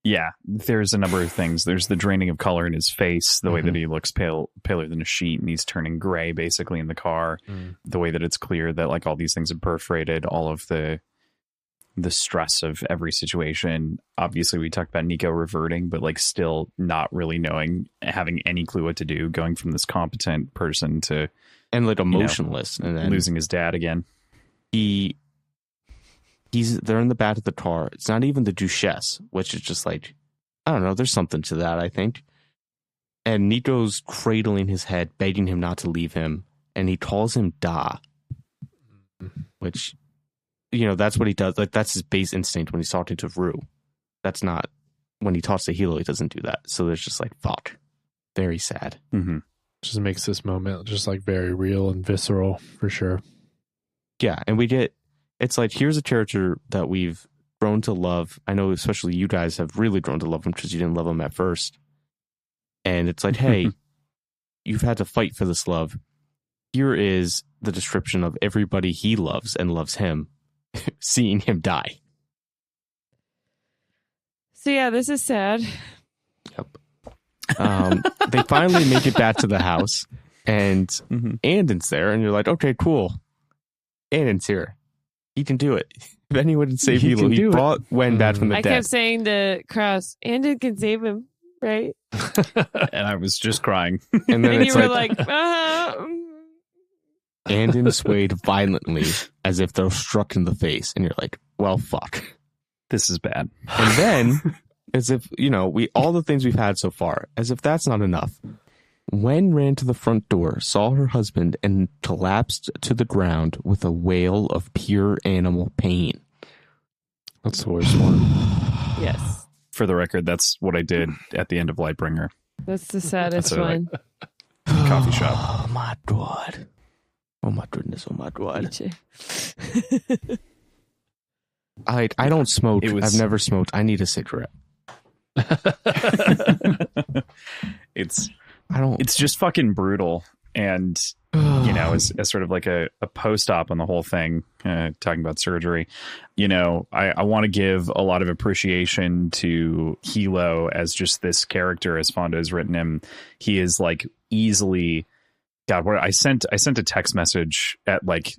Yeah, there's a number of things. There's the draining of color in his face, the way that he looks paler than a sheet, and he's turning gray basically in the car. The way that it's clear that like all these things have perforated, all of the stress of every situation. Obviously, we talked about Nico reverting, but like still not really knowing, having any clue what to do, going from this competent person to and like emotionless, and then losing his dad again. They're in the back of the car. It's not even the Duchesse, which is just like, I don't know, there's something to that, I think. And Nico's cradling his head, begging him not to leave him, and he calls him Da, which, you know, that's what he does. Like, that's his base instinct when he's talking to Rue. That's not, when he talks to Hilo, he doesn't do that. So there's just like, fuck. Very sad. Just makes this moment just like very real and visceral for sure. Yeah, and we get, it's like, here's a character that we've grown to love. I know especially you guys have really grown to love him because you didn't love him at first. And it's like, hey, you've had to fight for this love. Here is the description of everybody he loves and loves him, seeing him die. So yeah, this is sad. Yep. They finally make it back to the house, and Andon's there, and you're like, okay, cool. Andon's here. He can do it. If anyone can save Hilo, he brought Wen back from the dead. I kept saying to Kraus, Andon can save him, right? And I was just crying. And then And it's you were like, Andon swayed violently as if they're struck in the face, and you're like, well, fuck. This is bad. And then, as if, you know, all the things we've had so far, as if that's not enough, Wen ran to the front door, saw her husband, and collapsed to the ground with a wail of pure animal pain. That's the worst one. Yes. For the record, that's what I did at the end of Lightbringer. That's the saddest That's what I one. Coffee shop. Oh my god. Oh my goodness. Oh my god. I don't smoke. I've never smoked. I need a cigarette. It's just fucking brutal. And, you know, as sort of like a post-op on the whole thing, talking about surgery, you know, I want to give a lot of appreciation to Hilo as just this character, as Fonda has written him. He is like easily, God, where I sent a text message at like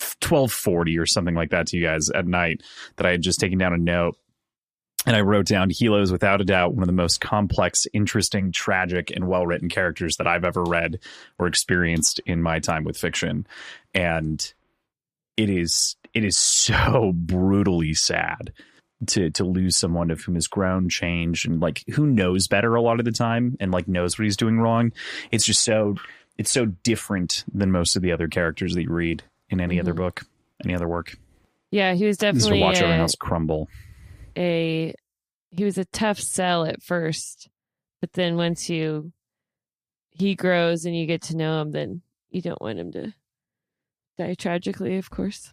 12:40 or something like that to you guys at night that I had just taken down a note. And I wrote down, Hilo is without a doubt one of the most complex, interesting, tragic, and well-written characters that I've ever read or experienced in my time with fiction. And it is so brutally sad to lose someone of whom has grown, changed, and like who knows better a lot of the time and like knows what he's doing wrong. It's just it's so different than most of the other characters that you read in any other book, any other work. Yeah, he was definitely to watch everyone else crumble. He was a tough sell at first, but then once he grows and you get to know him, then you don't want him to die tragically, of course.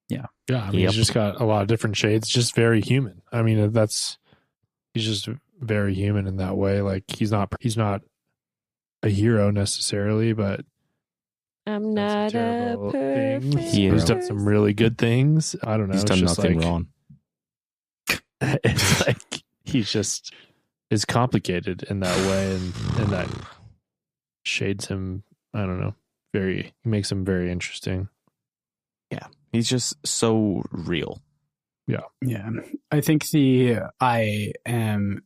Yeah. Yeah. I mean, he's just got a lot of different shades, just very human. I mean, he's just very human in that way. Like he's not a hero necessarily, but I'm not a perfect He's done some really good things. I don't know. He's done nothing wrong. It's like he just is complicated in that way, and that shades him. I don't know. He makes him very interesting. Yeah, he's just so real. Yeah. I think I am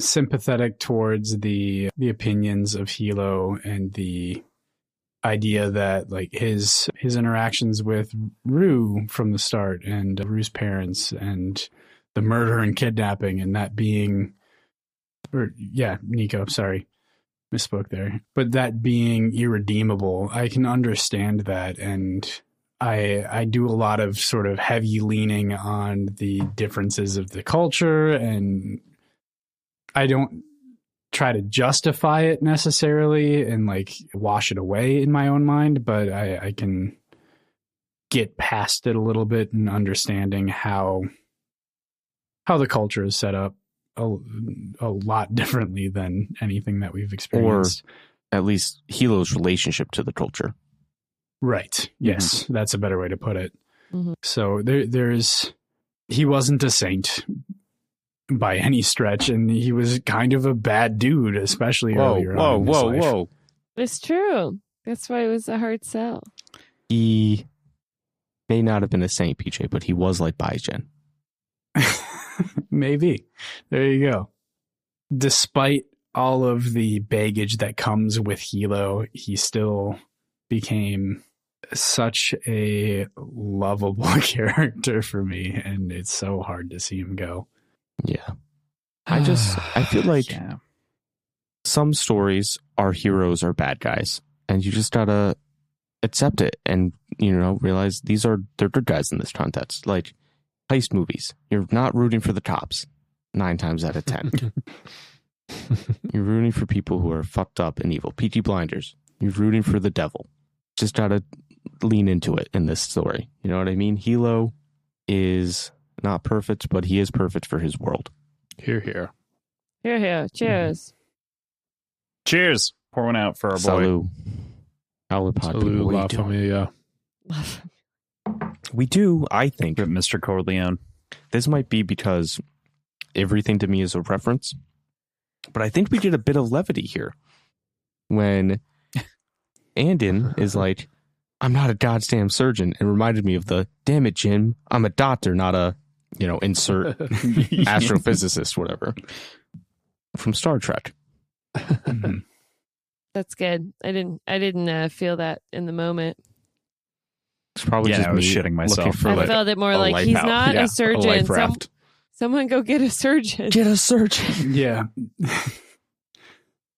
sympathetic towards the opinions of Hilo and the idea that like his interactions with Rue from the start and Rue's parents and the murder and kidnapping and that being, Nico, sorry, misspoke there, but that being irredeemable. I can understand that, and I do a lot of sort of heavy leaning on the differences of the culture, and I don't try to justify it necessarily and like wash it away in my own mind, but I can get past it a little bit and understanding how the culture is set up a lot differently than anything that we've experienced. Or at least Hilo's relationship to the culture. Right. Yes, that's a better way to put it. Mm-hmm. So he wasn't a saint by any stretch, and he was kind of a bad dude, especially earlier on in his life. Whoa. It's true. That's why it was a hard sell. He may not have been a saint, PJ, but he was like Baijen. Maybe. There you go. Despite all of the baggage that comes with Hilo, he still became such a lovable character for me, and it's so hard to see him go. Yeah. I feel like some stories, our heroes are bad guys, and you just gotta accept it and, realize they're good guys in this context. Like heist movies, you're not rooting for the cops 9 times out of 10. You're rooting for people who are fucked up and evil. Peaky Blinders, you're rooting for the devil. Just gotta lean into it in this story. You know what I mean? Hilo is not perfect, but he is perfect for his world. Here, here. Here, here. Cheers. Cheers. Pour one out for our boy. Salut. Salut, La Familia. We do, I think. Mr. Corleone. This might be because everything to me is a reference, but I think we did a bit of levity here when Andin is like, I'm not a goddamn surgeon, and reminded me of the, damn it, Jim, I'm a doctor, not a, insert astrophysicist, whatever, from Star Trek. That's good. I didn't feel that in the moment. It's probably just I was me shitting myself. For I felt it more like he's not a surgeon. Someone go get a surgeon. Get a surgeon. Yeah.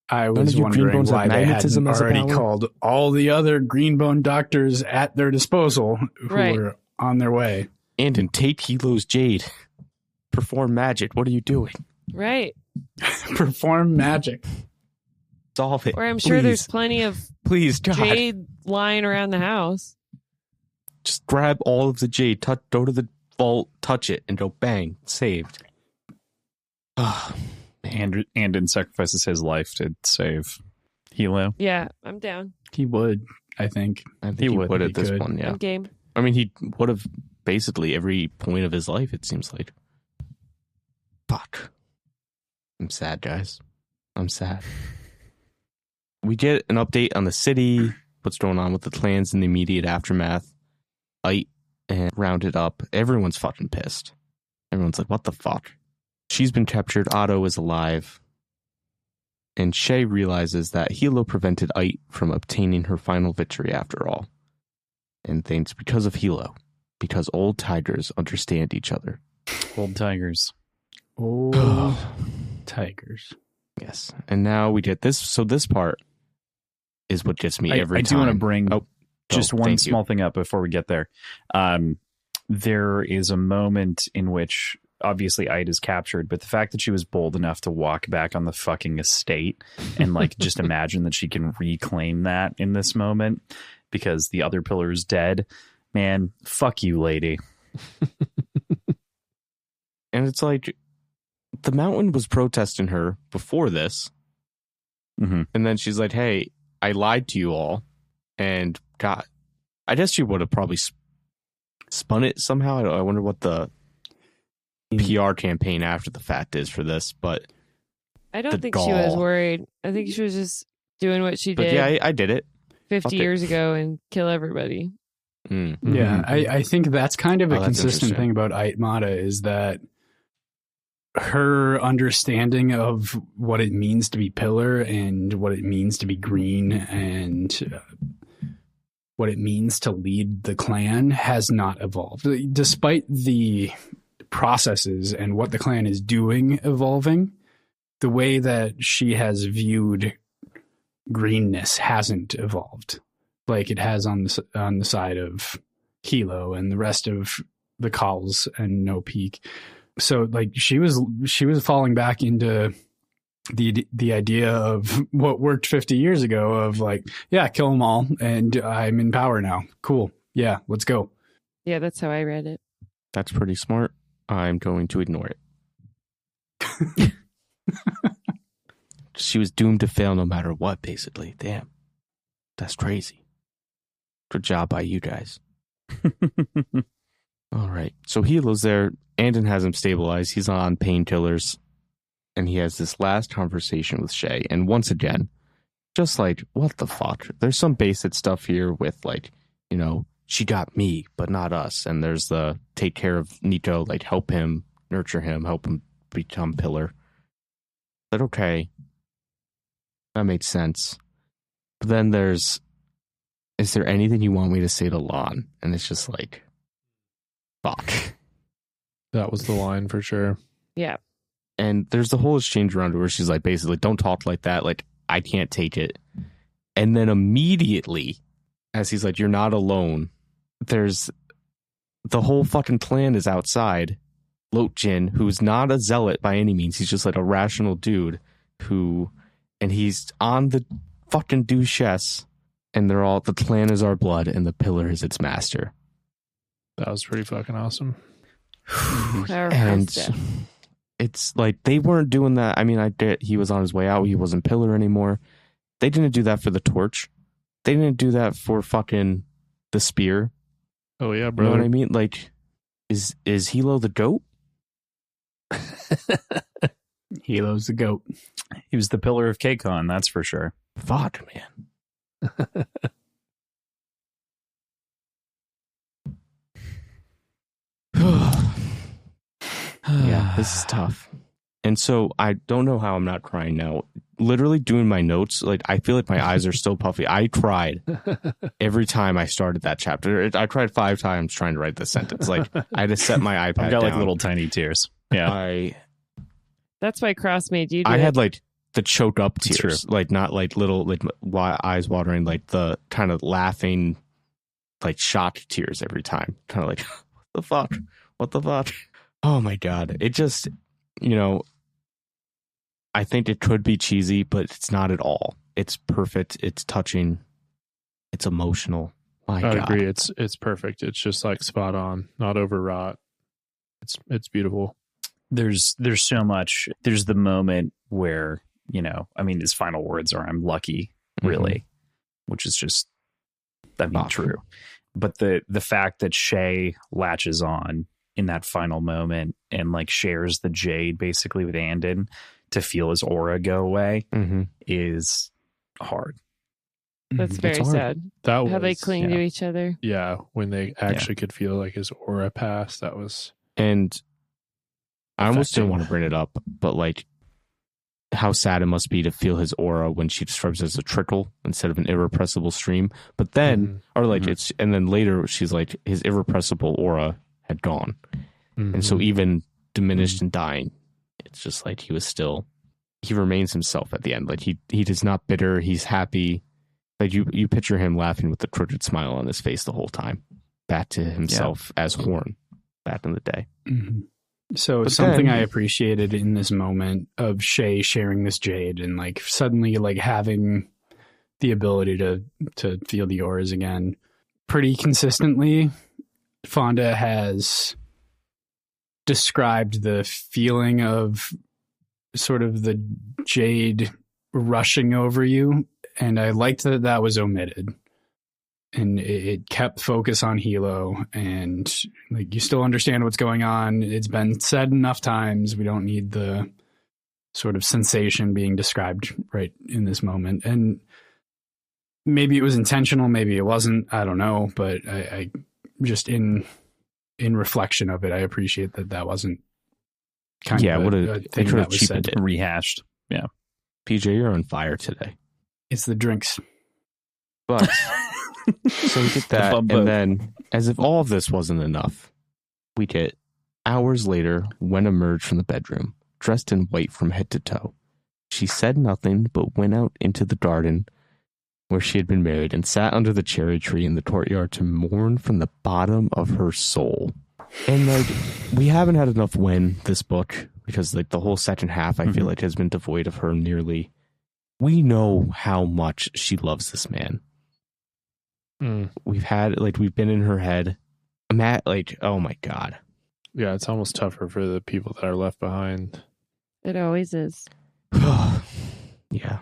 I was wondering why they hadn't already called all the other Green Bone doctors at their disposal who were on their way. And take Hilo's Jade. Perform magic. What are you doing? Right. Perform magic. Solve it. Or I'm sure there's plenty of God. Jade lying around the house. Just grab all of the Jade, go to the vault, touch it, and go bang. Saved. Andin sacrifices his life to save Hilo. Yeah, I'm down. He would, I think. I think he would at this point, yeah. I'm game. I mean, he would have basically every point of his life, it seems like. Fuck. I'm sad, guys. I'm sad. We get an update on the city, what's going on with the clans in the immediate aftermath. Ite and rounded up. Everyone's fucking pissed. Everyone's like, what the fuck? She's been captured. Otto is alive. And Shay realizes that Hilo prevented Ite from obtaining her final victory after all. And thinks because of Hilo. Because old tigers understand each other. Old tigers. Old tigers. Yes. And now we get this. So this part is what gets me every time. I do want to bring just one small thing up before we get there. There is a moment in which obviously Ite is captured, but the fact that she was bold enough to walk back on the fucking estate and like just imagine that she can reclaim that in this moment because the other pillar is dead. Man, fuck you, lady. And it's like the mountain was protesting her before this. Mm-hmm. And then she's like, hey, I lied to you all. And God, I guess she would have probably spun it somehow. I wonder what the PR campaign after the fact is for this, but I don't think she was worried. I think she was just doing what she did. Yeah, I did it 50 years ago and kill everybody. Mm-hmm. Yeah, I think that's kind of a consistent thing about Ite Mata is that her understanding of what it means to be pillar and what it means to be green and what it means to lead the clan has not evolved. Despite the processes and what the clan is doing evolving, the way that she has viewed greenness hasn't evolved like it has on the side of Hilo and the rest of the Calls and No Peak. So like she was falling back into the idea of what worked 50 years ago of like, yeah, kill them all and I'm in power now. Cool. Yeah, let's go. Yeah, that's how I read it. That's pretty smart. I'm going to ignore it. She was doomed to fail no matter what, basically. Damn. That's crazy. Good job by you guys. All right. So Hilo's there. Andon has him stabilized. He's on painkillers. And he has this last conversation with Shay. And once again, just like, what the fuck? There's some basic stuff here with like, you know, she got me, but not us. And there's the take care of Nico, like help him, nurture him, help him become pillar. But okay. That makes sense. But then is there anything you want me to say to Lon? And it's just like, fuck. That was the line for sure. Yeah. And there's the whole exchange around where she's like, basically, don't talk like that. Like, I can't take it. And then immediately, as he's like, you're not alone, there's the whole fucking clan is outside. Lotjin, who's not a zealot by any means. He's just like a rational dude and he's on the fucking Duchess. And they're all, the clan is our blood and the pillar is its master. That was pretty fucking awesome. And it's like they weren't doing that. I mean, I get he was on his way out. He wasn't pillar anymore. They didn't do that for the torch. They didn't do that for fucking the spear. Oh yeah, You brother. know what I mean? Like, is Hilo the goat? Hilo's the goat. He was the pillar of KCON, that's for sure. Fuck, man. Yeah, this is tough. And so I don't know how I'm not crying now. Literally doing my notes, like I feel like my eyes are still puffy. I cried every time I started that chapter. I cried 5 times trying to write this sentence. Like I had to set my iPad I've got like down. little tiny tears. Yeah. That's why Cross made you do I it. had like the choke up It's tears, like not like little like eyes watering, like the kind of laughing, like shocked tears every time. Kind of like, what the fuck? What the fuck? Oh my God. It just, you know, I think it could be cheesy, but it's not at all. It's perfect. It's touching. It's emotional. My I God. agree. It's perfect. It's just like spot on, not overwrought. It's beautiful. There's so much. There's the moment where, you know, I mean, his final words are, I'm lucky, really, which is just, I mean, true. But the fact that Shay latches on in that final moment and like shares the Jade basically with Andon to feel his aura go away is hard. That's very hard. sad. That was How they cling to each other. Yeah, when they actually could feel like his aura pass. That was And I almost didn't affecting. want to bring it up, but like how sad it must be to feel his aura when she describes it as a trickle instead of an irrepressible stream. But then, or like it's, and then later she's like, his irrepressible aura had gone. And so even diminished and dying, it's just like he remains himself at the end. Like he is not bitter. He's happy. Like you picture him laughing with the crooked smile on his face the whole time, back to himself as Horn back in the day. So But something then- I appreciated in this moment of Shay sharing this Jade and like suddenly like having the ability to feel the auras again pretty consistently, Fonda has described the feeling of sort of the Jade rushing over you. And I liked that was omitted. And it kept focus on Hilo, and like you still understand what's going on. It's been said enough times. We don't need the sort of sensation being described right in this moment. And maybe it was intentional, maybe it wasn't. I don't know, but I just in reflection of it, I appreciate that wasn't kind Yeah, of what a a thing they could that have was cheapened said. it. Rehashed. Yeah. PJ, you're on fire today. It's the drinks. But so we get that, bumbo. and then, as if all of this wasn't enough, we get hours later Wen emerged from the bedroom, dressed in white from head to toe. She said nothing, but went out into the garden where she had been married and sat under the cherry tree in the courtyard to mourn from the bottom of her soul. And like, we haven't had enough Wen this book because like the whole second half, I feel like, has been devoid of her nearly. We know how much she loves this man. We've been in her head. Oh my God. Yeah, it's almost tougher for the people that are left behind. It always is. Yeah.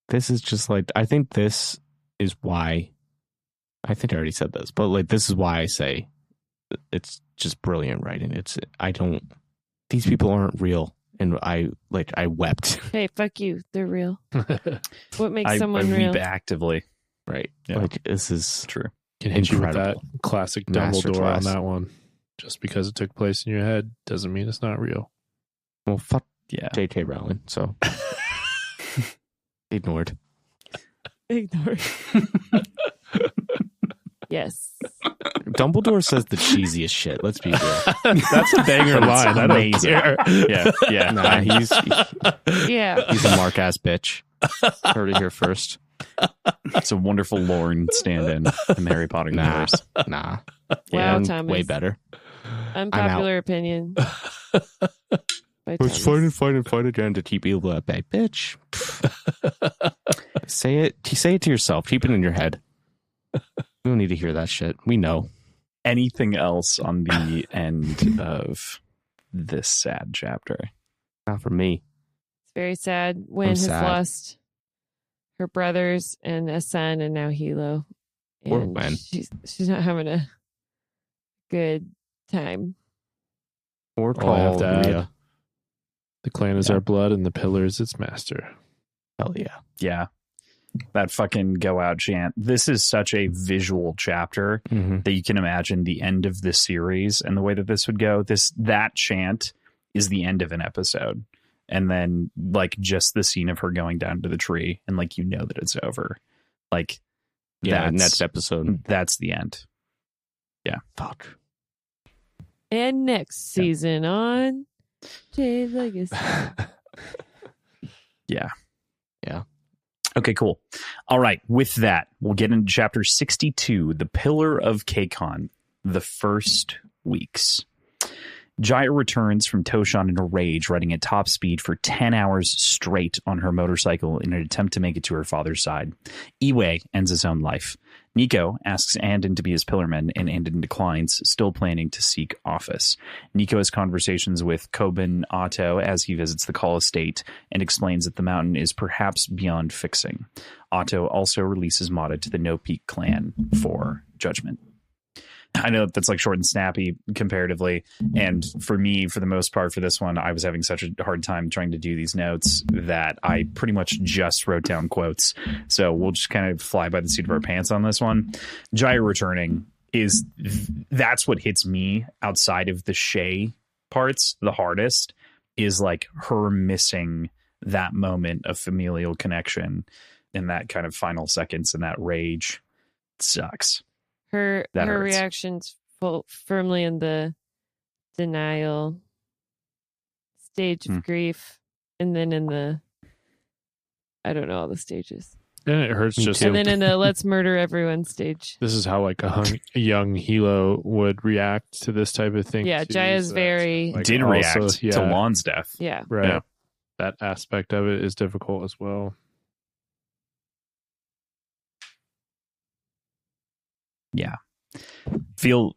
This is just like, I think this is why, I think I already said this, but like, this is why I say it's just brilliant writing. These people aren't real. And I wept. Hey, fuck you. They're real. What makes I someone real? weep actively. Right. Yeah. Like, this is True. Can hit you with that incredible. classic Dumbledore on Masterclass. that one. Just because it took place in your head doesn't mean it's not real. Well, fuck Yeah. J.K. Rowling, so ignored. Ignore. Yes. Dumbledore says the cheesiest shit. Let's be real. That's a banger That's line. I don't amazing. care. Yeah. Nah, he's Yeah. a mark ass bitch. Heard it here first. It's a wonderful Lorne stand-in in the Harry Potter Nah, universe. nah. Wow, I'm Thomas. way better. Unpopular opinion. By Let's Thomas. fight again to keep evil at bay, bitch. Say it to yourself. Keep it in your head. We don't need to hear that shit. We know. Anything else on the end of this sad chapter? Not for me. It's very sad. Wen I'm has sad. lost her brothers and a son, and now Hilo. Poor And Wen. she's not having a good time. Or All I have call to add. Rhea. The clan is our blood and the pillar is its master. Hell yeah. Yeah. That fucking go out chant. This is such a visual chapter Mm-hmm. that you can imagine the end of this series and the way that this would go. That chant is the end of an episode. And then like just the scene of her going down to the tree and like, you know that it's over. Like, Yeah, next episode. that's the end. Yeah. Fuck. And next season on Jade Legacy. Yeah. Yeah. Okay, cool. All right. With that, we'll get into chapter 62, The Pillar of Kakon, the first weeks. Jaya returns from Toshan in a rage, riding at top speed for 10 hours straight on her motorcycle in an attempt to make it to her father's side. Iwe ends his own life. Nico asks Andon to be his pillarman, and Andon declines, still planning to seek office. Nico has conversations with Kobin Otto as he visits the Call estate and explains that the mountain is perhaps beyond fixing. Otto also releases Mata to the No Peak clan for judgment. I know that's like short and snappy comparatively. And for me, for the most part, for this one, I was having such a hard time trying to do these notes that I pretty much just wrote down quotes. So we'll just kind of fly by the seat of our pants on this one. Jaya returning that's what hits me outside of the Shay parts the hardest, is like her missing that moment of familial connection in that kind of final seconds and that rage. It sucks. Her That hurts. reaction's firmly in the denial stage of grief, and then in the I don't know all the stages, And it hurts Me just. too. and then in the let's murder everyone stage. This is how like a young Hilo would react to this type of thing. Yeah, too, Jaya's so very like, Did also, react yeah, to Lon's death. yeah. Right. Yeah. That aspect of it is difficult as well. Yeah.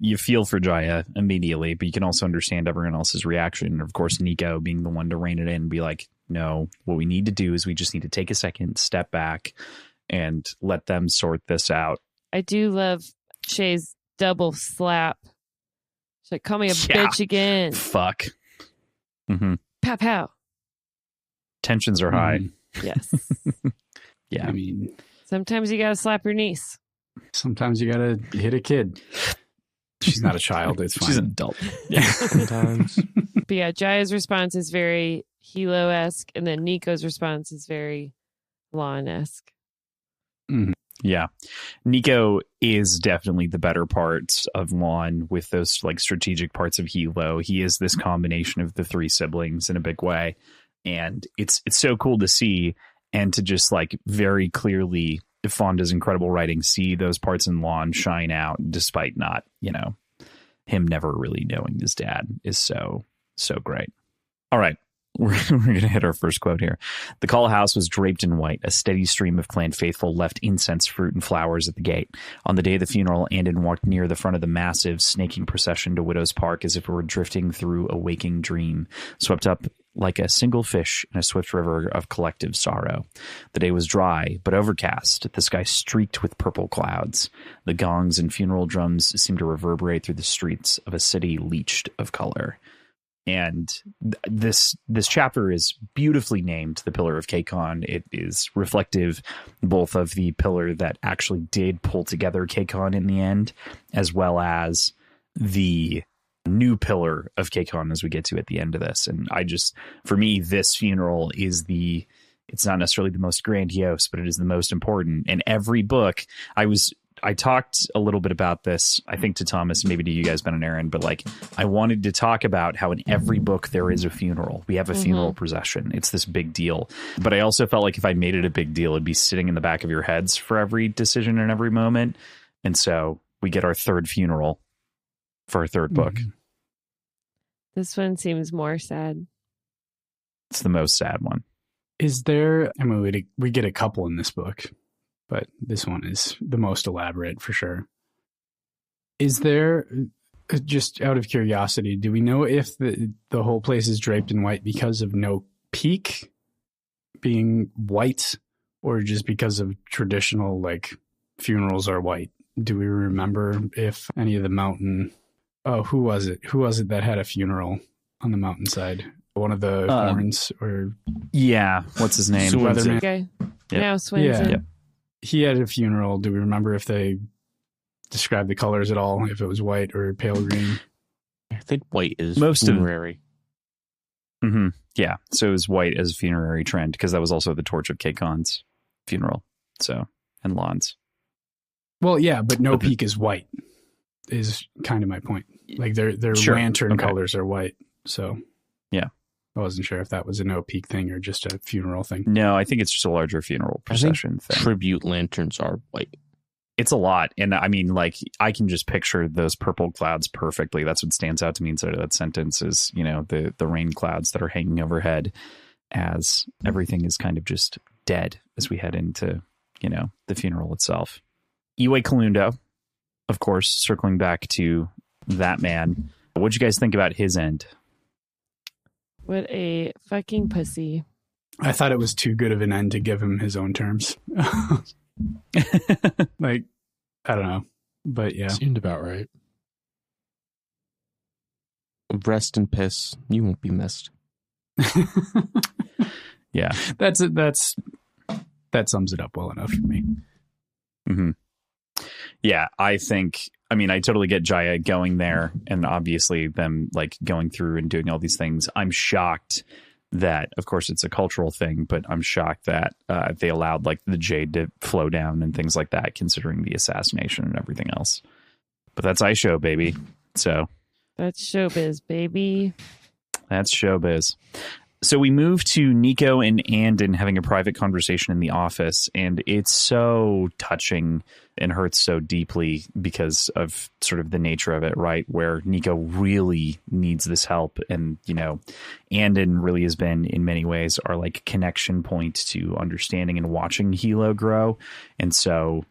You feel for Jaya immediately, but you can also understand everyone else's reaction. Of course, Nico being the one to rein it in and be like, no, what we need to do is we just need to take a second, step back, and let them sort this out. I do love Shay's double slap. She's like, call me a Yeah. bitch again. Fuck. Mm-hmm. Pow pow. Tensions are high. Yes. Yeah. I mean, Sometimes you gotta slap your niece. sometimes you gotta hit a kid. She's not a child. It's fine. She's an adult. Sometimes But yeah, Jaya's response is very Hilo-esque, and then Nico's response is very Lon-esque. Mhm. Yeah. Nico is definitely the better parts of Lon with those like strategic parts of Hilo. He is this combination of the three siblings in a big way. And it's so cool to see and to just like very clearly Fonda's incredible writing, see those parts in Lon shine out despite not, him never really knowing his dad is so great. All right. We're going to hit our first quote here. The call house was draped in white. A steady stream of clan faithful left incense, fruit, and flowers at the gate. On the day of the funeral, Andon walked near the front of the massive, snaking procession to Widow's Park as if it were drifting through a waking dream, swept up like a single fish in a swift river of collective sorrow. The day was dry, but overcast. The sky streaked with purple clouds. The gongs and funeral drums seemed to reverberate through the streets of a city leached of color. And this chapter is beautifully named The Pillar of Kekon. It is reflective both of the pillar that actually did pull together Kekon in the end, as well as the new pillar of Kekon as we get to at the end of this. And for me, this funeral is it's not necessarily the most grandiose, but it is the most important. And every book, I talked a little bit about this, I think to Thomas, maybe to you guys, Ben and Erin, but like I wanted to talk about how in every book there is a funeral. We have a funeral procession. It's this big deal. But I also felt like if I made it a big deal, it'd be sitting in the back of your heads for every decision and every moment. And so we get our third funeral for our third book. This one seems more sad. It's the most sad one. Is there, we get a couple in this book, but this one is the most elaborate for sure. Is there, just out of curiosity, do we know if the whole place is draped in white because of no peak being white, or just because of traditional like funerals are white? Do we remember if any of the mountain? Oh, who was it? Who was it that had a funeral on the mountainside? One of the horns, or yeah, what's his name? Weatherman. Okay. Yep. Now Swinson. Yeah. Yep. He had a funeral. Do we remember if they described the colors at all? If it was white or pale green? I think white is Most of- funerary. Mm-hmm. Yeah, so it was white as a funerary trend because that was also the torch of Kekon's funeral. So, and Lon's. Well, yeah, but no peak is white. Is kind of my point. Like their Sure. lantern Okay. colors are white. So yeah, I wasn't sure if that was a no peak thing or just a funeral thing. No, I think it's just a larger funeral procession thing. Tribute lanterns are white. It's a lot. And I mean, like, I can just picture those purple clouds perfectly. That's what stands out to me inside of that sentence is, the rain clouds that are hanging overhead as everything is kind of just dead as we head into, the funeral itself. Iwe Kalundo, of course, circling back to that man. What'd you guys think about his end? What a fucking pussy. I thought it was too good of an end to give him his own terms. Like, I don't know. But yeah. Seemed about right. Rest and piss. You won't be missed. Yeah. That sums it up well enough for me. Mm-hmm. Yeah, I totally get Jaya going there and obviously them like going through and doing all these things. I'm shocked that, of course, it's a cultural thing, but I'm shocked that they allowed like the Jade to flow down and things like that, considering the assassination and everything else. But that's iShow, baby. So that's showbiz, baby. That's showbiz. So we move to Nico and Andon having a private conversation in the office, and it's so touching and hurts so deeply because of sort of the nature of it, right? Where Nico really needs this help, and Andon really has been in many ways our like connection point to understanding and watching Hilo grow, and so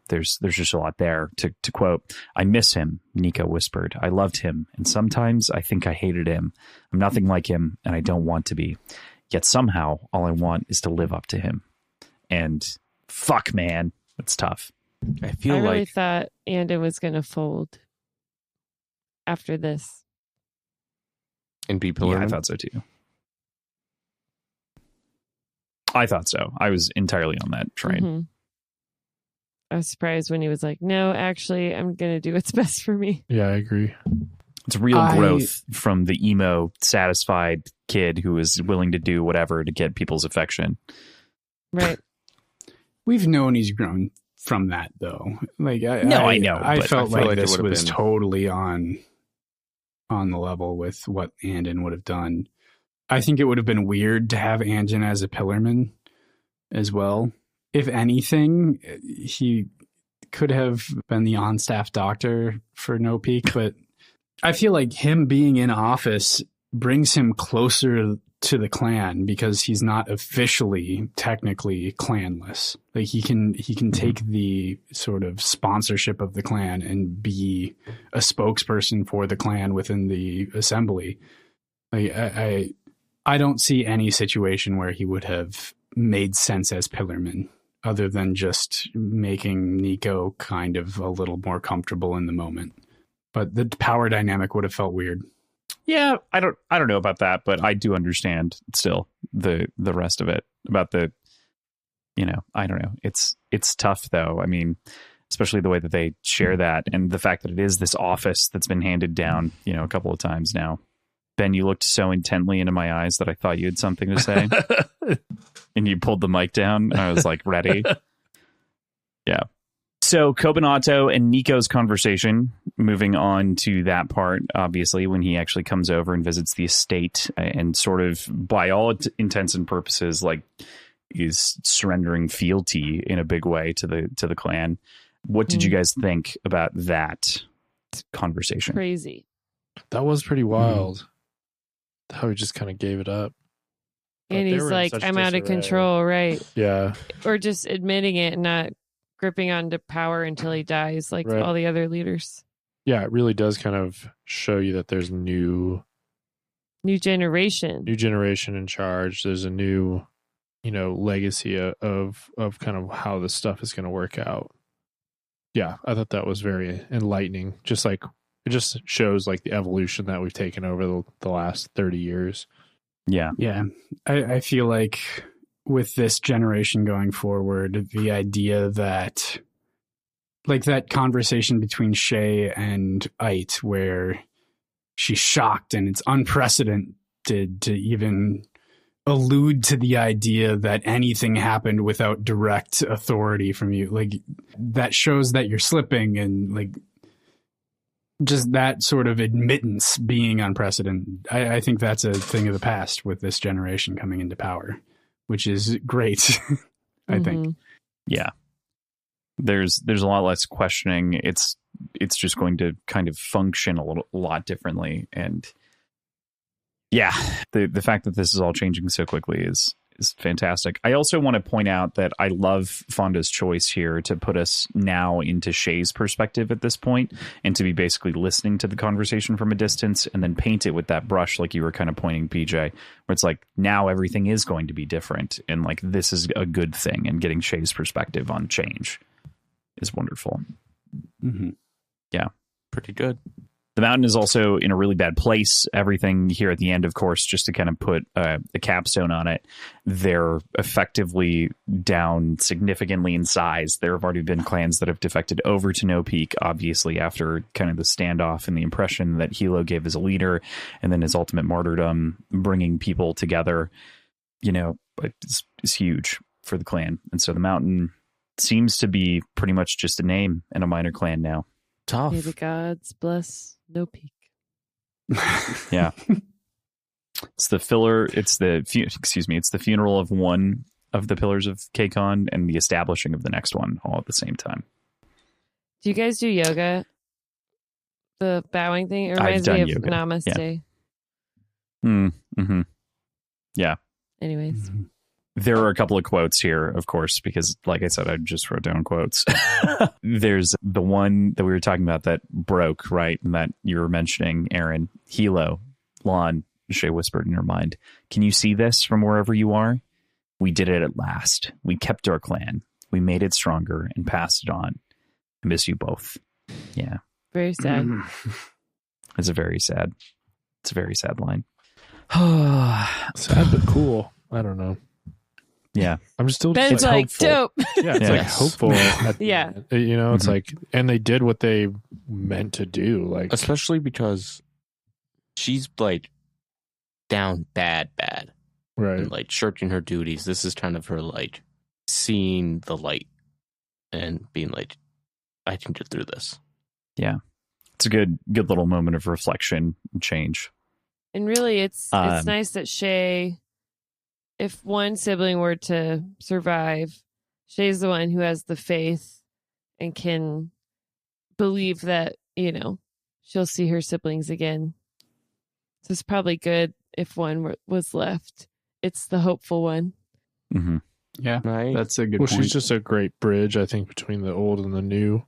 there's just a lot there. To quote, "I miss him," Nico whispered. "I loved him, and sometimes I think I hated him. I'm nothing like him, and I don't want to be. Yet somehow all I want is to live up to him." And fuck, man, that's tough. I feel I really like thought Andon was going to fold after this. and be pillar. Yeah, I thought so too. I thought so. I was entirely on that train. Mhm. I was surprised when he was like, "No, actually, I'm going to do what's best for me." Yeah, I agree. It's real growth from the emo, satisfied kid who is willing to do whatever to get people's affection. Right. We've known he's grown from that, though. Like, I know. I felt like this was totally on the level with what Andon would have done. I think it would have been weird to have Andon as a pillarman as well. If anything, he could have been the on-staff doctor for No Peak, but I feel like him being in office brings him closer to the clan because he's not officially technically clanless. Like he can take the sort of sponsorship of the clan and be a spokesperson for the clan within the assembly. Like I don't see any situation where he would have made sense as pillarman other than just making Nico kind of a little more comfortable in the moment. But the power dynamic would have felt weird. Yeah, I don't know about that, but I do understand still the rest of it about the, I don't know. It's tough though. I mean, especially the way that they share that and the fact that it is this office that's been handed down, a couple of times now. Ben, you looked so intently into my eyes that I thought you had something to say. And you pulled the mic down. And I was like, ready. Yeah. So Kobanato and Nico's conversation, moving on to that part, obviously, when he actually comes over and visits the estate and sort of, by all intents and purposes, like is surrendering fealty in a big way to the clan. What did you guys think about that conversation? Crazy. That was pretty wild. How he just kind of gave it up. And he's like, I'm out of control, right? Yeah. Or just admitting it and not gripping onto power until he dies, like all the other leaders. Yeah, it really does kind of show you that there's new generation in charge. There's a new, legacy of kind of how this stuff is going to work out. Yeah, I thought that was very enlightening. Just like it just shows like the evolution that we've taken over the last 30 years. Yeah. I feel like with this generation going forward, the idea that like that conversation between Shay and Ait where she's shocked and it's unprecedented to even allude to the idea that anything happened without direct authority from you. Like that shows that you're slipping, and like just that sort of admittance being unprecedented. I think that's a thing of the past with this generation coming into power, which is great. I think. Yeah. There's a lot less questioning. It's just going to kind of function a lot differently. And yeah, the fact that this is all changing so quickly is fantastic. I also want to point out that I love Fonda's choice here to put us now into Shay's perspective at this point and to be basically listening to the conversation from a distance and then paint it with that brush like you were kind of pointing, PJ, where it's like now everything is going to be different and like this is a good thing, and getting Shay's perspective on change is wonderful. Yeah, pretty good. The mountain is also in a really bad place. Everything here at the end, of course, just to kind of put a capstone on it, they're effectively down significantly in size. There have already been clans that have defected over to No Peak, obviously, after kind of the standoff and the impression that Hilo gave as a leader, and then his ultimate martyrdom, bringing people together, it's huge for the clan. And so the mountain seems to be pretty much just a name and a minor clan now. Tough. May the gods bless No Peak. Yeah. It's the filler. It's the funeral of one of the pillars of KCON and the establishing of the next one all at the same time. Do you guys do yoga? The bowing thing? It reminds me of yoga. Namaste. Yeah. Yeah. Anyways. There are a couple of quotes here, of course, because like I said, I just wrote down quotes. There's the one that we were talking about that broke, right? And that you were mentioning, Erin. Hilo, Lon, Shay whispered in her mind, "Can you see this from wherever you are? We did it at last. We kept our clan. We made it stronger and passed it on. I miss you both." Yeah. Very sad. It's a very sad line. Sad but cool. I don't know. Yeah, I'm still Ben's like hopeful. Dope. Yeah, it's like hopeful. Yeah, it's like, and they did what they meant to do. Like, especially because she's like down bad, Right. and like shirking her duties. This is kind of her like seeing the light and being like, I can get through this. Yeah. It's a good little moment of reflection and change. And really, it's nice that Shay, if one sibling were to survive, Shay's the one who has the faith and can believe that, she'll see her siblings again. So it's probably good if one was left. It's the hopeful one. Mm-hmm. Yeah, Right. that's a good Well, point. she's just a great bridge, I think, between the old and the new.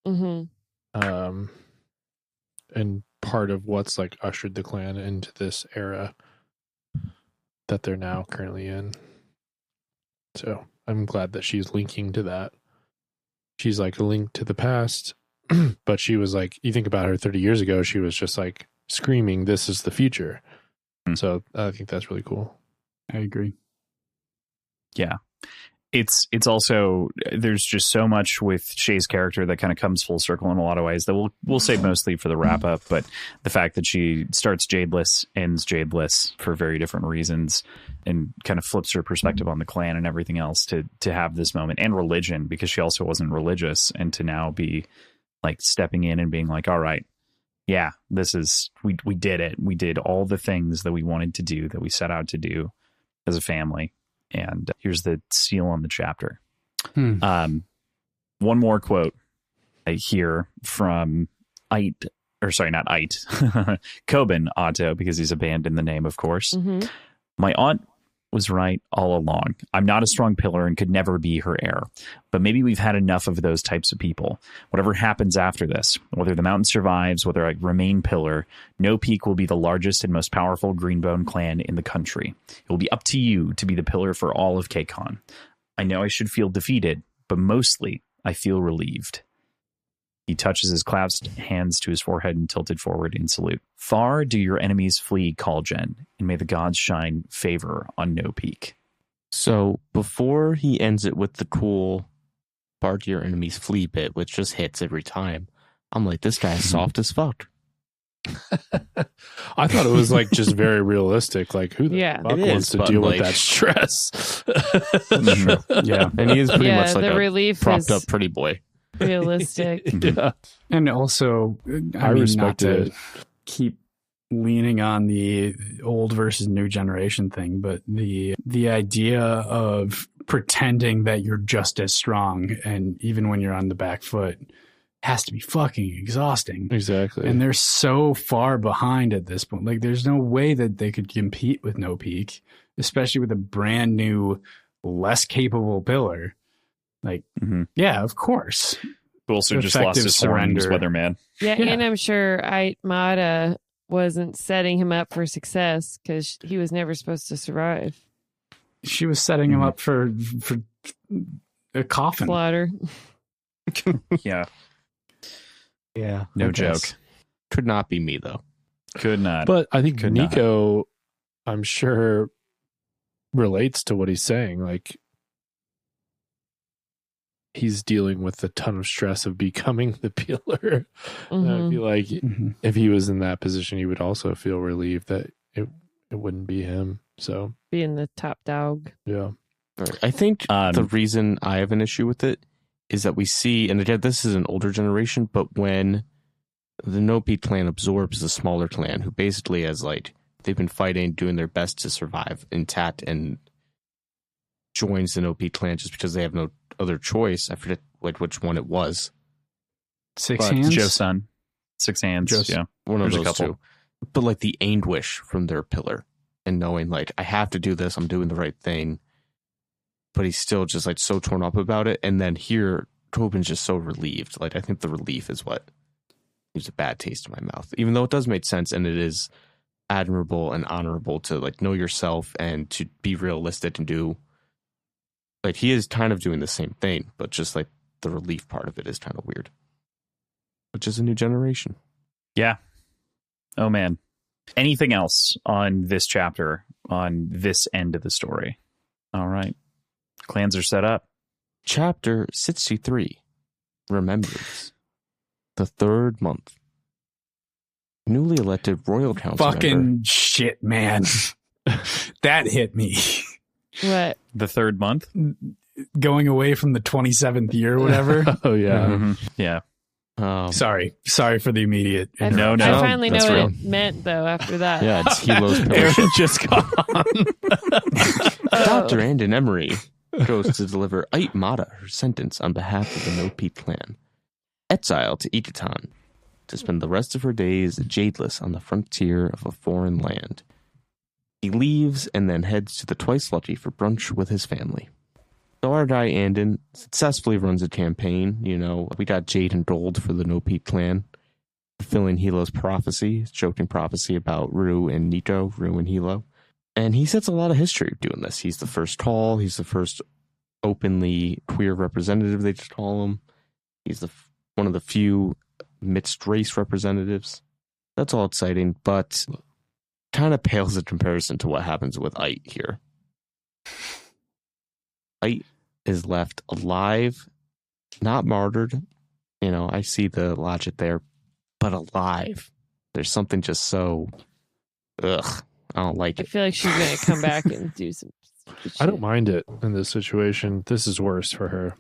Mm-hmm. And part of what's like ushered the clan into this era that they're now currently in. So I'm glad that she's linking to that. She's like a link to the past, but she was like, you think about her 30 years ago, she was just like screaming, this is the future. So I think that's really cool. I agree. Yeah. It's also, there's just so much with Shay's character that kind of comes full circle in a lot of ways that we'll save mostly for the wrap up. But the fact that she starts Jadeless, ends Jadeless for very different reasons, and kind of flips her perspective on the clan and everything else to have this moment, and religion, because she also wasn't religious, and to now be like stepping in and being like, all right, yeah, this is, we did it. We did all the things that we wanted to do, that we set out to do as a family. And here's the seal on the chapter. One more quote here from Ite, or sorry, not Ite, Coben Otto, because he's abandoned the name, of course. Mm-hmm. My aunt was right all along. I'm not a strong pillar and could never be her heir. But maybe we've had enough of those types of people. Whatever happens after this, whether the mountain survives, whether I remain pillar, No Peak will be the largest and most powerful Greenbone clan in the country. It will be up to you to be the pillar for all of KCON. I know I should feel defeated, but mostly I feel relieved. He touches his clasped hands to his forehead and tilted forward in salute. Far do your enemies flee, Kaljen, and may the gods shine favor on No Peak. So before he ends it with the cool far do your enemies flee bit, which just hits every time, I'm like, this guy's soft as fuck. I thought it was like just very realistic. Like, who the fuck It wants is, to but, deal like- with that stress? Yeah. And he is pretty much like the a relief propped is up pretty boy. realistic. Yeah. And also, I mean, respected not to it. keep leaning on the old versus new generation thing, but the idea of pretending that you're just as strong, and even when you're on the back foot, has to be fucking exhausting. Exactly. And they're so far behind at this point. Like, there's no way that they could compete with No Peak, especially with a brand new, less capable pillar. Like, yeah, of course. Who also just lost his horns, Weatherman. Yeah, Yeah. and I'm sure Mata wasn't setting him up for success because he was never supposed to survive. She was setting him up for a coffin. Slaughter. Yeah. Yeah. No I guess. joke. Could not be me, though. Could not. But I think Could not. Nico, I'm sure, relates to what he's saying. Like, he's dealing with a ton of stress of becoming the pillar. And I feel like if he was in that position, he would also feel relieved that it wouldn't be him. So, Being the top dog. yeah. Right. I think the reason I have an issue with it is that we see, and again, this is an older generation, but when the No Peak clan absorbs the smaller clan, who basically has like, they've been fighting, doing their best to survive intact, and joins the No Peak clan just because they have no other choice. I forget like which one it was. Six But hands. Joe-san. Six hands. Yeah. One of There's a those couple. two. But like the anguish from their pillar and knowing like, I have to do this, I'm doing the right thing. But he's still just like so torn up about it. And then here, Tobin's just so relieved. Like, I think the relief is what leaves a bad taste in my mouth, even though it does make sense and it is admirable and honorable to like know yourself and to be realistic and do. Like, he is kind of doing the same thing, but just like the relief part of it is kind of weird, which is a new generation. Yeah. Oh, man. Anything else on this chapter, on this end of the story? All right. Clans are set up. Chapter 63, Remembrance. The third month. newly elected royal council Fucking member. shit, man. That hit me. What? The third month? Going away from the 27th year or whatever. Oh yeah. Mhm. Yeah. Sorry for the immediate. I No, I finally know that's what real. it meant, though, after that. Yeah, it's Hilo's Erin fellowship. just got on. Dr. Andon Emery goes to deliver Ait Mata her sentence on behalf of the No Peat clan. Exile to Iketan to spend the rest of her days jadeless on the frontier of a foreign land. He leaves and then heads to the Twice Lucky for brunch with his family. So our guy Andon successfully runs a campaign. You know, we got Jade and Gold for the No Peat clan, fulfilling Hilo's prophecy, joking prophecy about Rue and Nico, Rue and Hilo. And he sets a lot of history doing this. He's the first tall. He's the first openly queer representative, they just call him. He's one of the few mixed race representatives. That's all exciting, but kind of pales in comparison to what happens with Ait here. Ait is left alive, not martyred. You know, I see the logic there, but alive. There's something just so, ugh, I don't like I it. feel like she's going to come back and do some stupid I don't shit. mind it in this situation. This is worse for her.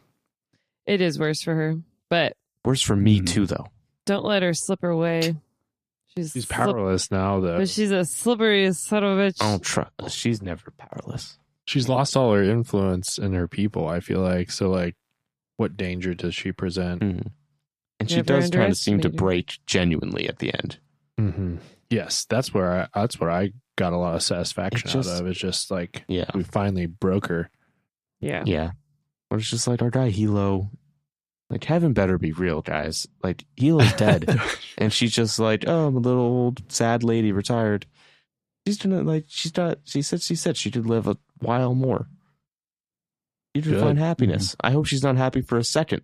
It is worse for her, but Worse for me too, though. don't let her slip her way. She's powerless now, though. But she's a slippery son of a bitch. I don't trust. She's never powerless. She's lost all her influence in her people, I feel like. So, like, what danger does she present? Mhm. And she Never does kind of seem to underestimate her. break genuinely at the end. Mm-hmm. Yes, that's where I got a lot of satisfaction It's just- out of. It's just like Yeah. we finally broke her. Yeah. Yeah. Or it's just like our guy Hilo. Like, heaven better be real, guys. Like, Hilo's dead. And she's just like, oh, I'm a little old, sad lady, retired. She's gonna, like, she said she could live a while more. She could Good. find happiness. I hope she's not happy for a second.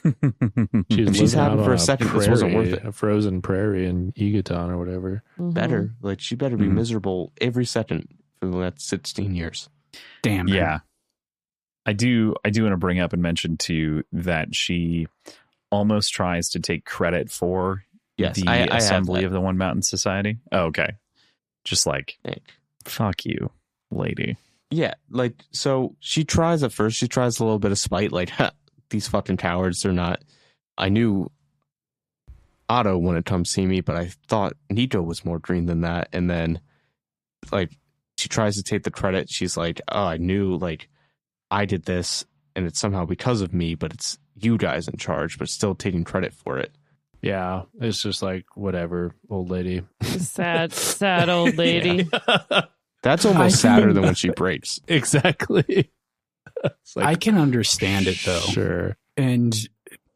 She's, she's living happy out for on a second, this wasn't prairie, worth it. A frozen prairie in Egaton or whatever. Mhm. Better. Like, she better be Mhm. miserable every second for the next 16 years. Damn. man. Yeah. I do want to bring up and mention too that she almost tries to take credit for Yes, the I have assembly that. of the One Mountain Society. Oh, okay. Just like, fuck you, lady. Yeah, like, so she tries at first, she tries a little bit of spite, like, these fucking cowards, they're not. I knew Otto wouldn't come see me, but I thought Nico was more green than that. And then, like, she tries to take the credit. She's like, oh, I knew, like, I did this, and it's somehow because of me, but it's you guys in charge, but still taking credit for it. Yeah, it's just like, whatever, old lady. Sad old lady. That's almost sadder than when she breaks. Exactly. It's like, I can understand it though. sure. And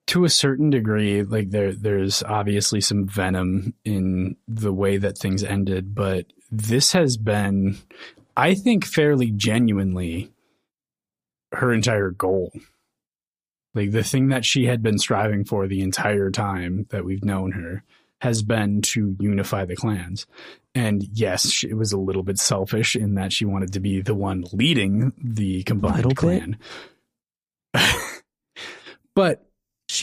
to a certain degree, like there's obviously some venom in the way that things ended, but this has been, I think, fairly genuinely her entire goal. Like the thing that she had been striving for the entire time that we've known her has been to unify the clans. And yes, it was a little bit selfish in that she wanted to be the one leading the combined clan. But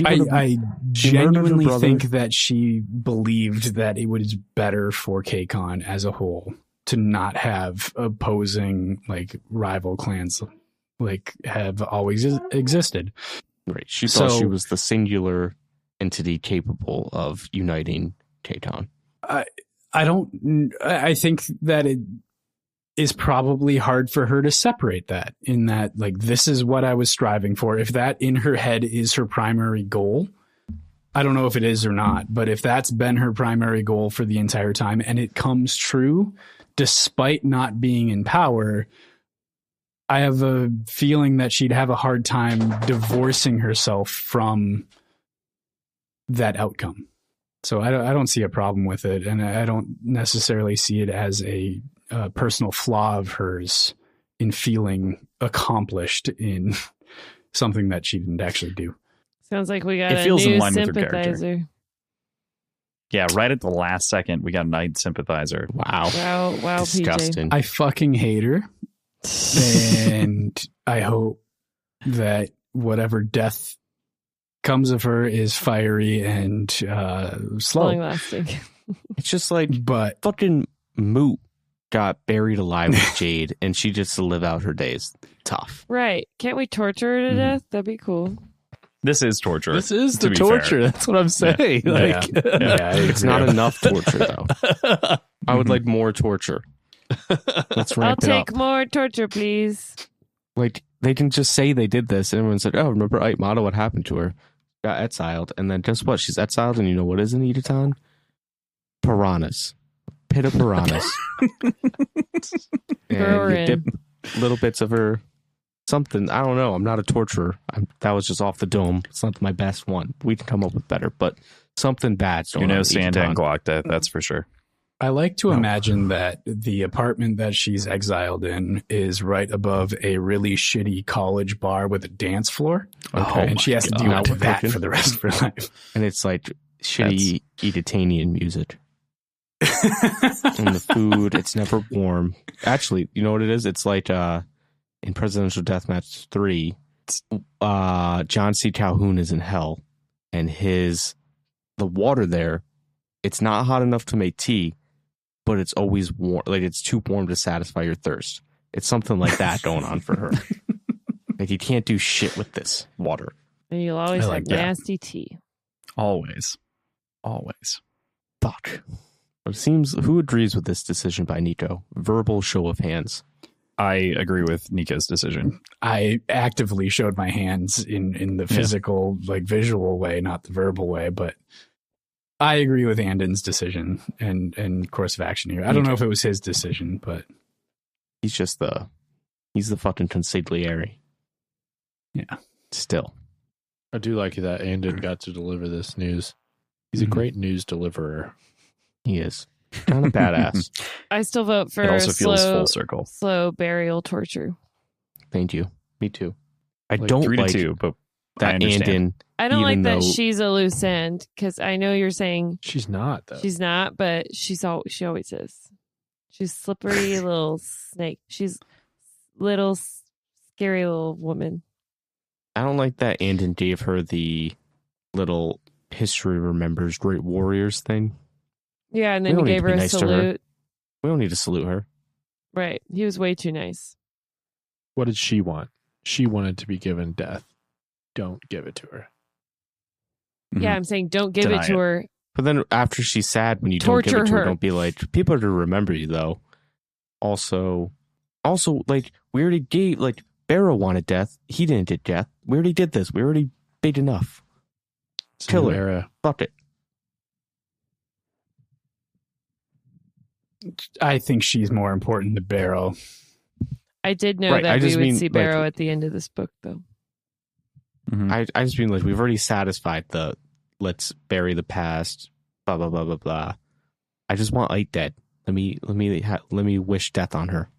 I genuinely think that she believed that it was better for KCON as a whole to not have opposing, like, rival clans like have always existed. Right. She thought So- she was the singular entity capable of uniting KCON. I think that it is probably hard for her to separate that, in that, like, this is what I was striving for. If that in her head is her primary goal, I don't know if it is or not, but if that's been her primary goal for the entire time and it comes true despite not being in power, I have a feeling that she'd have a hard time divorcing herself from that outcome. So I don't see a problem with it, and I don't necessarily see it as a personal flaw of hers in feeling accomplished in something that she didn't actually do. Sounds like we got It a feels in new line with her character. sympathizer. Yeah, right at the last second, we got a Knight sympathizer. Wow. Wow, PJ. Disgusting. I fucking hate her, and I hope that whatever death comes of her is fiery and slow. Long lasting. It's just like But fucking Moot got buried alive with Jade, and she gets to live out her days. Tough. Right. Can't we torture her to death? That'd be cool. This is torture. This is to the be torture. fair. That's what I'm saying. yeah, Like, It's not enough torture, though. I would like more torture. Let's I'll ramp it up. take more torture, please. Like, they can just say they did this, and everyone said, oh, remember Aitmata, what happened to her? Got exiled, and then guess what? She's exiled, and you know what is in Edaton? Piranhas. Pit of piranhas. Throw her And you in. dip little bits of her something. I don't know. I'm not a torturer. That was just off the dome. It's not my best one. We can come up with better, but something bad's going You know, on. Santa and Edaton. Glockta, that's for sure. I like to No. imagine that the apartment that she's exiled in is right above a really shitty college bar with a dance floor. Okay. And she has to God. deal Not with with that cooking. for the rest of her life. And it's like shitty Edatanian music. And the food, it's never warm. Actually, you know what it is? It's like in Presidential Deathmatch 3, John C. Calhoun is in hell, and the water there, it's not hot enough to make tea, but it's always warm. Like, it's too warm to satisfy your thirst. It's something like that going on for her. Like, you can't do shit with this water. And you'll always I have like that. nasty tea. Always. Always. Fuck. But it seems, who agrees with this decision by Nico? Verbal show of hands. I agree with Nico's decision. I actively showed my hands in the physical, like visual way, not the verbal way, but I agree with Andon's decision and course of action here. I don't know if it was his decision, but He's the fucking consigliere. Yeah. Still. I do like that Andon got to deliver this news. He's a Mhm. great news deliverer. He is. Kind of badass. I still vote for It also feels slow, full circle. slow burial torture. Thank you. Me too. I Like don't 3-2, but I that understand. Andon. I don't like Even that though- she's a loose end because I know you're saying She's not, though. she's not, but she always is. She's slippery little snake. She's little scary little woman. I don't like that Andon gave her the little history remembers great warriors thing. Yeah, and We then he don't need gave to her be a nice to her. salute. We don't need to salute her. Right. He was way too nice. What did she want? She wanted to be given death. Don't give it to her. Mhm. Yeah, I'm saying don't give Deny it to it. her. But then after she's sad when you don't give Torture it to her, her. don't be like, people are to remember you though. Also, like, we already gave, like, Barrow wanted death. He didn't get death. We already did this. We already big enough. It's a Kill new her. era. Fuck it. I think she's more important than Barrow. I did know Right, I that we just would mean, see like- Barrow at the end of this book, though. Mhm. I just mean, like, we've already satisfied the let's bury the past, blah blah blah blah blah. I just want Ike dead. Let me wish death on her.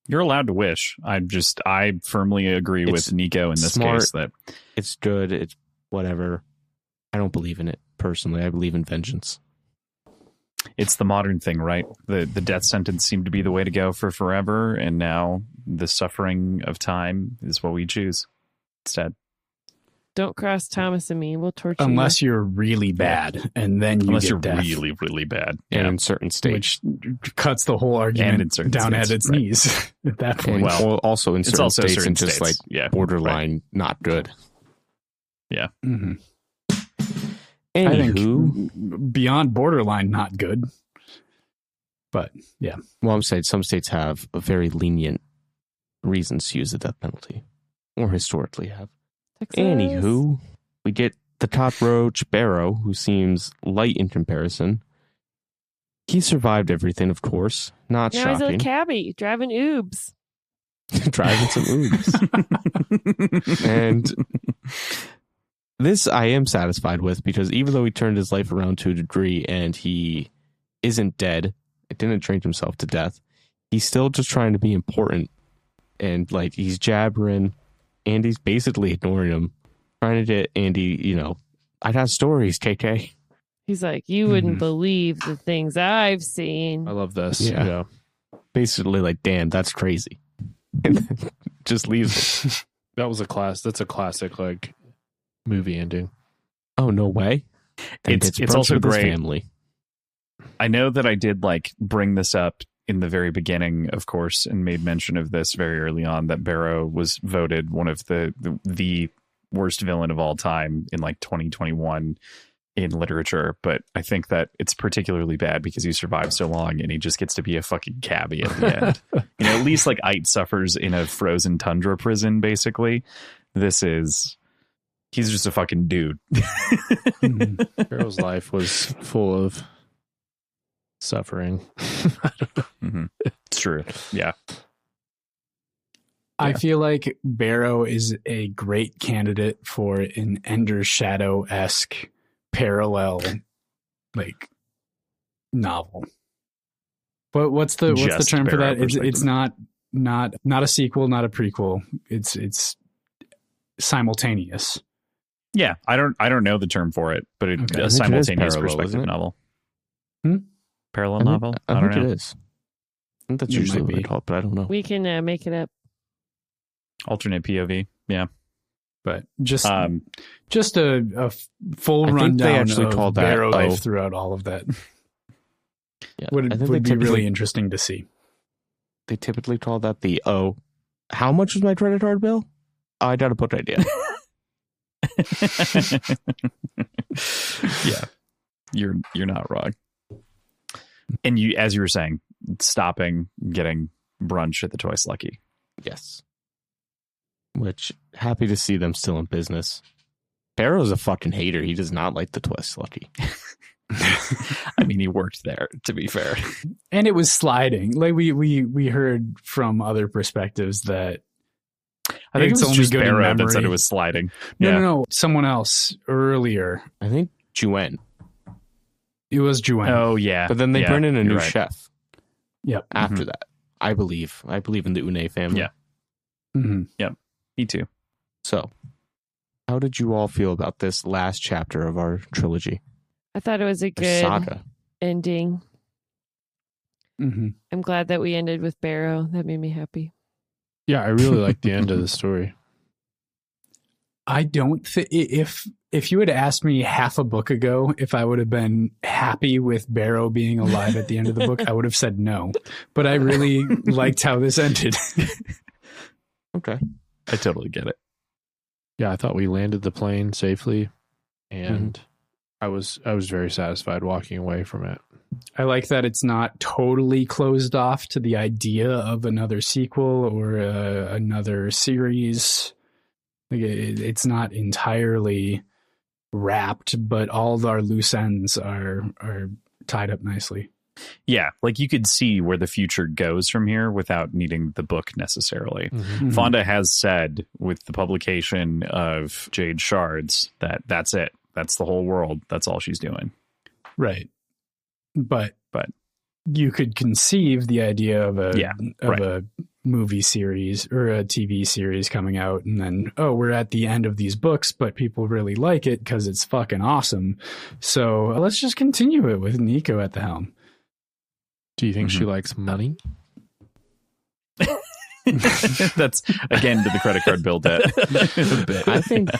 You're allowed to wish. I firmly agree It's with Nico in this smart. case that It's good. It's whatever. I don't believe in it personally. I believe in vengeance. it's the modern thing, right? The death sentence seemed to be the way to go for forever, and now the suffering of time is what we choose instead. Don't cross Thomas and me. We'll torture Unless you. you're really bad, and then you Unless get you're death, really, really bad. And Yeah. in certain states. which cuts the whole And in argument certain down states, at its right. knees at that point. And Well, also in It's certain also states certain and just states. like Yeah. borderline not good. Mhm. I Anywho, think beyond borderline, not good. But yeah, well, I'm saying some states have a very lenient reasons to use the death penalty, or historically have. Texas. Anywho, we get the cockroach Barrow, who seems light in comparison. He survived everything, of course. Not Now he's a shocking. cabbie driving oobs. Driving some oops. And this I am satisfied with, because even though he turned his life around to a degree and he isn't dead, it didn't drink himself to death, he's still just trying to be important. And like, he's jabbering, Andy's basically ignoring him, trying to get Andy, I got stories, KK. He's like, you wouldn't Mhm. believe the things I've seen. I love this. Yeah. Yeah. Basically like, damn, that's crazy. And then just leaves him. That was that's a classic, like, movie ending. Oh, no way. Then It's brunch also with his great. family. I know that I did like bring this up in the very beginning, of course, and made mention of this very early on, that Barrow was voted one of the worst villain of all time in like 2021 in literature. But I think that it's particularly bad because he survived so long and he just gets to be a fucking cabbie at the end. At least like Ait suffers in a frozen tundra prison, basically. He's just a fucking dude. Barrow's life was full of suffering. Mm-hmm. It's true. Yeah. I feel like Barrow is a great candidate for an Ender's Shadow-esque parallel like novel. But what's the term for that? It's not a sequel, not a prequel. It's simultaneous. Yeah, I don't know the term for it, but it's Okay. a simultaneous parallel, perspective isn't it? novel. Hmm? Parallel novel? I don't think know. it is. I think that's It usually might what they be. call it, but I don't know. We can make it up. Alternate POV. Yeah. But just Um, a full I think rundown they actually of called that Barrow life O. throughout all of that Yeah, would I think be they typically, really interesting to see. They typically call that the O. How much was my credit card bill? I got a book idea. yeah. You're not wrong. And you, as you were saying, stopping, getting brunch at the Twice Lucky. Yes. Which, happy to see them still in business. Barrow's a fucking hater. He does not like the Twice Lucky. I mean, he worked there, to be fair. And it was sliding. Like we heard from other perspectives that I think it's it was only just good in Barrow that memory. said it was sliding. No. Someone else earlier. I think Juan. It was Juan. Oh, yeah. But then they bring in a new you're right. chef Yep. after that. I believe in the Une family. Yeah. Mm-hmm. Me too. So, how did you all feel about this last chapter of our trilogy? I thought it was a Our good saga. ending. Mm-hmm. I'm glad that we ended with Barrow. That made me happy. Yeah, I really like the end of the story. I don't think if you had asked me half a book ago if I would have been happy with Barrow being alive at the end of the book, I would have said no. But I really liked how this ended. Okay. I totally get it. Yeah, I thought we landed the plane safely, and I was very satisfied walking away from it. I like that it's not totally closed off to the idea of another sequel or another series. Like it's not entirely wrapped, but all of our loose ends are tied up nicely. Yeah, like you could see where the future goes from here without needing the book necessarily. Mhm. Fonda has said with the publication of Jade Shards that that's it. That's the whole world. That's all she's doing. Right. But But you could conceive the idea of right. a movie series or a TV series coming out, and then we're at the end of these books, but people really like it because it's fucking awesome. So let's just continue it with Nico at the helm. Do you think she likes money? that's again to the credit card bill debt. I think,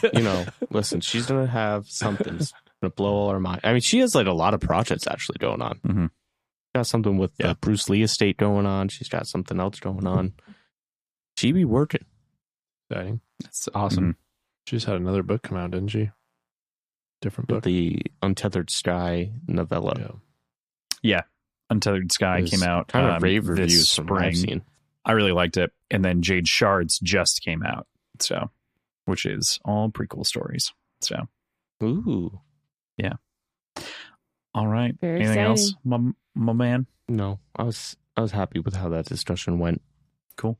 listen, she's going to have something that's going to blow all our mind. I mean, she has like a lot of projects actually going on. Mm-hmm. Got something with the Bruce Lee estate going on. She's got something else going on. She be working. Exciting. That's awesome. She just had another book come out, didn't she? Different book. The Untethered Sky novella. Yeah. Untethered Sky came out kind of rave this reviews from what I've spring. seen. I really liked it. And then Jade Shards just came out. So, which is all prequel stories. So, Ooh. Yeah. All right. Very Anything else, exciting. my man? No, I was happy with how that discussion went. Cool.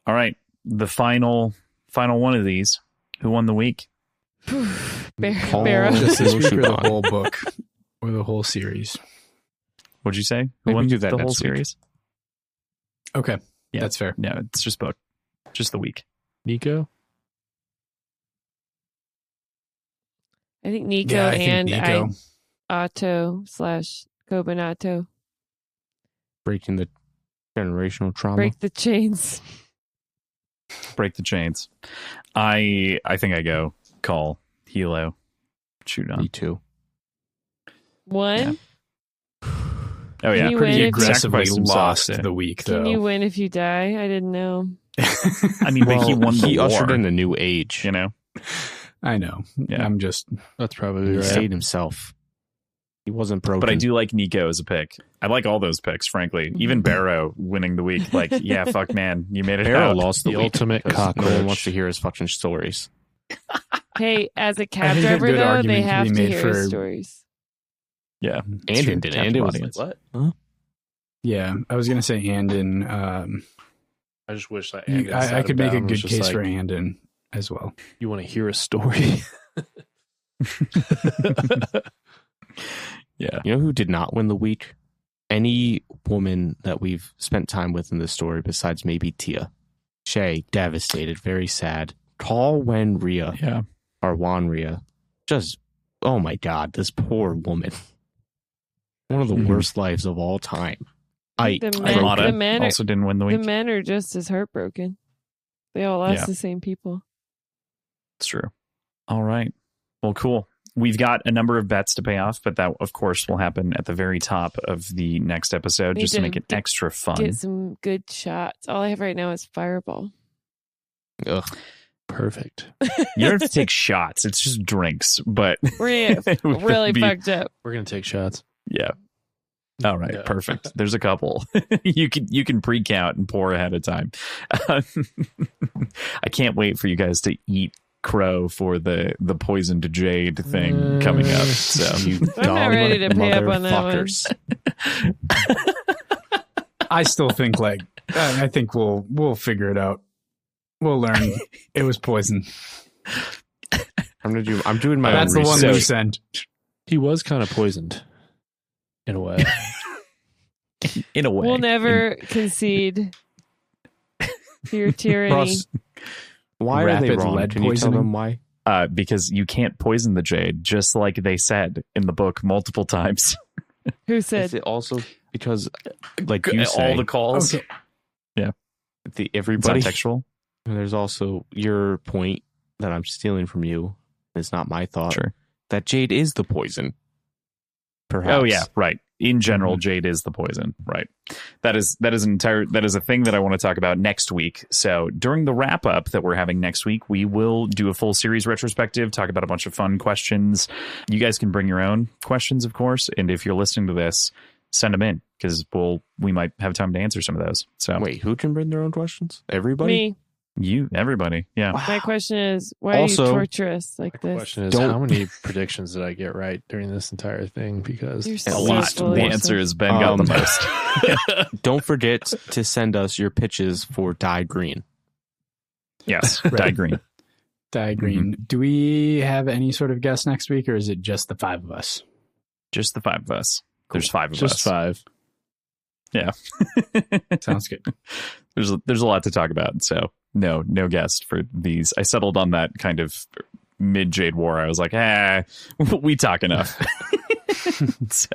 All right. The final one of these. Who won the week? Barrow. Just this week or the Siobhan. whole book or the whole series. What'd you say? Who Maybe won do that the whole next week. series? Okay. Yeah. That's fair. No, it's just book. Just the week. Nico? I think Nico Yeah, I think and Nico. Otto/Kobanato. Breaking the generational trauma. Break the chains. Break the chains. I think I go call Hilo. Shoot on. Me too. One. Oh yeah, Can you Pretty win if you- aggressively Sacrificed himself lost to- the week, Can though. you win if you die? I didn't know. I mean, but he won the He war. ushered in a new age. You know. I know. Yeah. I'm just... That's probably He right. stayed himself. He wasn't broken. But I do like Nico as a pick. I like all those picks, frankly. Even Barrow winning the week. Like, yeah, fuck, man, you made it Barrow out. lost the The week ultimate because No one cockroach. wants to hear his fucking stories. Hey, as a I cab think a driver, good though, argument they can have be to made hear for- his stories. Yeah, Andon did. Captive Andon was audience. like, what? Yeah, I was going to say Andon. I just wish that I could make a good case for Andon as well. You want to hear a story? Yeah. You know who did not win the week? Any woman that we've spent time with in this story besides maybe Tia. Shay, devastated, very sad. Call when Rhea, Yeah. or Juan Rhea. Just, oh my God, this poor woman. One of the Mhm. worst lives of all time. The Armada men are- also didn't win the The week. men are just as heartbroken. They all lost Yeah. the same people. It's true. All right. Well, cool. We've got a number of bets to pay off, but that, of course, will happen at the very top of the next episode Need just to to make it get- extra fun. Get some good shots. All I have right now is Fireball. Ugh. Perfect. You don't have to take shots. It's just drinks, but We're it would really be- fucked up. We're gonna take shots. Yeah. All right. Yeah. Perfect. There's a couple. you can pre-count and pour ahead of time. I can't wait for you guys to eat crow for the poison to Jade thing coming up. So You I'm not ready to pay up on that one. motherfuckers. I still think I think we'll figure it out. We'll learn. It was poison. I'm doing my That's own the one research. loose end. He was kind of poisoned, in a way. in a way, We'll never concede to your tyranny. Ross, why are they Rapid wrong? lead Can you tell poisoning? them why? because you can't poison the Jade, just like they said in the book multiple times. Who Is said? it also because, like you All say, the calls. Okay. the It's everybody? not textual. There's also your point that I'm stealing from you. It's not my thought. Sure. That Jade is the poison. Perhaps. Oh yeah, right. In general, Mhm. Jade is the poison. Right. That is a thing that I want to talk about next week. So during the wrap up that we're having next week, we will do a full series retrospective, talk about a bunch of fun questions. You guys can bring your own questions, of course, and if you're listening to this, send them in because we might have time to answer some of those. So Wait, who can bring their own questions? Everybody? Me. everybody, yeah. My question is, why Also- are you torture us like The this? question is, Don't- how many predictions did I get right during this entire thing? Because You're A so lot. full of The yourself. answer is Ben got the most. Don't forget to send us your pitches for Dye Green. Yes, Right. Dye Green. Dye Green. Do we have any sort of guest next week, or is it just the five of us? Just the five of us. There's five of just us. five. Yeah. Sounds good. There's a lot to talk about. So no guest for these. I settled on that kind of mid Jade War. I was like, we talk enough. So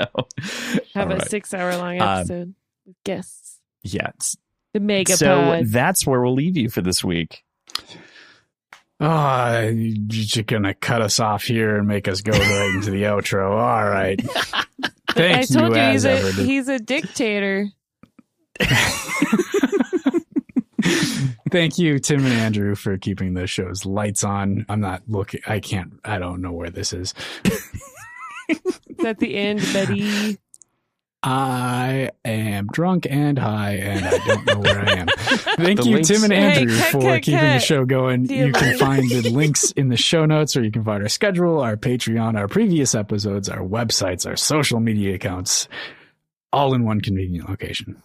Have all a right. 6-hour long episode with guests. Yeah. The mega So pod. that's where we'll leave you for this week. You're just gonna cut us off here and make us go right into the outro. All right. Thank I told you as ever. he's a dictator. Thank you, Tim and Andrew, for keeping the show's lights on. I'm not looking. I don't know where this is. It's at the end, buddy. I am drunk and high, and I don't know where I am. Thank The you, links- Tim and Hey, Andrew, cut, for cut, keeping the cut. show going. See you You can later. find the links in the show notes, or you can find our schedule, our Patreon, our previous episodes, our websites, our social media accounts, all in one convenient location.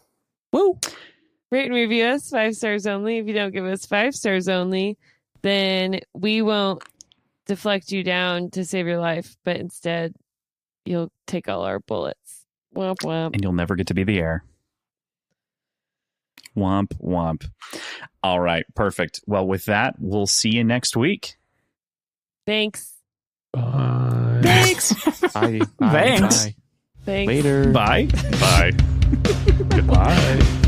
Woo! Rate and review us 5 stars only. If you don't give us 5 stars only, then we won't deflect you down to save your life, but instead you'll take all our bullets. Womp womp. And you'll never get to be the heir. Womp womp. All right, perfect. Well, with that, we'll see you next week. Thanks. Bye. Thanks. Bye. Thanks. Bye. Thanks. Later. Bye. Bye. Goodbye.